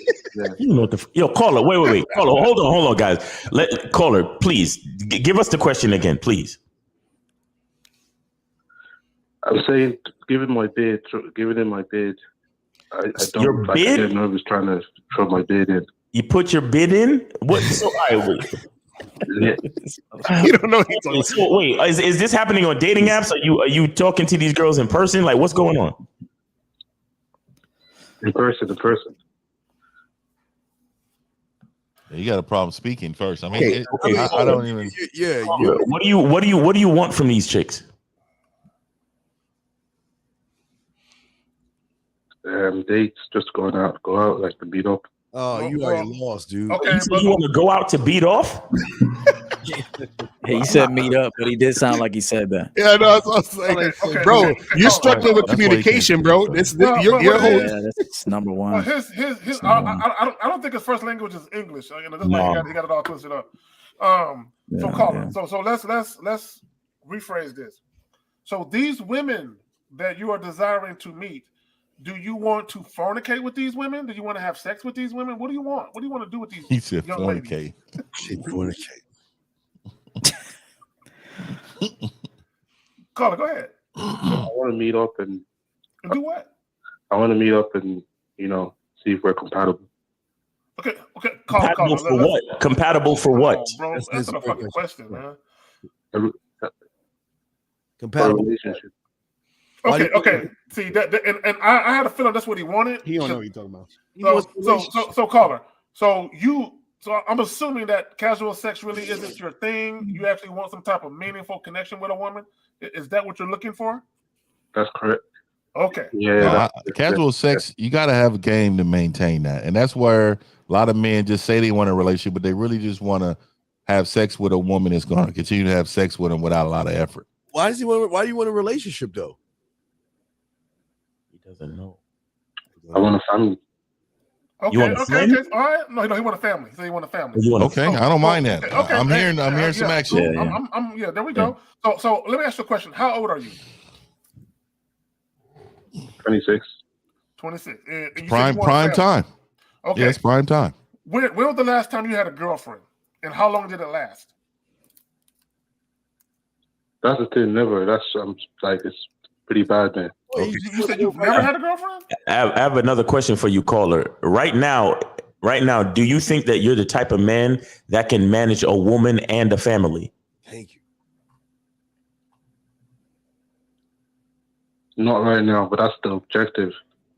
You know what the yo, caller. Wait. Caller, hold on, guys. Caller, please give us the question again, please. I'm saying, giving my bid. Giving in my bid. I don't. Your I bid? get nervous trying to throw my bid in. You put your bid in? What? So, all right, wait. You don't know. So wait, is this happening on dating apps? Are you talking to these girls in person? Like, what's going on? In person. You got a problem speaking first. I mean, Okay. I don't even. Yeah. What do you want from these chicks? Dates, just go out like to beat up. Oh, you already lost, dude. Okay, you said you want to go out to beat off? He said meet up, but he did sound like he said that. Yeah, no, I was like, bro, you're struggling with communication, bro. Your whole. Yeah, that's number one. Well, his I don't think his first language is English. You know, that's why he got it all twisted up. So caller. So let's rephrase this. So these women that you are desiring to meet, do you want to fornicate with these women? Do you want to have sex with these women? What do you want? What do you want to do with these He said young fornicate. ladies? Caller, go ahead. I want to meet up and do what? I want to meet up and see if we're compatible. Okay. Compatible for what? Compatible for what? Bro, that's a fucking question, man. Compatible relationship. Okay. See that, and I had a feeling that's what he wanted. He don't know what you're talking about. So caller. So I'm assuming that casual sex really isn't your thing. You actually want some type of meaningful connection with a woman. Is that what you're looking for? That's correct. Okay. Yeah. Casual sex, you got to have a game to maintain that, and that's where a lot of men just say they want a relationship, but they really just want to have sex with a woman that's going to continue to have sex with them without a lot of effort. Why do you want a relationship though? He doesn't know. I want a family. Okay. All right. No, he want a family. So he want a family. Okay, I don't mind that. Okay. I'm hearing some action. Yeah. There we go. So let me ask you a question. How old are you? 26. 26. Prime time. Okay. Yes, prime time. When was the last time you had a girlfriend, and how long did it last? That's the thing. Never. That's it's pretty bad, man. Okay. You said you've never had a girlfriend? I have another question for you, caller. Right now, do you think that you're the type of man that can manage a woman and a family? Thank you. Not right now, but that's the objective.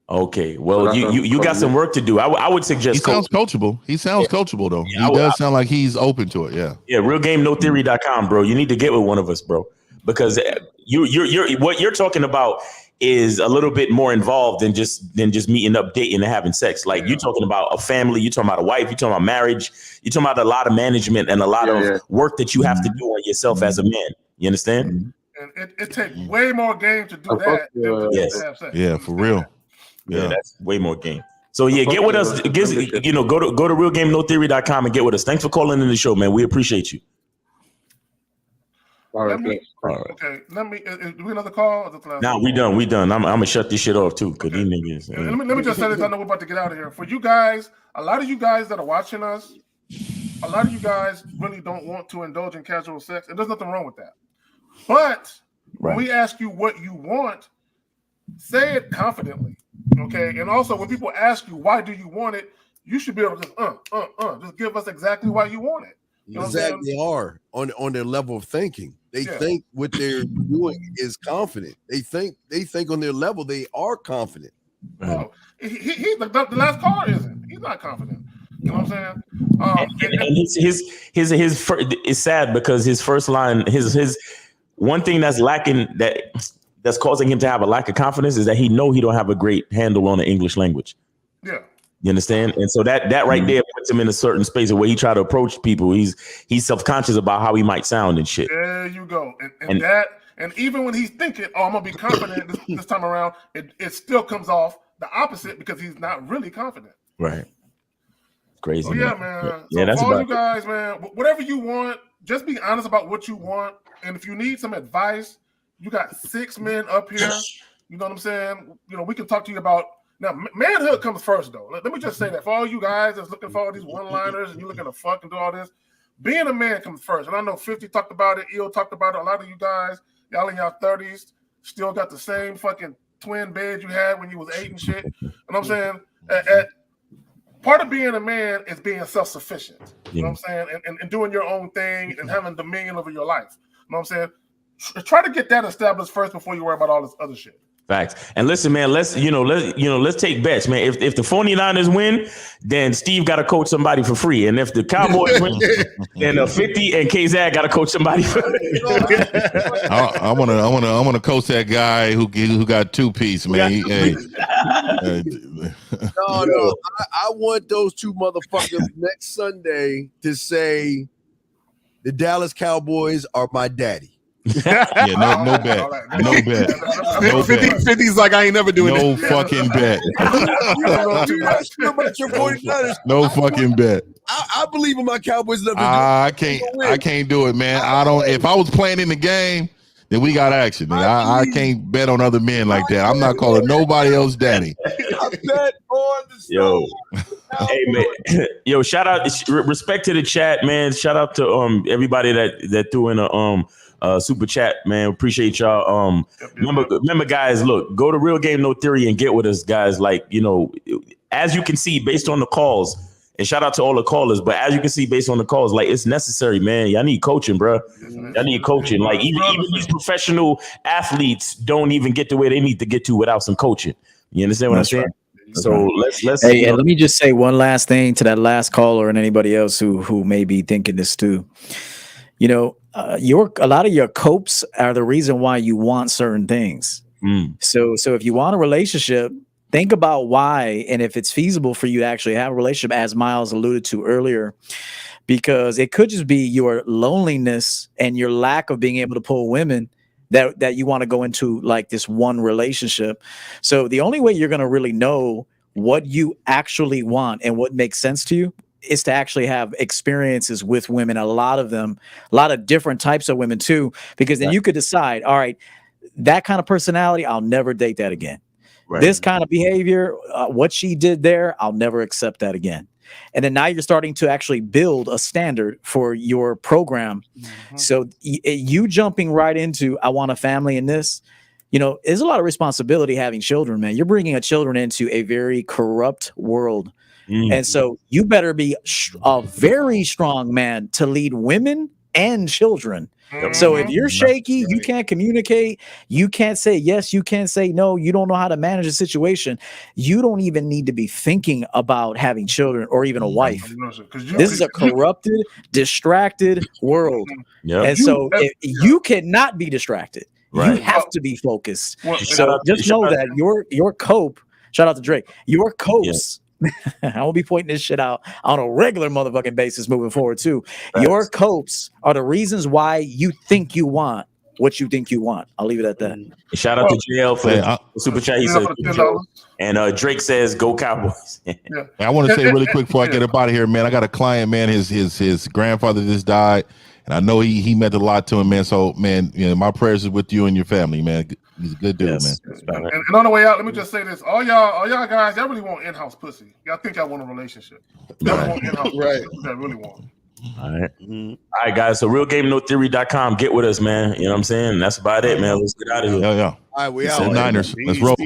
Okay, well, you got some work to do. I would suggest. He sounds coachable. He sounds coachable, though. Yeah, he does sound like he's open to it. Yeah. Yeah, realgamenotheory.com, bro. You need to get with one of us, bro, because you're what you're talking about is a little bit more involved than just meeting up, dating, and having sex. Like you're talking about a family, you're talking about a wife, you're talking about marriage, you're talking about a lot of management and a lot of work that you have to do on yourself as a man. You understand? And it takes way more game to do that than to have sex. Yeah, for real. Yeah, that's way more game. So yeah, get with us. Go to realgamenotheory.com and get with us. Thanks for calling in the show, man. We appreciate you. All right. Okay. Let me. Do we another call? Nah, we done. I'm gonna shut this shit off too, cause these niggas. Let me just say this. I know we're about to get out of here. For you guys, a lot of you guys that are watching us, a lot of you guys really don't want to indulge in casual sex, and there's nothing wrong with that. But when we ask you what you want, say it confidently. Okay. And also, when people ask you why do you want it, you should be able to just just give us exactly why you want it. You know Exactly, they are on their level of thinking. They think what they're doing is confident. They think on their level they are confident. No, the last caller isn't. He's not confident. You know what I'm saying? And his it's sad because his first line, his one thing that's lacking that that's causing him to have a lack of confidence is that he don't have a great handle on the English language. Yeah. You understand? And so that right there puts him in a certain space where he try to approach people. He's self-conscious about how he might sound and shit. There you go. And even when he's thinking, oh, I'm gonna be confident this time around, it still comes off the opposite because he's not really confident. Right. Crazy. Oh, yeah, man. So Yeah, that's for all about you guys, man, whatever you want, just be honest about what you want. And if you need some advice, you got 6 men up here. You know what I'm saying? You know, we can talk to you about. Now, manhood comes first, though. Let me just say that for all you guys that's looking for all these one-liners and you're looking to fuck and do all this, being a man comes first. And I know 50 talked about it, Eel talked about it. A lot of you guys, y'all in your 30s, still got the same fucking twin bed you had when you was 8 and shit. You know what I'm saying? Part of being a man is being self-sufficient. You know what I'm saying? And doing your own thing and having dominion over your life. You know what I'm saying? Try to get that established first before you worry about all this other shit. Facts. And listen, man, let's take bets, man. If the 49ers win, then Steve got to coach somebody for free. And if the Cowboys win, then 50 and K-Zag got to coach somebody for free. I want to coach that guy who got 2-piece, man. No, I want those 2 motherfuckers next Sunday to say the Dallas Cowboys are my daddy. Yeah, no bet. No bet. No bet. 50's like, I ain't never doing no that. Fucking bet. No fucking bet. I believe in my Cowboys. I can't do it, man. I don't. If I was playing in the game, then we got action. Man. I can't bet on other men like that. I'm not calling nobody else daddy. I bet on the Yo. Hey man, yo, shout out, respect to the chat, man. Shout out to everybody that threw in a super chat, man. Appreciate y'all. Remember, guys, look, go to Real Game No Theory and get with us, guys. Like, you know, as you can see, based on the calls, and shout out to all the callers, but as you can see, based on the calls, like, it's necessary, man. Y'all need coaching, bro. Y'all need coaching. Like, even these professional athletes don't even get to where they need to get to without some coaching. You understand what I'm saying? So let's hey, and let me just say one last thing to that last caller and anybody else who may be thinking this too. You know, a lot of your copes are the reason why you want certain things. So if you want a relationship, think about why and if it's feasible for you to actually have a relationship, as Miles alluded to earlier, because it could just be your loneliness and your lack of being able to pull women that you want to go into like this one relationship. So the only way you're going to really know what you actually want and what makes sense to you is to actually have experiences with women, a lot of them, a lot of different types of women too, because then you could decide, all right, that kind of personality, I'll never date that again. Right. This kind of behavior, what she did there, I'll never accept that again. And then now you're starting to actually build a standard for your program. So you jumping right into, I want a family in this, you know, there's a lot of responsibility having children, man. You're bringing a children into a very corrupt world. And so you better be a very strong man to lead women and children. So if you're shaky, you can't communicate, you can't say yes, you can't say no, you don't know how to manage a situation, you don't even need to be thinking about having children or even a wife. This is a corrupted, distracted world. And so you cannot be distracted. You have to be focused. So just know that your cope, shout out to Drake, your copes, I will be pointing this shit out on a regular motherfucking basis moving forward too. Your copes are the reasons why you think you want what you think you want. I'll leave it at that. Shout out to JL for the super chat. He said, and Drake says, "Go Cowboys." I want to say really quick before I get up out of here, man. I got a client, man. His grandfather just died, and I know he meant a lot to him, man. So, man, you know, my prayers is with you and your family, man. He's a good dude, man. And on the way out, let me just say this: all y'all guys, y'all really want in-house pussy. Y'all think y'all want a relationship? Y'all want in-house pussy. Y'all really want. All right. All right, guys. So realgamenotheory.com. Get with us, man. You know what I'm saying? That's about it, man. Let's get out of here. Yeah. All right, we out. Niners. Let's roll.